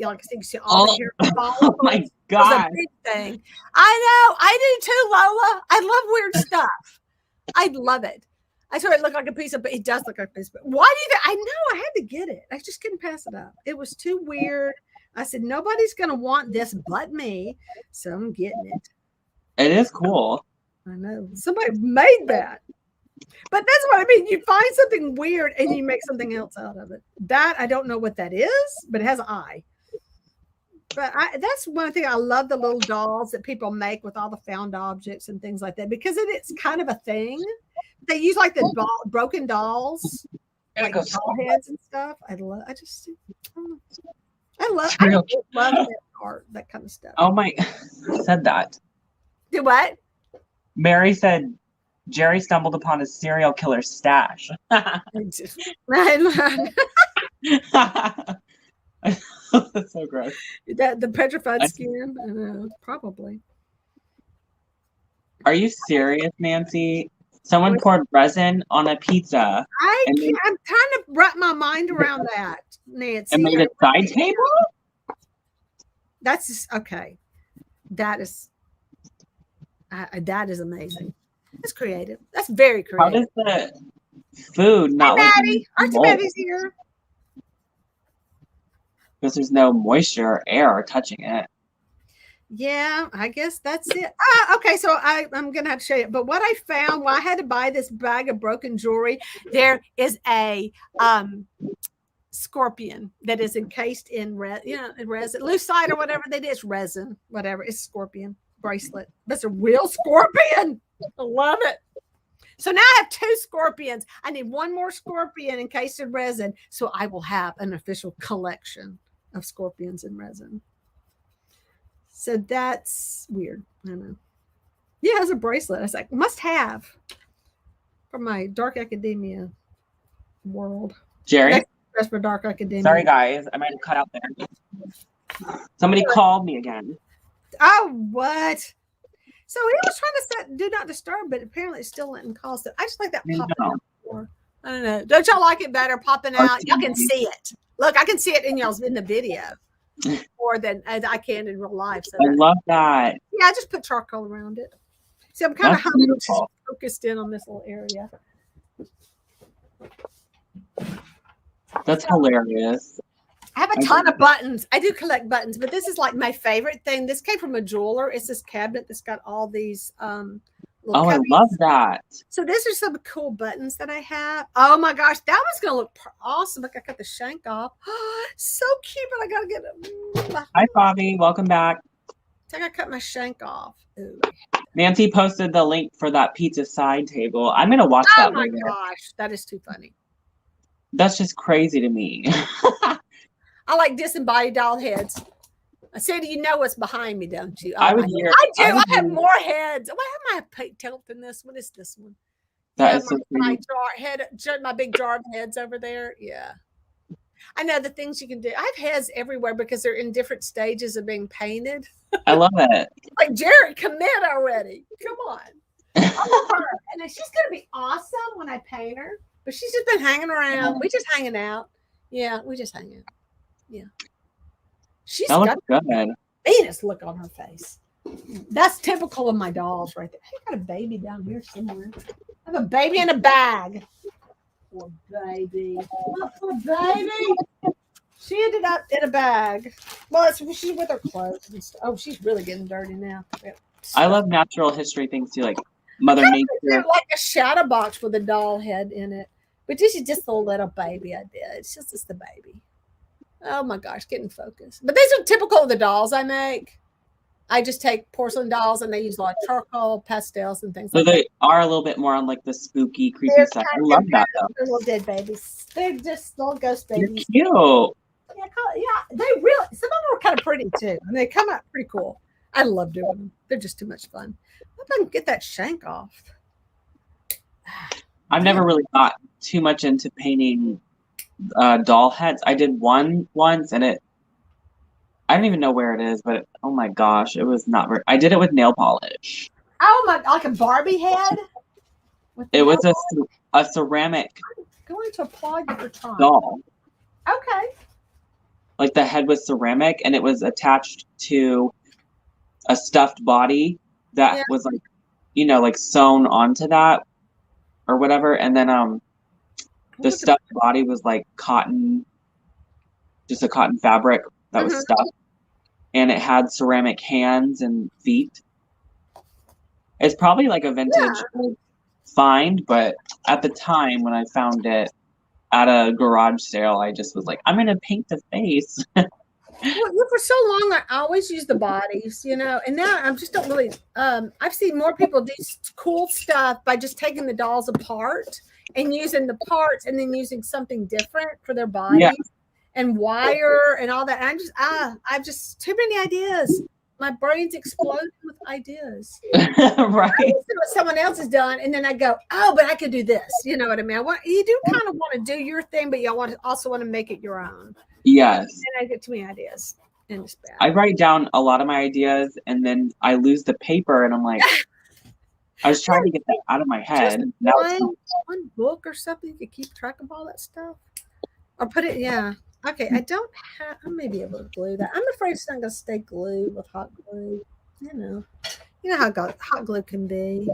all the hair follicles. Oh my god! It was a big thing. I know. I do too, Lola. I love weird stuff. I love it. I swear it looked like a piece of, but it does look like a piece of. Why do you? I know. I had to get it. I just couldn't pass it up. It was too weird. I said nobody's gonna want this but me, so I'm getting it. It is cool. I know somebody made that, but that's what I mean. You find something weird and you make something else out of it. That I don't know what that is, but it has an eye. But that's one thing I love, the little dolls that people make with all the found objects and things like that, because it's kind of a thing. They use like the broken dolls, like doll heads and stuff. I love that art, that kind of stuff. Oh my, who said that? Do what? Mary said Jerry stumbled upon a serial killer stash. That's so gross. The petrified skin? I know, probably. Are you serious, Nancy? Someone poured resin on a pizza. I'm trying to wrap my mind around that, Nancy. And made a side table? That's just, okay. That is amazing. That's creative. That's very creative. How does the food not Hi, like Maddie. Auntie Maddie's here. Because there's no moisture or air touching it. Yeah, I guess that's it. Okay, so I'm gonna have to show you. But what I found, I had to buy this bag of broken jewelry. There is a scorpion that is encased in resin, lucite or whatever that is, resin, whatever. It's scorpion bracelet. That's a real scorpion. I love it. So now I have 2 scorpions. I need one more scorpion encased in resin, so I will have an official collection of scorpions in resin. So that's weird. I don't know. Yeah, it has a bracelet. I was like, must have for my dark academia world. Jerry? That's for dark academia. Sorry, guys. I might have cut out there. Somebody called me again. Oh, what? So he was trying to set do not disturb, but apparently it's still letting calls. I just like that popping out. I don't know. Don't y'all like it better popping out? Y'all can see it. Look, I can see it in the video more than I can in real life. So I love that. Yeah, I just put charcoal around it. See, I'm kind of focused in on this little area. That's hilarious. I have a ton of buttons. I do collect buttons, but this is like my favorite thing. This came from a jeweler. It's this cabinet that's got all these little I love that. So these are some cool buttons that I have. Oh my gosh, that was gonna look awesome. Look, I cut the shank off. So cute, but I gotta get it. Hi, Bobby. Welcome back. I gotta cut my shank off. Ooh. Nancy posted the link for that pizza side table. I'm gonna watch that. Oh my gosh, that is too funny. That's just crazy to me. I like disembodied doll heads. I said, you know what's behind me, don't you? Oh, I have more heads. Why am I tilting this? What is this one? That is so my my big jar of heads over there. Yeah. I know the things you can do. I have heads everywhere because they're in different stages of being painted. I love it. Like, Jerry, commit already. Come on. I love her. And she's going to be awesome when I paint her. But she's just been hanging around. We just hanging out. Yeah, we just hang out. Yeah. She's got good. Venus look on her face. That's typical of my dolls right there. I got a baby down here somewhere. I have a baby in a bag. poor baby. Oh, poor baby. She ended up in a bag. Well, she's with her clothes and stuff. Oh, she's really getting dirty now. I love natural history things too, like Mother Nature. Like a shadow box with a doll head in it. But this is just a little baby I did. It's just the baby. Oh my gosh, getting focused. But these are typical of the dolls I make. I just take porcelain dolls and they use a lot of charcoal, pastels, and things like that. So they are a little bit more on like the spooky, creepy side. I love that though. They're little dead babies. They're just little ghost babies. They're cute. Yeah, they really, some of them are kind of pretty too. And they come out pretty cool. I love doing them. They're just too much fun. I can get that shank off. I've never really got too much into painting doll heads. I did one once and I don't even know where it is, but oh my gosh, it was not very, I did it with nail polish. Oh my, like a Barbie head? It was a ceramic I'm going to applaud you for trying. Doll. Okay. Like the head was ceramic and it was attached to a stuffed body that was like, you know, like sewn onto that or whatever. And then the stuffed body was like cotton, just a cotton fabric that was stuffed. And it had ceramic hands and feet. It's probably like a vintage find, but at the time when I found it at a garage sale, I just was like, I'm going to paint the face. Well, for so long, I always use the bodies, you know, and now I just don't really, I've seen more people do cool stuff by just taking the dolls apart and using the parts and then using something different for their bodies. Yeah. And wire and all that. I've just too many ideas. My brain's exploding with ideas. Right. I see what someone else has done, and then I go, oh, but I could do this. You know what I mean? You do kind of want to do your thing, but you also want to make it your own. Yes. And I get too many ideas, and it's bad. I write down a lot of my ideas, and then I lose the paper, and I'm like, I was trying to get that out of my head. Just one book or something to keep track of all that stuff, or put it, Okay, I may be able to glue that. I'm afraid it's not going to stay glued with hot glue. You know how hot glue can be.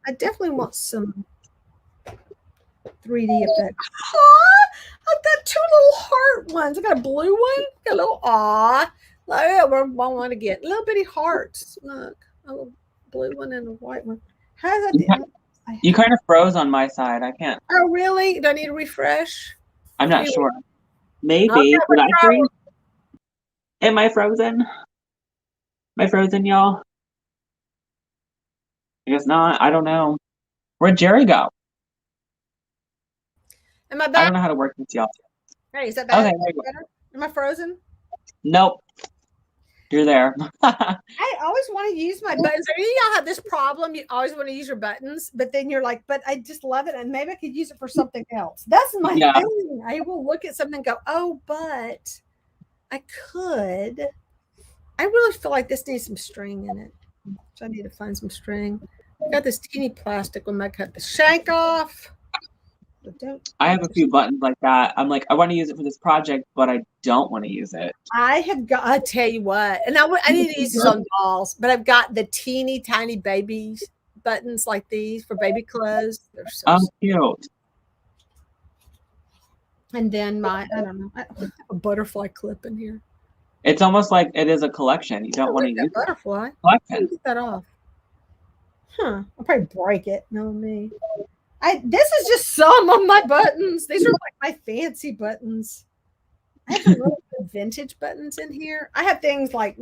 I definitely want some 3D effect. I've got two little heart ones. I got a blue one. Got a little I want to get little bitty hearts. Look, a little blue one and a white one. How's that? You kind of froze on my side. I can't. Oh, really? Do I need to refresh? I'm not sure. Maybe. Did I freeze? Am I frozen? Am I frozen, y'all? I guess not. I don't know. Where'd Jerry go? Am I back? I don't know how to work this, y'all. Hey, is that better? Okay, better? Am I frozen? Nope. You're there. I always want to use my buttons. Y'all have this problem. You always want to use your buttons, but then you're like, but I just love it. And maybe I could use it for something else. That's my thing. I will look at something and go, oh, but I could. I really feel like this needs some string in it. So I need to find some string. I got this teeny plastic one. I cut the shank off. I have a few buttons like that. I'm like, I want to use it for this project, but I don't want to use it. I tell you what, and I need to use these on dolls, but I've got the teeny tiny babies buttons like these for baby clothes. They're so cute. And then I don't know, I have a butterfly clip in here. It's almost like it is a collection. You don't want to use butterfly. Collection. Get that off. I'll probably break it. No me. This is just some of my buttons. These are like my fancy buttons. I have some really good vintage buttons in here. I have things like,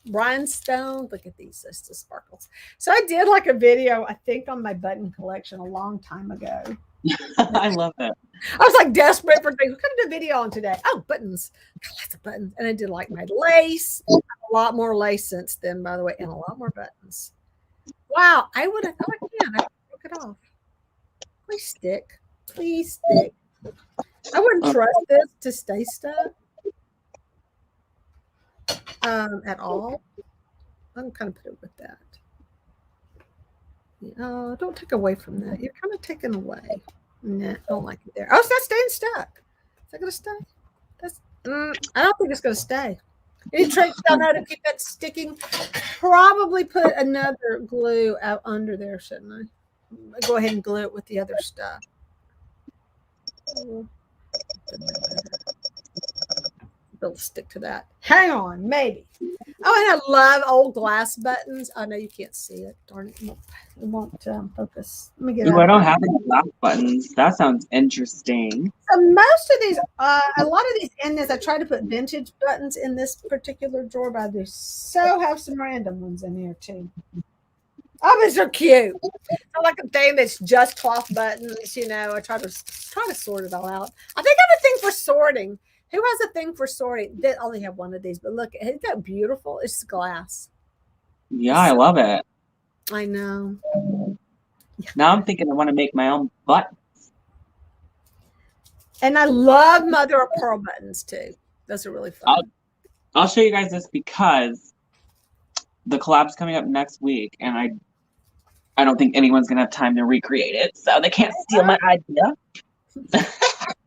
rhinestones. Look at these, just the sparkles. So I did like a video, I think, on my button collection a long time ago. I love it. I was like desperate for things. What kind of video on today? Oh, buttons. Got lots of buttons. And I did like my lace. A lot more lace since then, by the way, and a lot more buttons. Wow. I would have thought I broke it off. Please stick. Please stick. I wouldn't trust this to stay stuck at all. I'm kind of put it with that. Don't take away from that. You're kind of taking away. Nah, I don't like it there. Oh, it's not staying stuck. Is that going to stay? I don't think it's going to stay. Any tricks down how to keep that sticking? Probably put another glue out under there, shouldn't I? Go ahead and glue it with the other stuff. They'll stick to that. Hang on, maybe. Oh, and I love old glass buttons. I know you can't see it. Darn it. It won't focus. Let me get Ooh, I don't have any glass buttons. That sounds interesting. So most of these, a lot of these in this, I try to put vintage buttons in this particular drawer, but I do so have some random ones in here too. Oh, these are cute. I like a thing that's just cloth buttons, you know. I try to sort it all out. I think I have a thing for sorting. Who has a thing for sorting? They only have one of these, but look, isn't that beautiful? It's glass. Yeah, I love it. I know. Now I'm thinking I want to make my own button. And I love mother of pearl buttons too. Those are really fun. I'll show you guys this because the collab's coming up next week, and I don't think anyone's gonna have time to recreate it, so they can't steal my idea.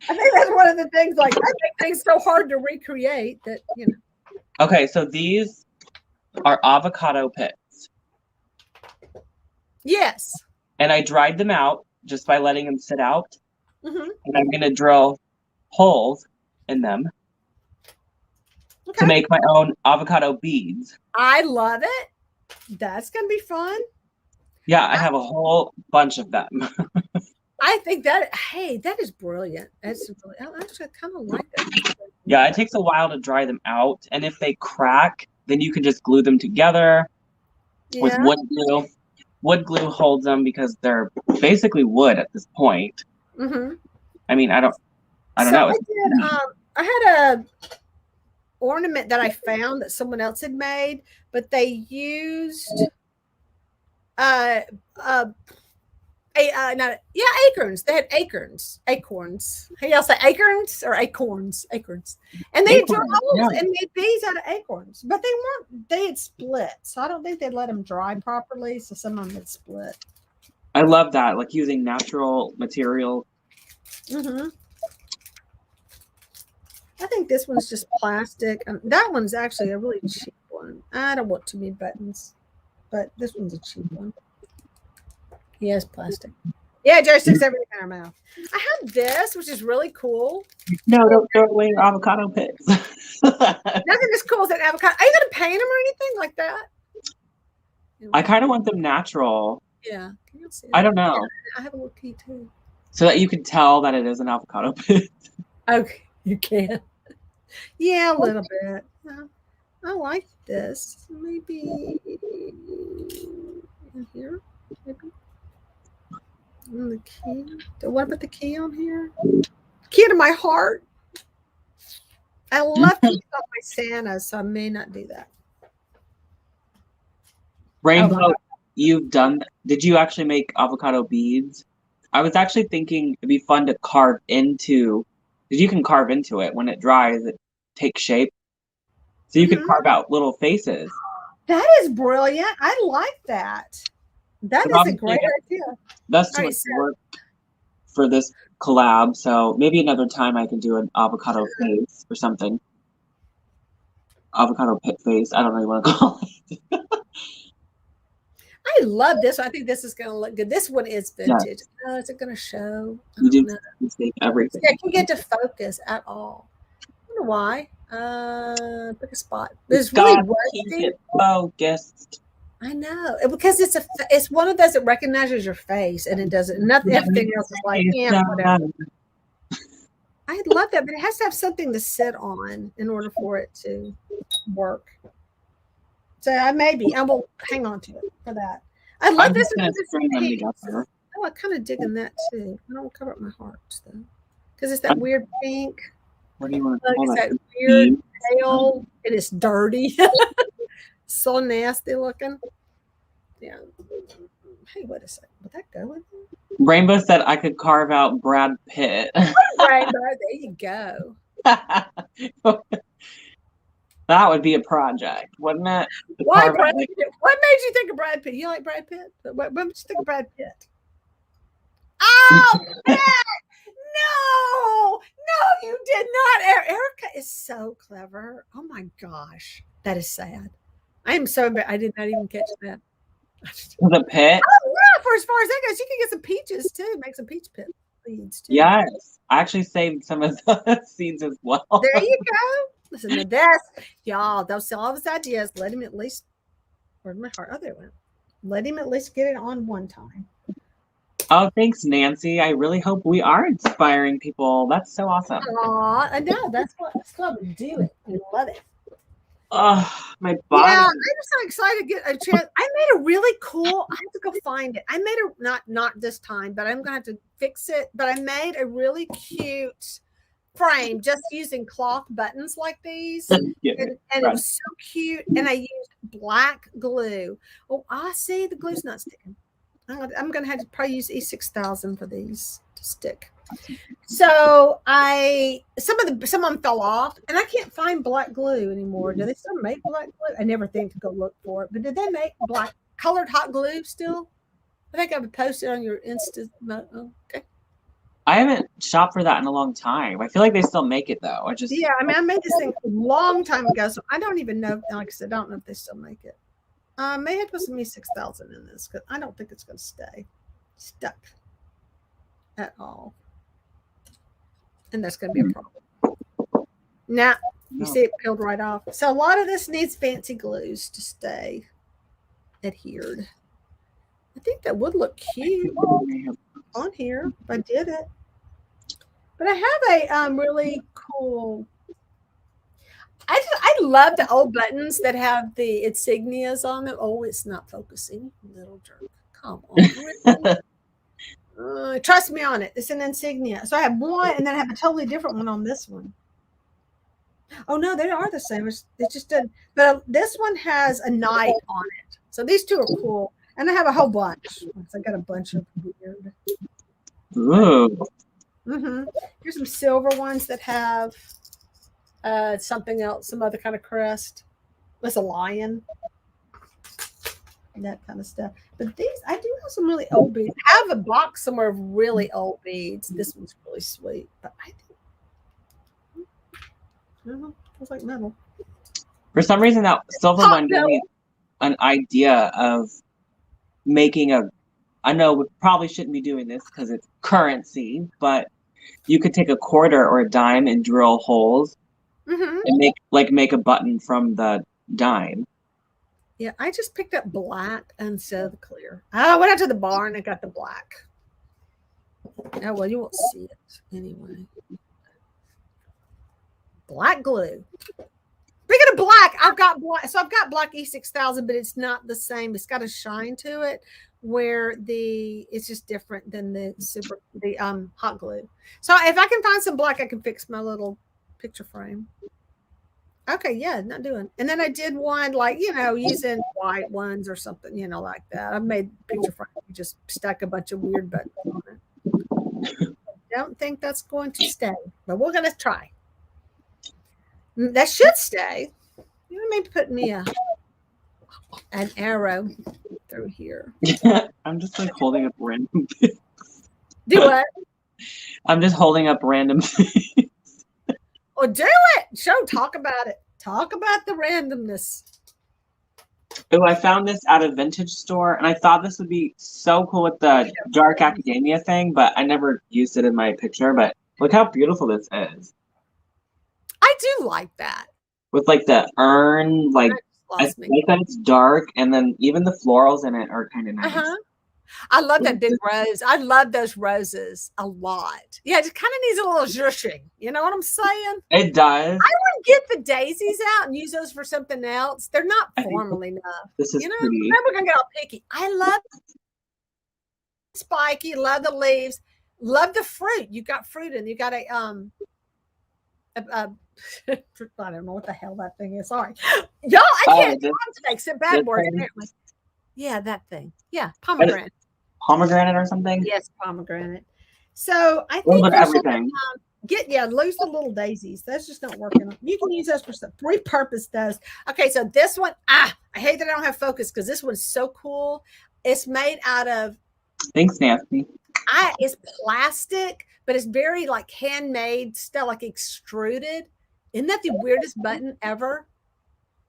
I think that's one of the things. Like, I make things so hard to recreate that, you know. Okay, so these are avocado pits. Yes. And I dried them out just by letting them sit out. Mm-hmm. And I'm gonna drill holes in them to make my own avocado beads. I love it. That's gonna be fun. Yeah, I have a whole bunch of them. I think that, hey, that is brilliant. That's really, I actually kind of like that. Yeah, it takes a while to dry them out, and if they crack, then you can just glue them together with wood glue. Wood glue holds them because they're basically wood at this point. Mm-hmm. I mean, I don't know. I had a ornament that I found that someone else had made, but they used acorns. They had acorns. How y'all say acorns or acorns? Acorns. And they drew holes and made bees out of acorns, but they had split. So I don't think they'd let them dry properly. So some of them had split. I love that, like using natural material. Mm-hmm. I think this one's just plastic. That one's actually a really cheap one. I don't want too many buttons, but this one's a cheap one. Yes, plastic. Yeah, Jerry sticks everything in our mouth. I have this, which is really cool. No, don't throw away your avocado pits. Nothing as cool as an avocado. Are you going to paint them or anything like that? I kind of want them natural. Yeah. Can you see that? I don't know. I have a little key too. So that you can tell that it is an avocado pit. Okay, you can. Yeah, a little bit. I like this. Maybe in here. Maybe. And the key. What about the key on here? Key to my heart. I left it off my Santa, so I may not do that. Rainbow, you've done. Did you actually make avocado beads? I was actually thinking it'd be fun to carve into, because you can carve into it when it dries. It takes shape, so you can carve out little faces. That is brilliant. I like that. That is a great idea. That's too much work for this collab, so maybe another time I can do an avocado face or something. Avocado pit face. I don't know what to call it. I love this. I think this is going to look good. This one is vintage. Yeah. Is it going to show? You do mistake everything. Yeah, I can't get to focus at all. I don't know why. Pick a spot. It's really keep it focused. I know, because it's one of those that recognizes your face, and it doesn't. Nothing. Everything else is like, yeah, whatever. I love that, but it has to have something to sit on in order for it to work. So I will hang on to it for that. I love this. Oh, I kind of digging that too. I don't cover up my hearts though, because it's that weird pink. What do you want to call that? It's that weird pale. It is dirty. So nasty looking. Yeah. Hey, wait a second. Would that go in there? Rainbow said I could carve out Brad Pitt. Rainbow, there you go. That would be a project, wouldn't it? Why Brad Pitt? What made you think of Brad Pitt? You like Brad Pitt? What made you think of Brad Pitt? Oh, Pitt! No, you did not. Erica is so clever. Oh my gosh, that is sad. I am so embarrassed. I did not even catch that. The pit? Oh, yeah, for as far as that goes, you can get some peaches too. Make some peach pit. seeds too. Yes. I actually saved some of the seeds as well. There you go. Listen to this. Y'all, don't sell all his ideas. Let him at least, where'd my heart? Oh, there it went. Let him at least get it on one time. Oh, thanks, Nancy. I really hope we are inspiring people. That's so awesome. Aw, I know. That's what we do it. I love it. Oh, my body. Yeah, I'm so excited to get a chance. I made a really cool, I have to go find it. I made a, not this time, but I'm going to have to fix it. But I made a really cute frame just using cloth buttons like these. And it was so cute. And I used black glue. Oh, I see the glue's not sticking. I'm going to have to probably use E6000 for these to stick. So some of them fell off, and I can't find black glue anymore. Do they still make black glue? I never think to go look for it, but did they make black colored hot glue still? I think I would post it on your Insta. Okay. I haven't shopped for that in a long time. I feel like they still make it though. Yeah, I mean, I made this thing a long time ago, so I don't even know. Like I said, I don't know if they still make it. May have put some E6000 in this because I don't think it's going to stay stuck at all. And that's going to be a problem. Now, you see it peeled right off. So a lot of this needs fancy glues to stay adhered. I think that would look cute on here if I did it. But I have a really cool... I love the old buttons that have the insignias on them. Oh, it's not focusing. Little jerk. Come on. Trust me on it. It's an insignia. So I have one, and then I have a totally different one on this one. Oh, no, they are the same. It's just a... But this one has a knight on it. So these two are cool. And I have a whole bunch. I got a bunch of weird. Ooh. Here's some silver ones that have... something else, some other kind of crest. It's a lion. And that kind of stuff. But these, I do have some really old beads. I have a box somewhere of really old beads. This one's really sweet. But I don't know. It feels like metal. For some reason, that silver one gave me an idea of making a... I know we probably shouldn't be doing this because it's currency, but you could take a quarter or a dime and drill holes and make a button from the dime. Yeah, I just picked up black instead of the clear. I went out to the barn and got the black. Oh, well, you won't see it anyway. Black glue. Speaking of black, I've got black. So I've got black E6000, but it's not the same. It's got a shine to it where it's just different than the hot glue. So if I can find some black, I can fix my little picture frame. Okay, yeah, not doing. And then I did one like, using white ones or something, like that. I made picture frame, just stuck a bunch of weird buttons on it. I don't think that's going to stay, but we're going to try. That should stay. Maybe put me an arrow through here. I'm just like holding up random things. Do what? I'm just holding up random things. Well, do it. Talk about it. Talk about the randomness. Oh, I found this at a vintage store, and I thought this would be so cool with the dark academia thing, but I never used it in my picture. But look how beautiful this is. I do like that. With like the urn, like I think that it's dark, and then even the florals in it are kind of nice. I love that big rose. I love those roses a lot. Yeah, it kind of needs a little zhuzhing. You know what I'm saying? It does. I would get the daisies out and use those for something else. They're not formal enough. This is pretty. We're gonna get all picky. I love spiky. Love the leaves. Love the fruit. You got fruit in. You got a I don't know what the hell that thing is. Sorry, y'all. I can't talk today. Except bad words. Apparently. Yeah, that thing. Yeah, pomegranate. Pomegranate or something? Yes, pomegranate. So I think everything. Lose the little daisies. That's just not working. You can use those for stuff. Repurpose those. Okay, so this one, I hate that I don't have focus because this one's so cool. It's made out of. Thanks, Nancy. It's plastic, but it's very like handmade stuff, like extruded. Isn't that the weirdest button ever?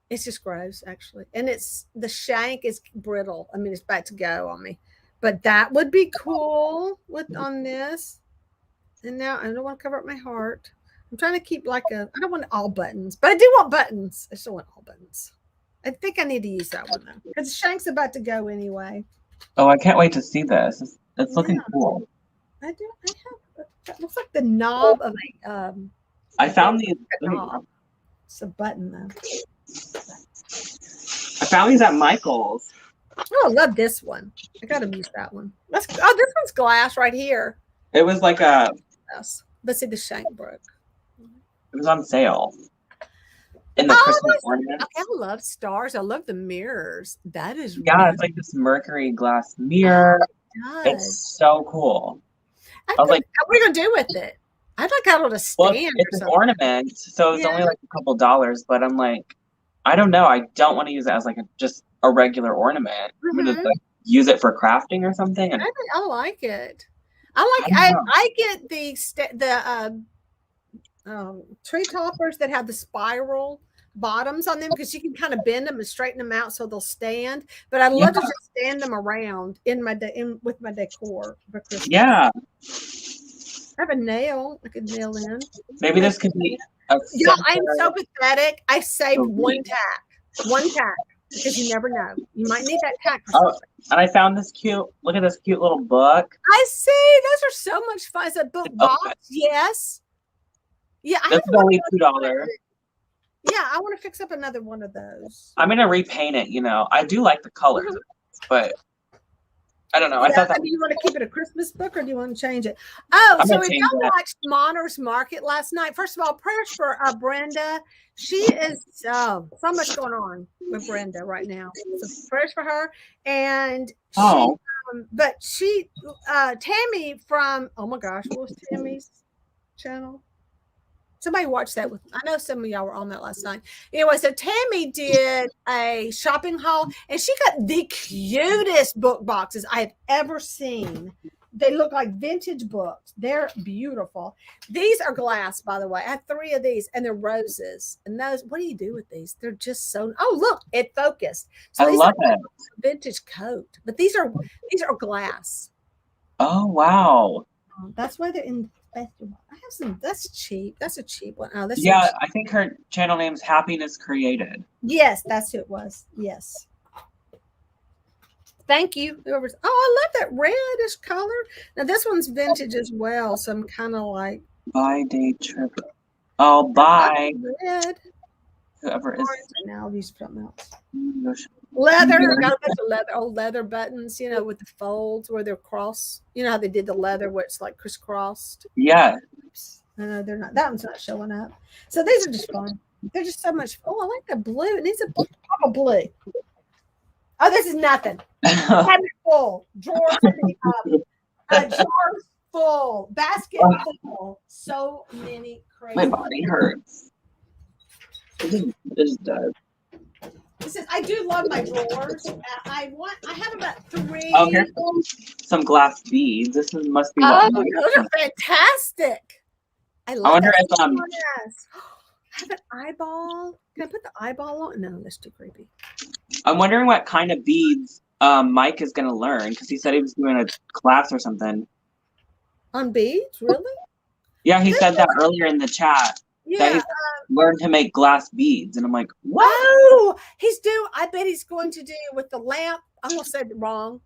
It's just gross, actually. And the shank is brittle. I mean, it's about to go on me. But that would be cool on this. And now I don't want to cover up my heart. I'm trying to keep I don't want all buttons, but I do want buttons. I still want all buttons. I think I need to use that one though, because Shank's about to go anyway. Oh, I can't wait to see this. It's looking cool. I do. I have. That looks like the knob of a. I found these. It's a button though. I found these at Michael's. Oh, I love this one. I gotta use that one. This one's glass right here. It was like a. Yes. But see, the shank broke. It was on sale. In the Christmas ornament. Okay, I love stars. I love the mirrors. That is it's like this mercury glass mirror. It's so cool. I was like, what are you gonna do with it? I'd like how to stand. Well, it's an ornament, so it's only like a couple dollars. But I'm like, I don't know. I don't want to use it as like just a regular ornament. I'm gonna like, use it for crafting or something. And I like it. I get the tree toppers that have the spiral bottoms on them because you can kind of bend them and straighten them out so they'll stand. But I love to just stand them around with my decor for Christmas. Yeah. I have a nail I could nail in. Maybe this could be I'm so pathetic. I saved one tack because you never know. You might need that tack for something. And I found this look at this cute little book. I see. Those are so much fun. It's a book box. Yes. Yeah. That's only $2. Yeah, I want to fix up another one of those. I'm gonna repaint it. I do like the colors, but I don't know. I thought that. Do you want to keep it a Christmas book or do you want to change it? Oh, so if y'all watched Monner's Market last night, first of all, prayers for Brenda. She is so much going on with Brenda right now. So prayers for her. And Tammy from, oh my gosh, what was Tammy's channel? Somebody watched that with. I know some of y'all were on that last night. Anyway, so Tammy did a shopping haul, and she got the cutest book boxes I have ever seen. They look like vintage books. They're beautiful. These are glass, by the way. I have 3 of these, and they're roses. And those, what do you do with these? They're just so. Oh, look, it focused. So I love it. Vintage coat, but these are glass. Oh wow! That's why they're in. I have some. That's cheap. That's a cheap one. Oh, that's I think her channel name is Happiness Created. Yes, that's who it was. Yes. Thank you. Whoever's. Oh, I love that reddish color. Now this one's vintage as well, so I'm kind of like. Buy day trip. Oh, bye. Red. Whoever is. Now I'll use something else. Leather. Got a bunch of old leather buttons. With the folds where they're cross. You know how they did the leather where it's like crisscrossed. Yeah. No, they're not. That one's not showing up. So these are just fun. They're just so much. Oh, I like the blue. It needs a pop of blue. Oh, this is nothing. Cabinet full. Drawers full. Basket full. So many crazy. My body hurts. It just does. It says, I do love my drawers. I have about 3. Oh, here's some glass beads. This must be. Oh, those are fantastic. I wonder if I have an eyeball. Can I put the eyeball on? No, that's too creepy. I'm wondering what kind of beads Mike is going to learn because he said he was doing a class or something. On beads, really? Yeah, he said that earlier in the chat. Yeah, that he's learned to make glass beads, and I'm like, what? Oh, I bet he's going to do with the lamp. I almost said it wrong.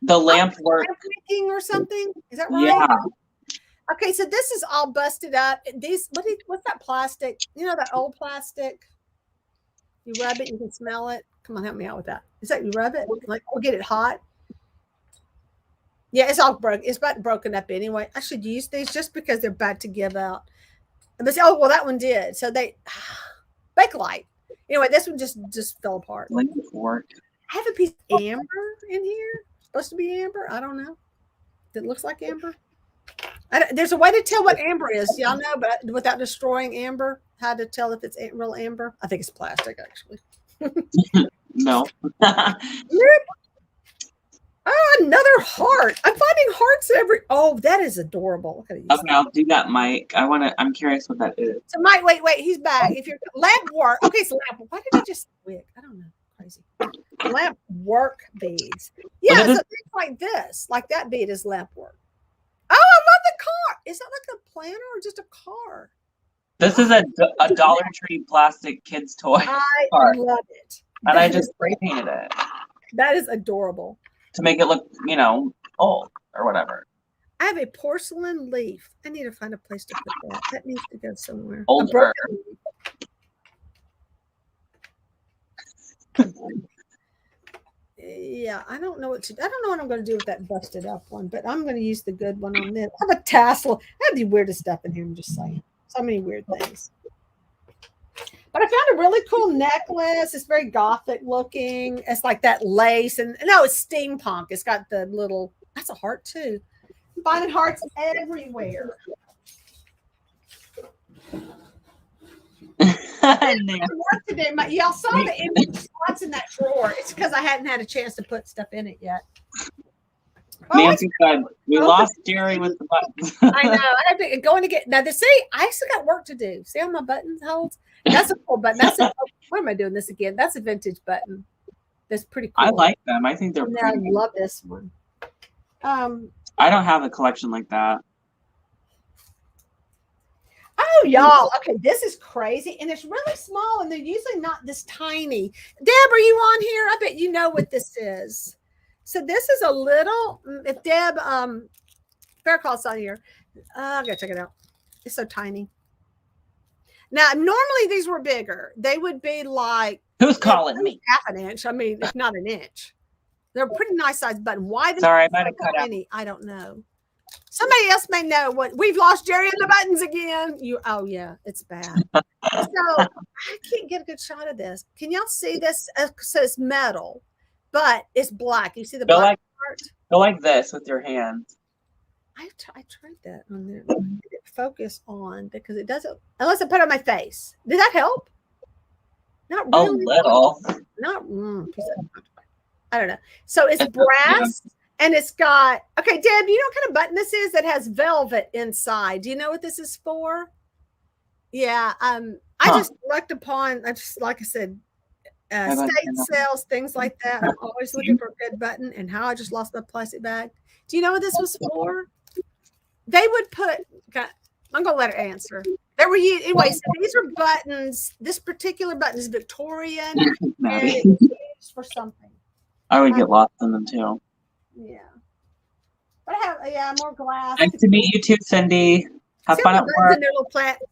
The lamp work or something. Is that right? Yeah. Okay, so this is all busted up. What's that plastic? That old plastic. You rub it, you can smell it. Come on, help me out with that. Is that you rub it? Like we'll get it hot. Yeah, it's all broken. It's about broken up anyway. I should use these just because they're about to give out. But that one did. So they Bakelite. Anyway, this one just fell apart. I have a piece of amber in here. Supposed to be amber. I don't know. It looks like amber. There's a way to tell what amber is. Y'all know, but without destroying amber, how to tell if it's real amber. I think it's plastic, actually. No. Oh, another heart. I'm finding hearts Oh, that is adorable. Okay, I'll do that, Mike. I'm curious what that is. So Mike, wait, he's back. If you're lamp work. Okay, so lamp. Why did I just wig? I don't know. Crazy. Lamp work beads. Yeah, so things like this. Like that bead is lamp work. Oh, I love the card. is that like a planner or just a car? This is a Dollar Tree plastic kids toy I car, love it. and I just spray painted it That is adorable. to make it look, you know, old or whatever. I have a porcelain leaf. I need to find a place to put that. That needs to go somewhere. Older. Yeah, I don't know what I'm going to do with that busted up one, but I'm going to use the good one on this. I have a tassel. I have the weirdest stuff in here. I'm just saying, so many weird things. But I found a really cool necklace. It's very gothic looking. It's like that lace, and no, it's steampunk. It's got the little. That's a heart too. I'm finding hearts everywhere. Work to do. Y'all saw the empty spots in that drawer. It's because I hadn't had a chance to put stuff in it yet. Nancy said we lost Jerry with the buttons. I know. I have to go in to get now. See, I still got work to do. See how my buttons holds? That's a cool button. Why am I doing this again? That's a vintage button. That's pretty cool. I like them. I think they're pretty. I love this one. I don't have a collection like that. Oh, y'all. Okay, this is crazy. And it's really small, and they're usually not this tiny. Deb, are you on here? I bet you know what this is. So this is a little, if Deb, Faircall's on here, I gotta check it out. It's so tiny. Now, normally these were bigger. They would be like, who's calling me? Half an inch. I mean, if not an inch. They're a pretty nice size button. Why the Sorry, I might have cut out. I don't know. Somebody else may know what we've lost Jerry and the buttons again. Oh yeah, it's bad. So I can't get a good shot of this. Can y'all see this? So it's metal, but it's black. You see the black part? Go like this with your hands. I tried that on there. Focus on because it doesn't unless I put it on my face. Did that help? Not really. A little. Not. I don't know. So it's brass. And it's got, okay, Deb, you know what kind of button this is that has velvet inside? Do you know what this is for? Yeah. I just looked upon, like I said, state sales, things like that. I'm always looking for a good button, and how I just lost my plastic bag. Do you know what this was for? They would put, I'm going to let her answer. There were, anyway, so these are buttons. This particular button is Victorian, and it's used for something. I would get lost in them too. Yeah. But I have, more glass. Nice to meet you too, Cindy. Have fun at work. In their little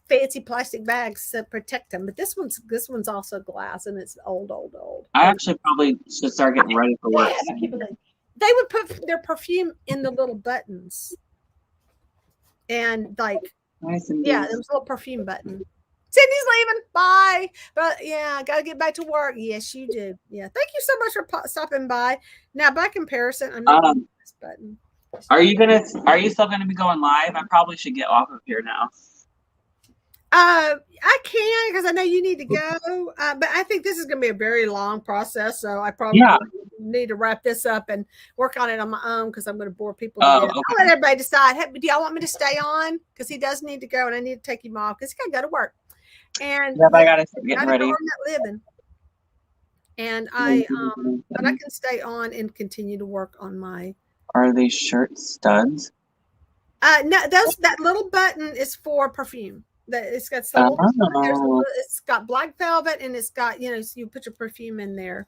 fancy plastic bags to protect them. But this one's also glass, and it's old. I actually probably should start getting ready for work. They would put their perfume in the little buttons. And like, nice yeah, there was a little perfume button. Cindy's leaving. Bye. But yeah, I got to get back to work. Yes, you do. Yeah. Thank you so much for stopping by. Now, by comparison, I'm not this button. Are you still gonna be going live? I probably should get off of here now. I can because I know you need to go. But I think this is gonna be a very long process. So I probably need to wrap this up and work on it on my own because I'm gonna bore people. Okay. I'll let everybody decide. Hey, do y'all want me to stay on? Because he does need to go, and I need to take him off because he gotta go to work. And I gotta start getting ready. Living. And but I can stay on and continue to work on my. Are they shirt studs? No, that little button is for perfume. It's got it's got black velvet, and it's got so you put your perfume in there,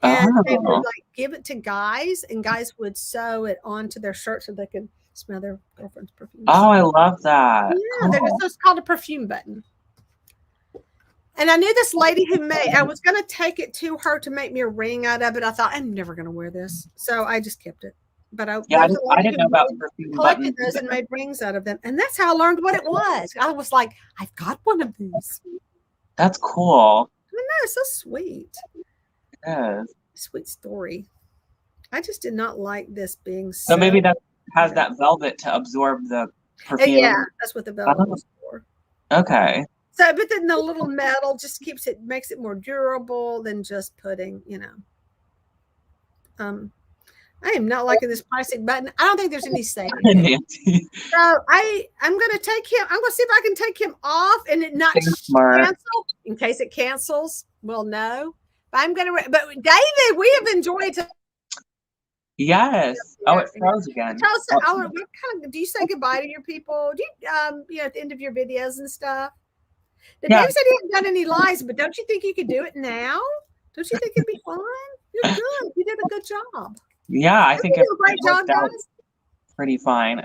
and they would like give it to guys, and guys would sew it onto their shirt so they could smell their girlfriend's perfume. Oh, I love that. Yeah, cool. So it's called a perfume button. And I knew this lady who I was going to take it to her to make me a ring out of it. I thought, I'm never going to wear this. So I just kept it. But I didn't know about perfume collected those and made rings out of them. And that's how I learned what it was. I was like, I've got one of these. That's cool. I know, it's so sweet. It is. Sweet story. I just did not like this being so maybe that has that velvet to absorb the perfume. Yeah, that's what the velvet was for. Okay. So, but then the little metal just makes it more durable than just putting, I am not liking this plastic button. I don't think there's any saving. So I'm going to take him. I'm going to see if I can take him off and it not cancel. In case it cancels, we'll know. But David, we have enjoyed Yes. Oh, it froze again. Tell us, Owen, what kind of, do you say goodbye to your people? Do you, at the end of your videos and stuff? The Dave said he hadn't done any lives, but don't you think you could do it now? Don't you think it'd be fun? You're good. You did a good job. Yeah, I think it's a great job, guys. Pretty fine.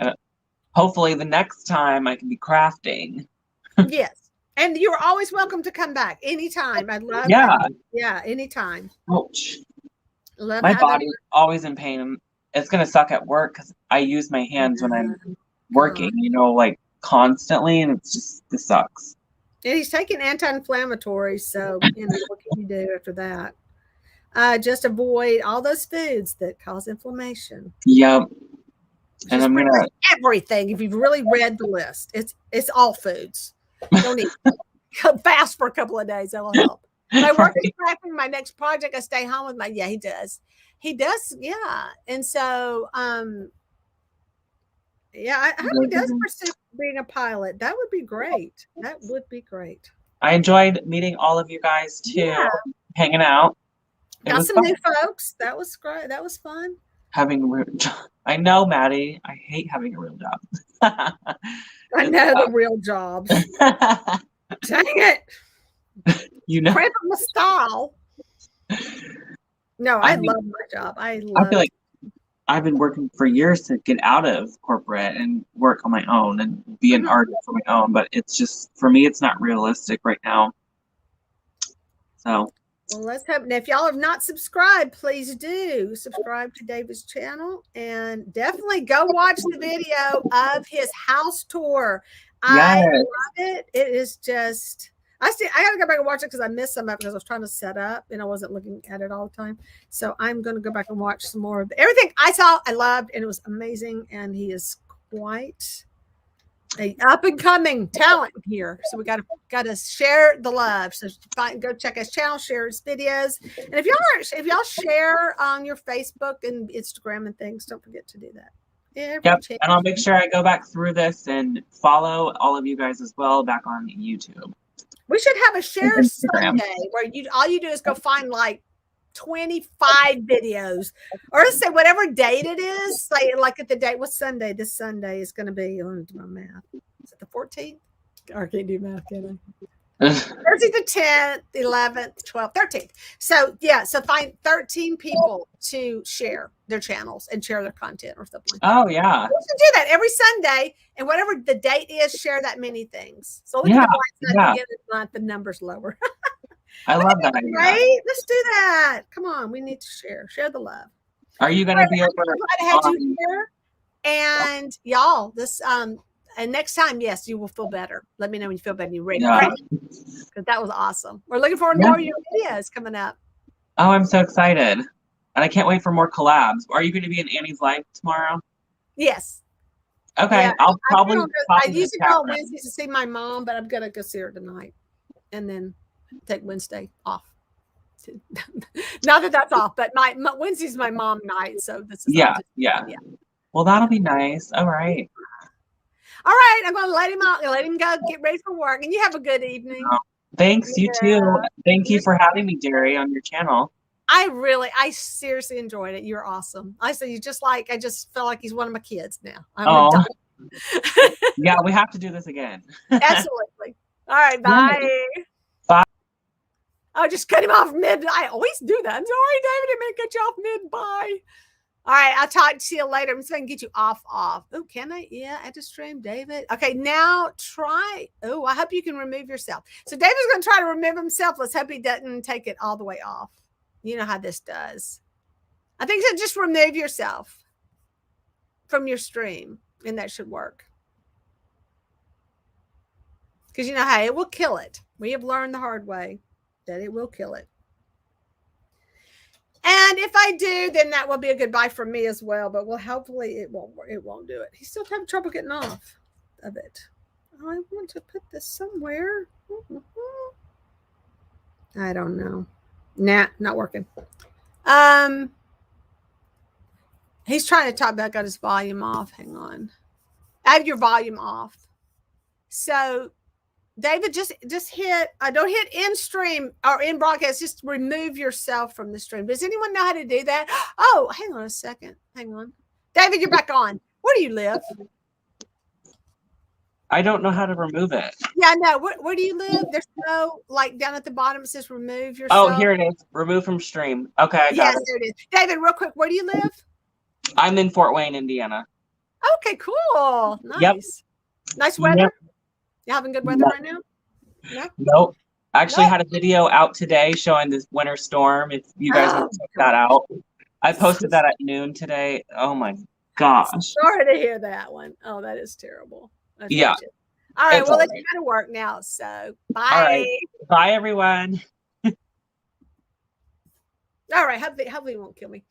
Hopefully the next time I can be crafting. Yes. And you're always welcome to come back anytime. I'd love Yeah, anytime. Ouch. My body's always in pain. It's going to suck at work because I use my hands when I'm working, like constantly. And it's just, this sucks. And he's taking anti-inflammatories. So, what can you do after that? Just avoid all those foods that cause inflammation. Yep. And I'm going to everything. If you've really read the list, it's all foods. Don't eat. Fast for a couple of days. That'll help. My work is crafting my next project. I stay home with he does. He does. Yeah. And so, I hope he does pursue being a pilot. That would be great. That would be great. I enjoyed meeting all of you guys too, hanging out. Got some new folks. That was great. That was fun. Having a real job. I know, Maddie. I hate having a real job. I know the real jobs. Dang it. Cramping my style. No, I love my job. I feel like I've been working for years to get out of corporate and work on my own and be an artist for my own, but it's just, for me, it's not realistic right now. So. Well, let's hope. Now, if y'all have not subscribed, please do subscribe to David's channel and definitely go watch the video of his house tour. I love it. It is just, I got to go back and watch it because I missed some of it because I was trying to set up and I wasn't looking at it all the time. So I'm going to go back and watch some more of it. Everything I saw, I loved, and it was amazing. And he is quite a up and coming talent here. So we got to share the love. So go check his channel, share his videos. And if y'all share on your Facebook and Instagram and things, don't forget to do that. Yep. And I'll make sure I go back through this and follow all of you guys as well back on YouTube. We should have a share Sunday where all you do is go find like 25 videos, or let's say whatever date it is. Say like at the date. What's Sunday? This Sunday is going to be. I want to do my math. Is it the 14th? Or I can't do math, can I? Thursday the 10th, 11th, 12th, 13th. So so find 13 people to share their channels and share their content or something. Oh yeah, we should do that every Sunday, and whatever the date is, share that many things. So look at the beginning of the month, the numbers lower. I love that idea. Right? Let's do that. Come on, we need to share the love. Are you going to be over? I had you here, and y'all, this and next time, yes, you will feel better. Let me know when you feel better. And you're ready, because that was awesome. We're looking forward to more of your videos coming up. Oh, I'm so excited, and I can't wait for more collabs. Are you going to be in Annie's live tomorrow? Yes. Okay, yeah, I'll probably. I usually go on Wednesdays to see my mom, but I'm gonna go see her tonight, and then take Wednesday off. Not that that's off, but my Wednesday's my mom night, so this is yeah. Well, that'll be nice. All right. All right, I'm going to let him out. Let him go get ready for work, and you have a good evening. Thanks, you too. Thank you for having me, Jerry, on your channel. I seriously enjoyed it. You're awesome. I said, I just feel like he's one of my kids now. Yeah, we have to do this again. Absolutely. All right, bye. Bye. Oh, just cut him off mid. I always do that. I'm sorry, David. I may cut you off mid. Bye. All right, I'll talk to you later. I'm just going to get you off. Oh, can I? Yeah, I just stream David. Okay, now try. Oh, I hope you can remove yourself. So David's going to try to remove himself. Let's hope he doesn't take it all the way off. You know how this does. I think so. Just remove yourself from your stream, and that should work. Because you know how it will kill it. We have learned the hard way that it will kill it. And if I do, then that will be a goodbye from me as well. But hopefully it won't do it. He's still having trouble getting off of it. Oh, I want to put this somewhere. I don't know. Nah, not working. He's trying to talk about, got his volume off. Hang on. I have your volume off. So David, just hit. Don't hit in stream or in broadcast. Just remove yourself from the stream. Does anyone know how to do that? Oh, hang on a second. Hang on, David, you're back on. Where do you live? I don't know how to remove it. Yeah, no. Where do you live? There's no like down at the bottom. It says remove yourself. Oh, here it is. Remove from stream. Okay, I got it. There it is. David, real quick, where do you live? I'm in Fort Wayne, Indiana. Okay, cool. Nice. Yep. Nice weather. Yep. You having good weather right now? No. Nope. Actually had a video out today showing this winter storm. If you guys want to check that out. I posted that at noon today. Oh my gosh. Sorry to hear that one. Oh, that is terrible. That's Yeah. wretched. All right. It's Well, all it's right. got to work now. So bye. All right. Bye, everyone. All right. Hopefully it won't kill me.